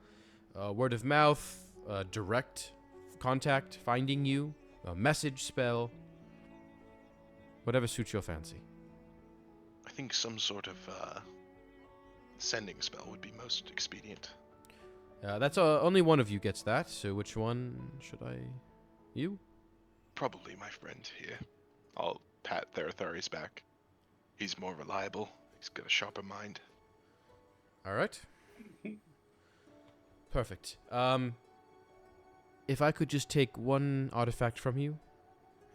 S1: word of mouth, direct contact, finding you, a message spell, whatever suits your fancy.
S2: I think some sort of sending spell would be most expedient.
S1: That's only one of you gets that, so which one should I? You?
S2: Probably my friend here. I'll pat Therathari's back. He's more reliable. He's got a sharper mind.
S1: All right. Perfect. If I could just take one artifact from you.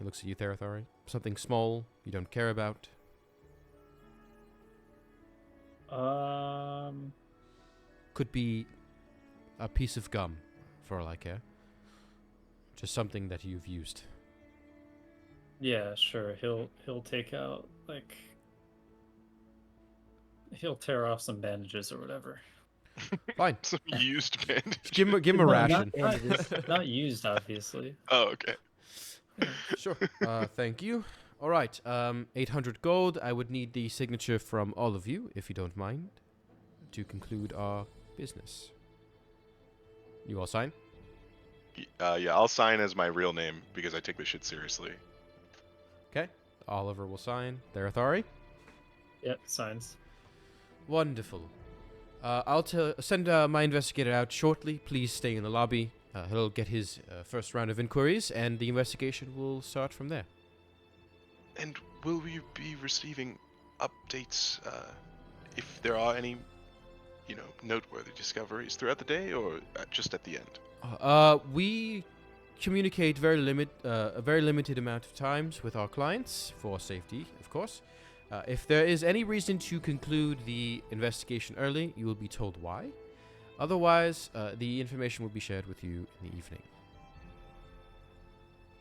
S1: He looks at you, Therathari. Something small you don't care about. Could be a piece of gum, for all I care. Just something that you've used.
S3: Yeah, sure. He'll take out he'll tear off some bandages or whatever.
S1: Fine.
S2: Some used bandage.
S1: Give him a
S3: No,
S1: ration.
S3: Not used, obviously.
S2: Oh, okay.
S1: Sure. Thank you. All right. 800 gold. I would need the signature from all of you, if you don't mind, to conclude our business. You all sign?
S2: Yeah, I'll sign as my real name because I take this shit seriously.
S1: Okay. Oliver will sign. Therathari?
S3: Yep, signs.
S1: Wonderful. I'll send my investigator out shortly. Please stay in the lobby. He'll get his first round of inquiries, and the investigation will start from there.
S2: And will we be receiving updates if there are any, noteworthy discoveries throughout the day, or just at the end?
S1: We communicate a very limited amount of times with our clients for safety, of course. If there is any reason to conclude the investigation early, you will be told why. Otherwise, the information will be shared with you in the evening.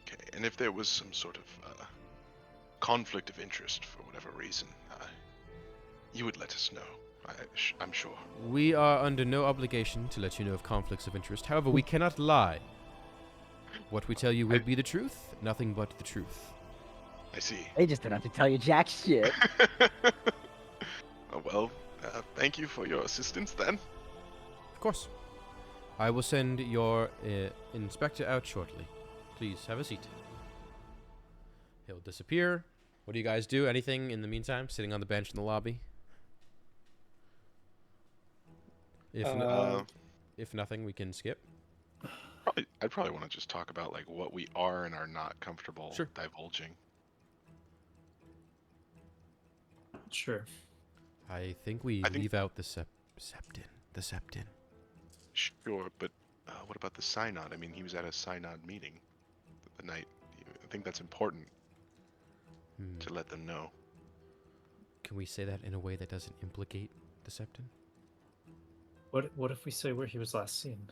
S2: Okay, and if there was some sort of conflict of interest for whatever reason, you would let us know, I'm sure.
S1: We are under no obligation to let you know of conflicts of interest. However, we cannot lie. What we tell you will be the truth, nothing but the truth.
S2: I see.
S5: They just don't have to tell you jack shit.
S2: Oh, well, thank you for your assistance then.
S1: Of course. I will send your inspector out shortly. Please have a seat. He'll disappear. What do you guys do? Anything in the meantime? Sitting on the bench in the lobby? If nothing, we can skip.
S2: I'd probably want to just talk about like what we are and are not comfortable divulging.
S3: Sure.
S1: I think we leave out the septon. The septon.
S2: Sure, but what about the synod? I mean, he was at a synod meeting the night. I think that's important to let them know.
S1: Can we say that in a way that doesn't implicate the septon?
S3: What if we say where he was last seen?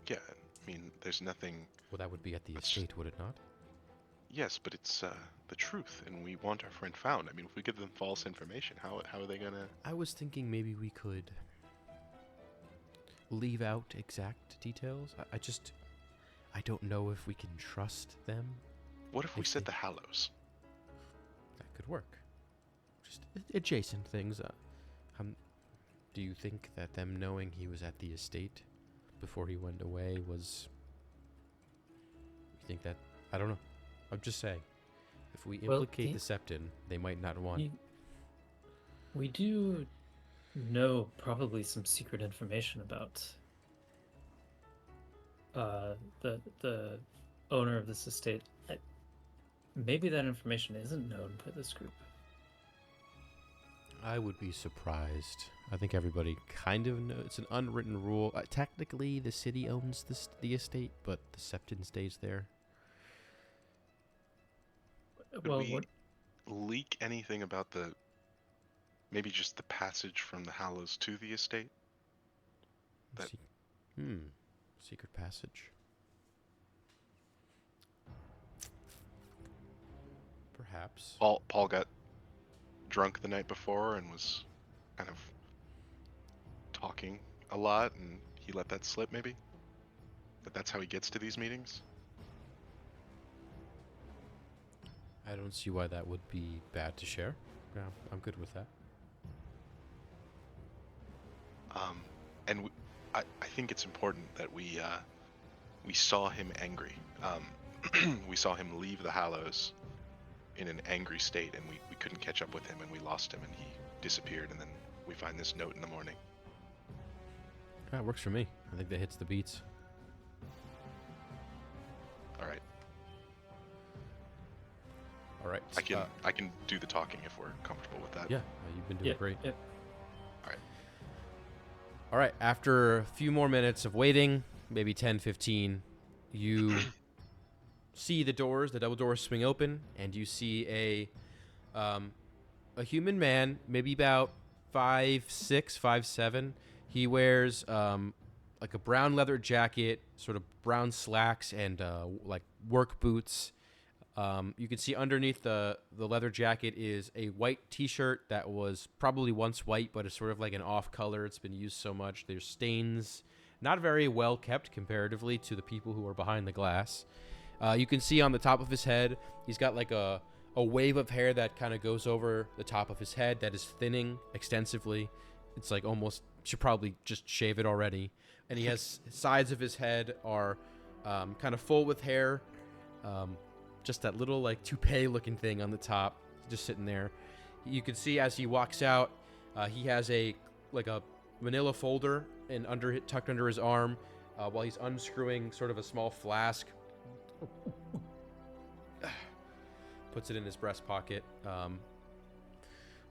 S2: Yeah, I mean, there's nothing.
S1: Well, that would be at the estate, would it not?
S2: Yes, but it's the truth, and we want our friend found. I mean, if we give them false information, how are they gonna?
S1: I was thinking maybe we could leave out exact details. I don't know if we can trust them.
S2: What if we said the Hallows?
S1: That could work. Just adjacent things. Do you think that them knowing he was at the estate before he went away was... You think that... I don't know. I'm just saying. If we implicate the septon, they might not want...
S3: We do know probably some secret information about the owner of this estate. Maybe that information isn't known by this group.
S1: I would be surprised. I think everybody kind of knows. It's an unwritten rule. Technically, the city owns the estate, but the septon stays there.
S2: Would we leak anything about maybe just the passage from the Hallows to the estate?
S1: Secret passage. Perhaps.
S2: Paul got drunk the night before and was kind of talking a lot, and he let that slip, maybe? That's how he gets to these meetings?
S1: I don't see why that would be bad to share. Yeah, I'm good with that.
S2: And I think it's important that we saw him angry. We saw him leave the Hallows in an angry state, and we couldn't catch up with him, and we lost him, and he disappeared, and then we find this note in the morning.
S1: That works for me. I think that hits the beats.
S2: All right.
S1: All right.
S2: I can do the talking if we're comfortable with that.
S1: Yeah, you've been doing great.
S3: Yeah.
S1: All right. After a few more minutes of waiting, maybe 10, 15, you see the double doors swing open, and you see a human man, maybe about 5'6", 5'7". He wears like a brown leather jacket, sort of brown slacks, and like work boots. You can see underneath the leather jacket is a white T-shirt that was probably once white, but is sort of like an off color. It's been used so much. There's stains, not very well kept comparatively to the people who are behind the glass. You can see on the top of his head, he's got like a wave of hair that kind of goes over the top of his head that is thinning extensively. It's like almost should probably just shave it already. And he has sides of his head are kind of full with hair. Just that little like toupee looking thing on the top, just sitting there. You can see as he walks out, he has a manila folder and tucked under his arm, while he's unscrewing sort of a small flask. Puts it in his breast pocket.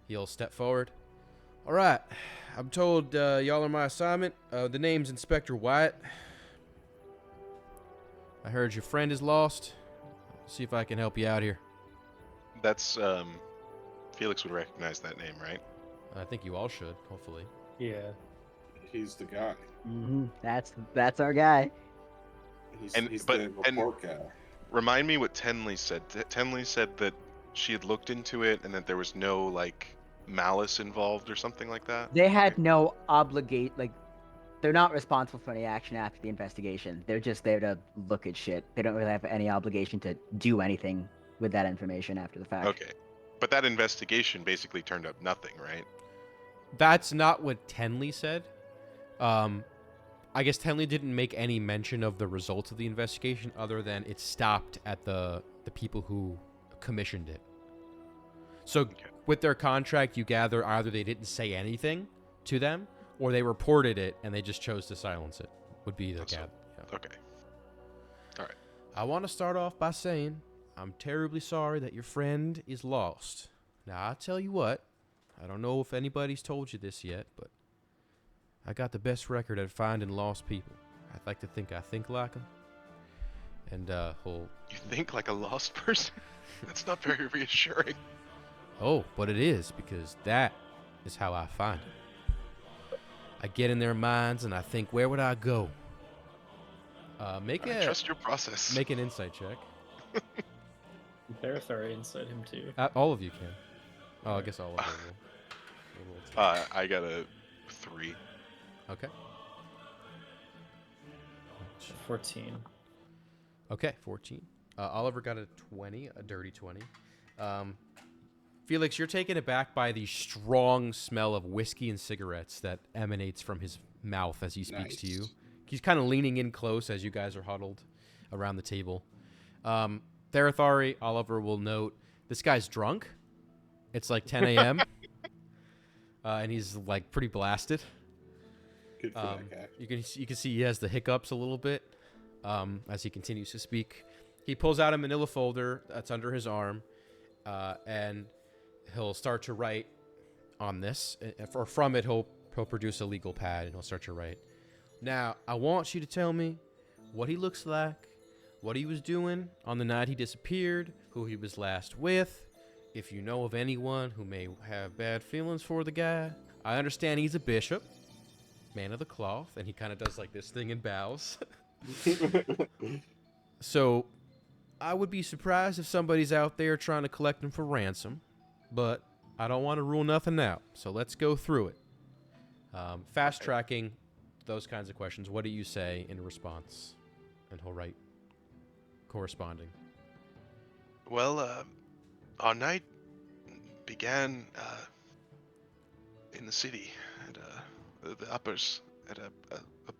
S1: He'll step forward. All right, I'm told y'all are my assignment. The name's Inspector White. I heard your friend is lost. See if I can help you out here.
S2: That's Felix would recognize that name, right?
S1: I think you all should, hopefully.
S3: Yeah.
S4: He's the guy.
S5: That's our guy.
S4: He's
S2: but
S4: the report guy.
S2: Remind me what Tenley said. Tenley said that she had looked into it and that there was no like malice involved or something like that.
S5: They had no they're not responsible for any action after the investigation. They're just there to look at shit. They don't really have any obligation to do anything with that information after the fact.
S2: Okay. But that investigation basically turned up nothing, right?
S1: That's not what Tenley said. I guess Tenley didn't make any mention of the results of the investigation other than it stopped at the people who commissioned it. So with their contract, you gather either they didn't say anything to them or they reported it and they just chose to silence it, would be the gather. Yeah.
S2: Okay. All right.
S1: I want to start off by saying I'm terribly sorry that your friend is lost. Now, I'll tell you what, I don't know if anybody's told you this yet, but I got the best record at finding lost people. I'd like to think I think like them. And,
S2: You think like a lost person? That's not very reassuring.
S1: Oh, but it is, because that is how I find them. I get in their minds and I think, where would I go?
S2: I trust your process.
S1: Make an insight check.
S3: Barathar inside him too.
S1: All of you can. Oh, I guess all of you will.
S2: I got a 3.
S1: Okay.
S3: 14.
S1: Okay, 14. Oliver got a 20, a dirty 20. Felix, you're taken aback by the strong smell of whiskey and cigarettes that emanates from his mouth as he speaks to you. He's kind of leaning in close as you guys are huddled around the table. Therathari, Oliver will note, this guy's drunk. It's like 10 a.m. And he's like pretty blasted.
S4: Good for that guy.
S1: You can see he has the hiccups a little bit as he continues to speak. He pulls out a manila folder that's under his arm, and he'll start to write on this. Or from it, he'll produce a legal pad and he'll start to write. Now, I want you to tell me what he looks like, what he was doing on the night he disappeared, who he was last with, if you know of anyone who may have bad feelings for the guy. I understand he's a bishop, man of the cloth, and he kind of does like this thing and bows. So, I would be surprised if somebody's out there trying to collect him for ransom, but I don't want to rule nothing out, so let's go through it. Fast tracking those kinds of questions. What do you say in response? And he'll write corresponding.
S2: Well, our night began in the city at the uppers at a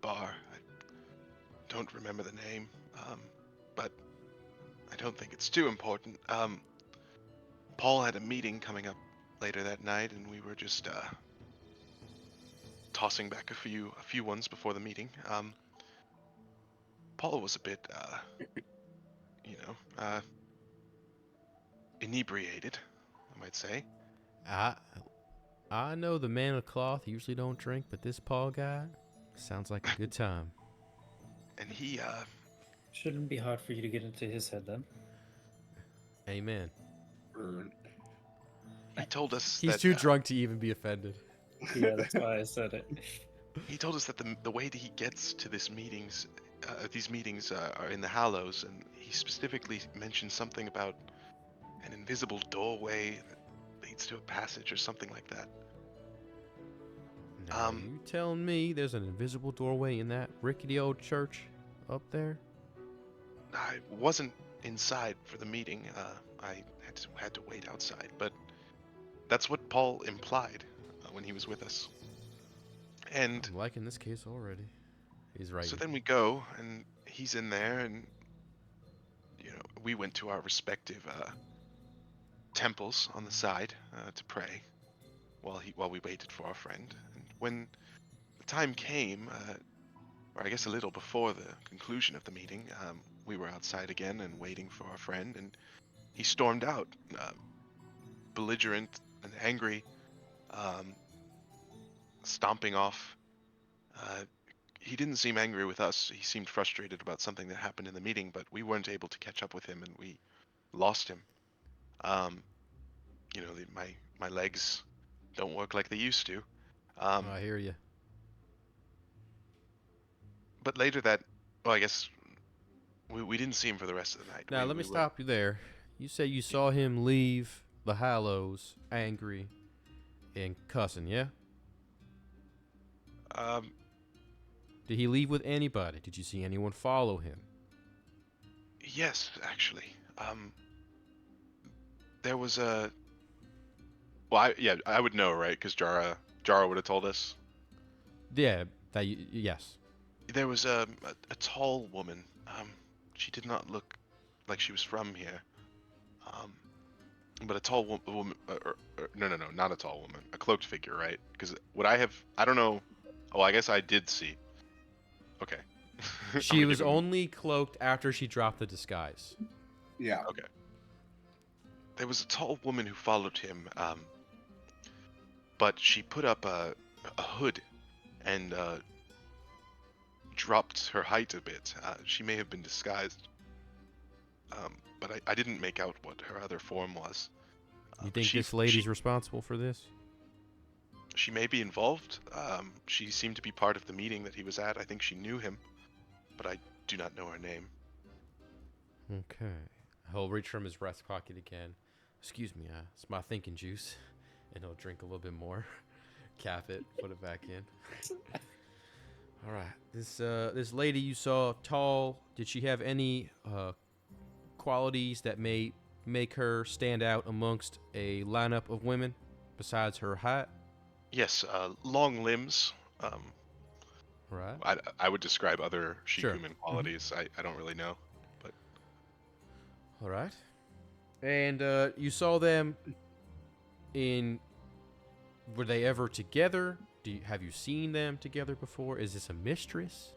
S2: bar. I don't remember the name, but I don't think it's too important. Paul had a meeting coming up later that night, and we were just tossing back a few ones before the meeting. Paul was a bit, inebriated, I might say.
S1: I know the man of cloth usually don't drink, but this Paul guy sounds like a good time.
S2: And he,
S3: Shouldn't be hard for you to get into his head then.
S1: Amen.
S4: Burn.
S2: he told us
S1: He's
S2: that
S1: too drunk to even be offended.
S3: Yeah, that's why I said it.
S2: he told us that the way that he gets to these meetings are in the Hallows, and he specifically mentioned something about an invisible doorway that leads to a passage or something like that.
S1: Now, you telling me there's an invisible doorway in that rickety old church up there?
S2: I wasn't inside for the meeting. I had to wait outside, but that's what Paul implied when he was with us. And
S1: I'm liking this case already. He's right.
S2: so then we go, and he's in there, and we went to our respective temples on the side to pray while we waited for our friend. And when the time came, or I guess a little before the conclusion of the meeting, we were outside again and waiting for our friend, and he stormed out, belligerent and angry, stomping off. He didn't seem angry with us. He seemed frustrated about something that happened in the meeting, but we weren't able to catch up with him, and we lost him. My legs don't work like they used to.
S1: I hear you.
S2: But later I guess we didn't see him for the rest of the night.
S1: Now, let me stop you there. You say you saw him leave the Hallows angry and cussing, yeah? Did he leave with anybody? Did you see anyone follow him?
S2: Yes, actually. There was a. Well, I would know, right? Because Jara would have told us.
S1: Yeah, yes.
S2: There was a tall woman. She did not look like she was from here. But a tall woman. No, not a tall woman. A cloaked figure, right? Because I don't know. Oh, I guess I did see. Okay.
S1: She was only cloaked after she dropped the disguise.
S4: Yeah.
S2: Okay. There was a tall woman who followed him, but she put up a hood and dropped her height a bit. She may have been disguised, but I didn't make out what her other form was.
S1: You think this lady's responsible for this?
S2: She may be involved. She seemed to be part of the meeting that he was at. I think she knew him, but I do not know her name.
S1: Okay. He'll reach from his breast pocket again. Excuse me, it's my thinking juice. And he'll drink a little bit more. Cap it, put it back in. All right. This lady you saw, tall, did she have any qualities that may make her stand out amongst a lineup of women besides her height?
S2: Yes, long limbs.
S1: Right.
S2: I would describe other
S1: Sure.
S2: human qualities. I don't really know, but
S1: All right. And you saw them were they ever together? Have you seen them together before? Is this a mistress?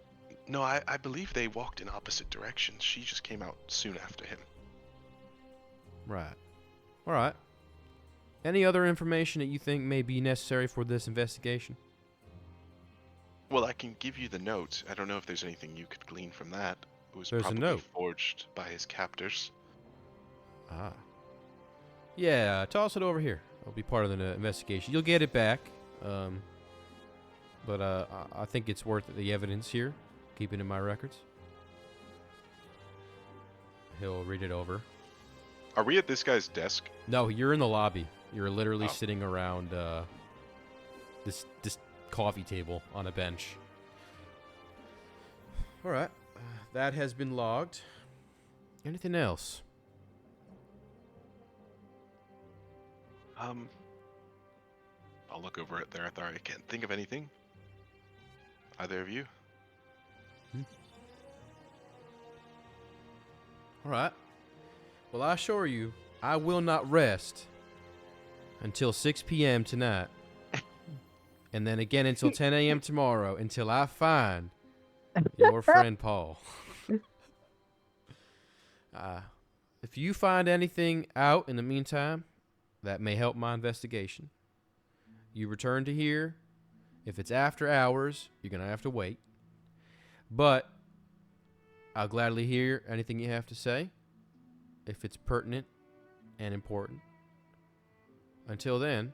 S2: no, I believe they walked in opposite directions. She just came out soon after him.
S1: Right. All right. Any other information that you think may be necessary for this investigation?
S2: Well, I can give you the note. I don't know if there's anything you could glean from that. It was
S1: There's a
S2: probably
S1: note.
S2: forged by his captors.
S1: Ah. Yeah, toss it over here. I'll be part of the investigation. You'll get it back. But I think it's worth the evidence here. Keep it in my records. He'll read it over.
S2: Are we at this guy's desk?
S1: No, you're in the lobby. You're literally
S2: Oh.
S1: sitting around this coffee table on a bench. All right, that has been logged. Anything else?
S2: I'll look over at Therathar. I can't think of anything. Either of you?
S1: All right. Well, I assure you, I will not rest until 6 p.m. tonight. And then again until 10 a.m. tomorrow until I find your friend Paul. If you find anything out in the meantime that may help my investigation, you return to here. If it's after hours, you're going to have to wait. But I'll gladly hear anything you have to say if it's pertinent and important. Until then,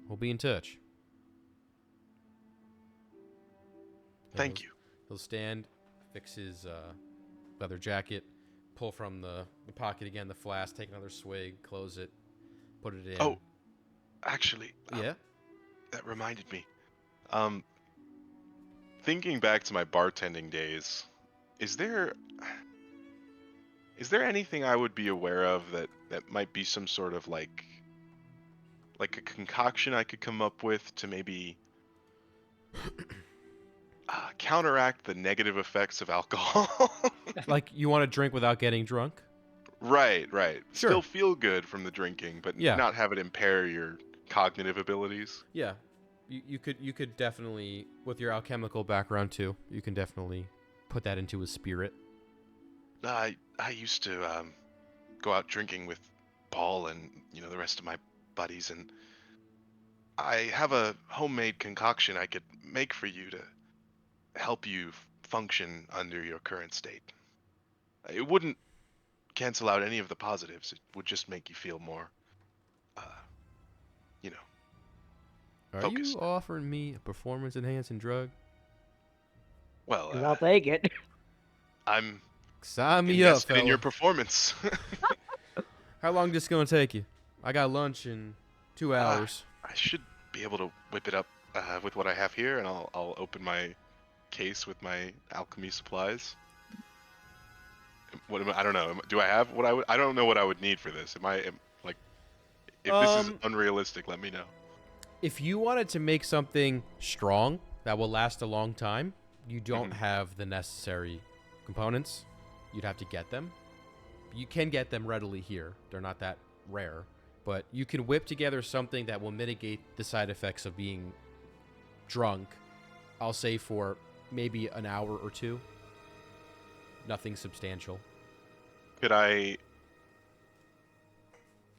S1: we'll be in touch.
S2: Thank you.
S1: He'll stand, fix his leather jacket, pull from the pocket again the flask, take another swig, close it, put it in.
S2: Oh, actually,
S1: Yeah?
S2: that reminded me. Thinking back to my bartending days, is there anything I would be aware of that might be some sort of like a concoction I could come up with to maybe counteract the negative effects of alcohol?
S1: Like you want to drink without getting drunk?
S2: Right.
S1: Sure.
S2: Still feel good from the drinking, but
S1: Yeah.
S2: not have it impair your cognitive abilities.
S1: Yeah. You could definitely, with your alchemical background too, you can definitely put that into a spirit.
S2: I used to go out drinking with Paul and the rest of my buddies, and I have a homemade concoction I could make for you to help you function under your current state. It wouldn't cancel out any of the positives. It would just make you feel more,
S1: Are
S2: focused.
S1: you offering me a performance-enhancing drug?
S2: Well,
S5: 'Cause I'll take it.
S2: I'm
S1: Sign me up,
S2: invested in
S1: fella.
S2: your performance.
S1: How long this gonna take you? I got lunch in 2 hours.
S2: I should be able to whip it up with what I have here, and I'll open my case with my alchemy supplies. I don't know. Do I have what I would? I don't know what I would need for this. If this is unrealistic, let me know.
S1: If you wanted to make something strong that will last a long time, you don't have the necessary components. You'd have to get them. You can get them readily here. They're not that rare. But you can whip together something that will mitigate the side effects of being drunk, I'll say for maybe an hour or two. Nothing substantial.
S2: Could I?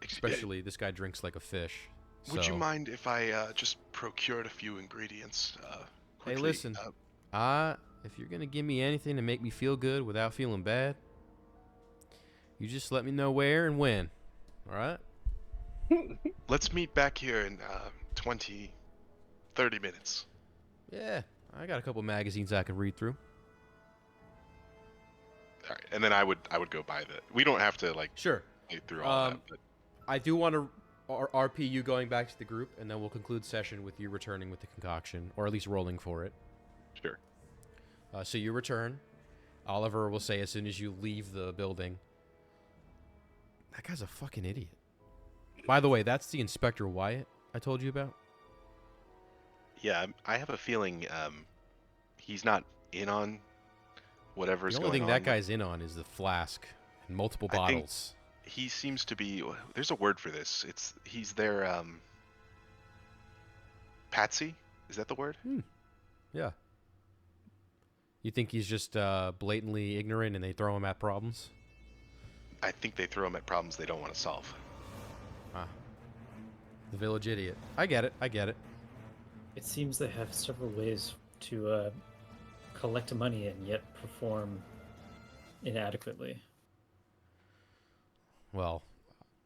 S1: Especially this guy drinks like a fish.
S2: Would you
S1: so-
S2: mind if I just procured a few ingredients?
S1: Hey,
S2: Quickly?
S1: listen. If you're gonna give me anything to make me feel good without feeling bad, you just let me know where and when. All right?
S2: Let's meet back here in 30 minutes.
S1: Yeah, I got a couple magazines I can read through.
S2: All right, and then I would go buy the. We don't have to
S1: Sure.
S2: play through all that, but
S1: I do want to RP you going back to the group, and then we'll conclude session with you returning with the concoction, or at least rolling for it.
S2: sure.
S1: So you return. Oliver will say as soon as you leave the building, that guy's a fucking idiot. By the way, that's the Inspector Wyatt I told you about.
S2: Yeah, I have a feeling he's not in on whatever's
S1: The
S2: going
S1: only thing
S2: on.
S1: that guy's in on is the flask and multiple
S2: I think-
S1: bottles.
S2: He seems to be. There's a word for this. He's their patsy. Is that the word?
S1: Yeah. You think he's just blatantly ignorant and they throw him at problems?
S2: I think they throw him at problems they don't want to solve.
S1: The village idiot. I get it.
S3: It seems they have several ways to collect money and yet perform inadequately.
S1: Well,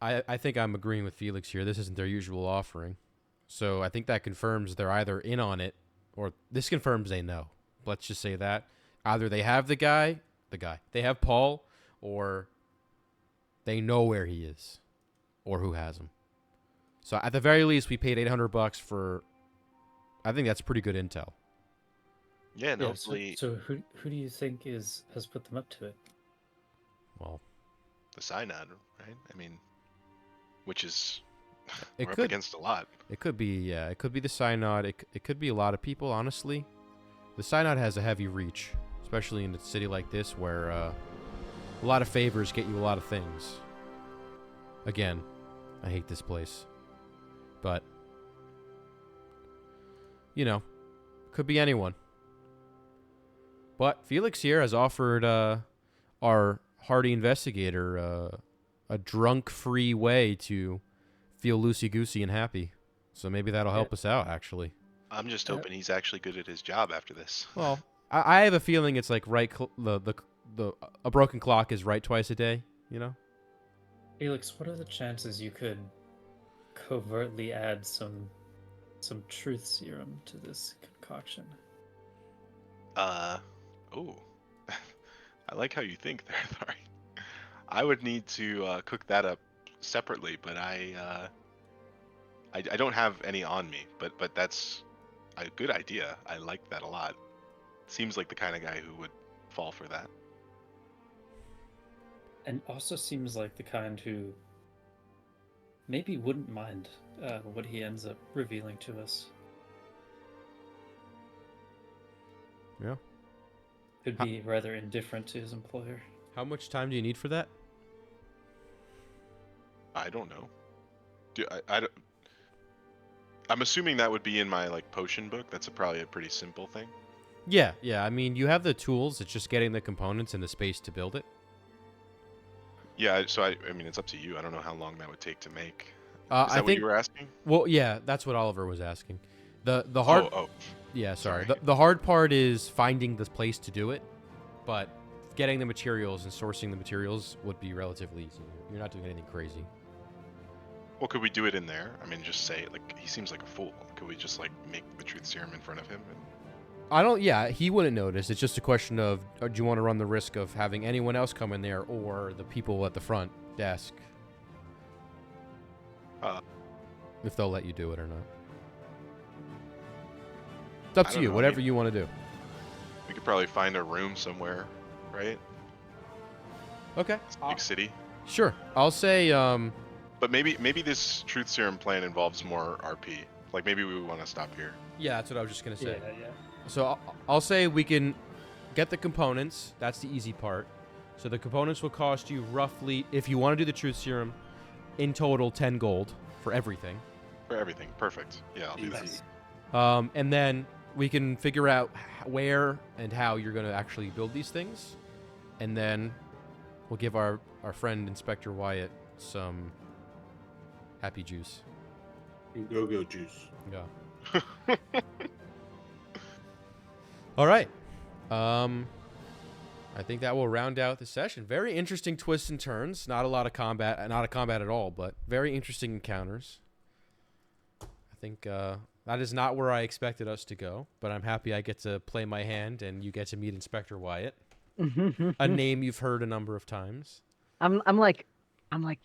S1: I think I'm agreeing with Felix here. This isn't their usual offering. So I think that confirms they're either in on it, or this confirms they know. Let's just say that. Either they have the guy, they have Paul, or they know where he is, or who has him. So at the very least, we paid $800 for. I think that's pretty good intel.
S2: Yeah, and
S3: Yeah,
S2: hopefully
S3: so who do you think has put them up to it?
S1: Well,
S2: the synod, right? I mean, which is
S1: it
S2: we're up
S1: could.
S2: against a lot.
S1: It could be. Yeah, it could be the synod. It could be a lot of people. Honestly, the synod has a heavy reach, especially in a city like this where a lot of favors get you a lot of things. Again, I hate this place, but you know, could be anyone. But Felix here has offered our hardy investigator a drunk-free way to feel loosey-goosey and happy. So maybe that'll help us out, actually.
S2: I'm just hoping he's actually good at his job after this.
S1: Well, I have a feeling it's like a broken clock is right twice a day. You know.
S3: Felix, what are the chances you could covertly add some truth serum to this concoction?
S2: Oh, I like how you think there, Thari. I would need to cook that up separately, but I don't have any on me. But that's a good idea. I like that a lot. Seems like the kind of guy who would fall for that.
S3: And also seems like the kind who maybe wouldn't mind what he ends up revealing to us.
S1: Yeah.
S3: Could be rather indifferent to his employer.
S1: How much time do you need for that?
S2: I don't know. I'm assuming that would be in my like potion book. That's probably a pretty simple thing.
S1: Yeah. I mean, you have the tools. It's just getting the components and the space to build it.
S2: Yeah. So I mean, it's up to you. I don't know how long that would take to make. Is
S1: I
S2: that
S1: think.
S2: what you were asking?
S1: Well, yeah, that's what Oliver was asking. The hard.
S2: Oh.
S1: Yeah, sorry.
S2: Sorry.
S1: The hard part is finding the place to do it, but getting the materials and sourcing the materials would be relatively easy. You're not doing anything crazy.
S2: Well, could we do it in there? I mean, just say like he seems like a fool. Could we just like make the truth serum in front of him?
S1: Yeah, he wouldn't notice. It's just a question of do you want to run the risk of having anyone else come in there or the people at the front desk? If they'll let you do it or not. It's up
S2: I
S1: to
S2: don't
S1: you,
S2: know,
S1: whatever
S2: maybe-
S1: you want to do.
S2: We could probably find a room somewhere, right?
S1: Okay.
S2: It's a big city.
S1: Sure. I'll say,
S2: But maybe this truth serum plan involves more RP. Like maybe we want to stop here.
S1: yeah, that's what I was just going to say.
S3: Yeah.
S1: So I'll say we can get the components. That's the easy part. So the components will cost you roughly, if you want to do the truth serum, in total 10 gold for everything.
S2: For everything. Perfect. Yeah, I'll do that.
S4: Easy.
S1: And then we can figure out where and how you're going to actually build these things. And then we'll give our friend Inspector Wyatt some happy juice.
S4: Go juice.
S1: Yeah. All right. I think that will round out the session. Very interesting twists and turns. Not a lot of combat, not a combat at all, but very interesting encounters. I think that is not where I expected us to go, but I'm happy I get to play my hand and you get to meet Inspector Wyatt, a name you've heard a number of times.
S5: I'm like,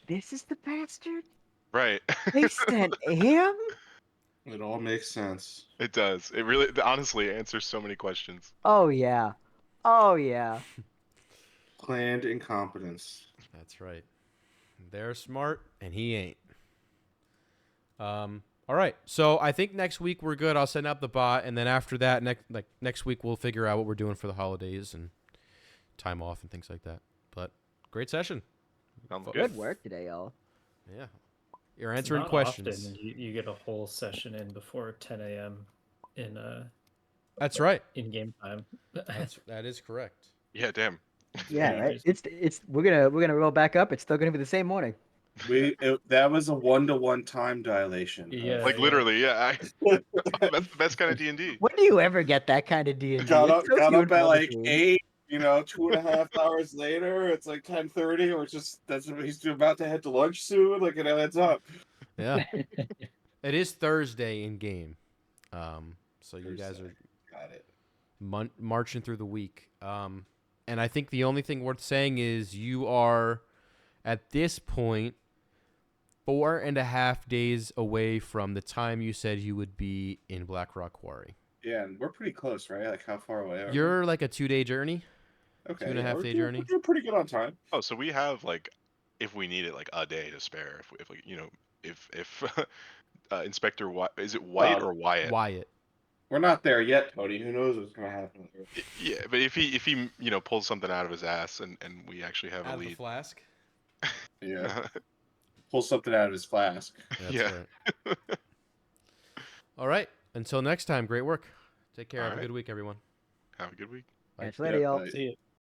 S5: this is the bastard.
S2: Right.
S5: They sent him.
S4: It all makes sense.
S2: It does. It really honestly answers so many questions.
S5: Oh yeah.
S4: Planned incompetence.
S1: That's right. They're smart, and he ain't. All right. So I think next week we're good. I'll send out the bot, and then after that, next week we'll figure out what we're doing for the holidays and time off and things like that. But great session.
S2: Sounds
S1: Good.
S5: Good work today, y'all.
S1: Yeah. You're
S3: It's
S1: answering
S3: not
S1: questions.
S3: often you get a whole session in before 10 a.m. in
S1: That's right.
S3: in game time.
S1: That is correct.
S2: Yeah, damn.
S5: Yeah,
S3: Yeah.
S5: right. It's we're gonna roll back up. It's still gonna be the same morning.
S4: That was a 1-to-1 time dilation.
S3: Yeah.
S2: Like literally, yeah. That's the best kind of D&D.
S5: When do you ever get that kind of D&D?
S4: Got up
S5: It's so few and
S4: at
S5: far
S4: like
S5: between.
S4: 8. 2.5 hours later, it's like 10:30, or he's about to head to lunch soon. Like it adds up.
S1: Yeah. It is Thursday in game. So you guys are
S4: Got it.
S1: marching through the week. And I think the only thing worth saying is you are, at this point, 4.5 days away from the time you said you would be in Black Rock Quarry.
S4: Yeah, and we're pretty close, right? Like, how far away are we?
S1: You're like a 2-day journey.
S4: Okay,
S1: 2.5
S4: we're
S1: day
S4: doing,
S1: journey.
S4: We're doing pretty good on time.
S2: Oh, so we have like, if we need it, like a day to spare. If like, if Inspector is it White
S4: Well,
S2: or Wyatt?
S1: Wyatt.
S4: We're not there yet, Tony. Who knows what's gonna happen?
S2: Yeah, but if he pulls something out of his ass and we actually have
S1: Out
S2: a
S1: of the
S2: lead.
S1: flask.
S4: Yeah, pull something out of his flask.
S1: That's
S2: Yeah.
S1: right. All right. Until next time, great work. Take care.
S2: All
S1: Have a
S2: right.
S1: good week, everyone.
S2: Have a good week.
S1: Bye.
S5: Catch you later, y'all.
S4: bye.
S3: See you.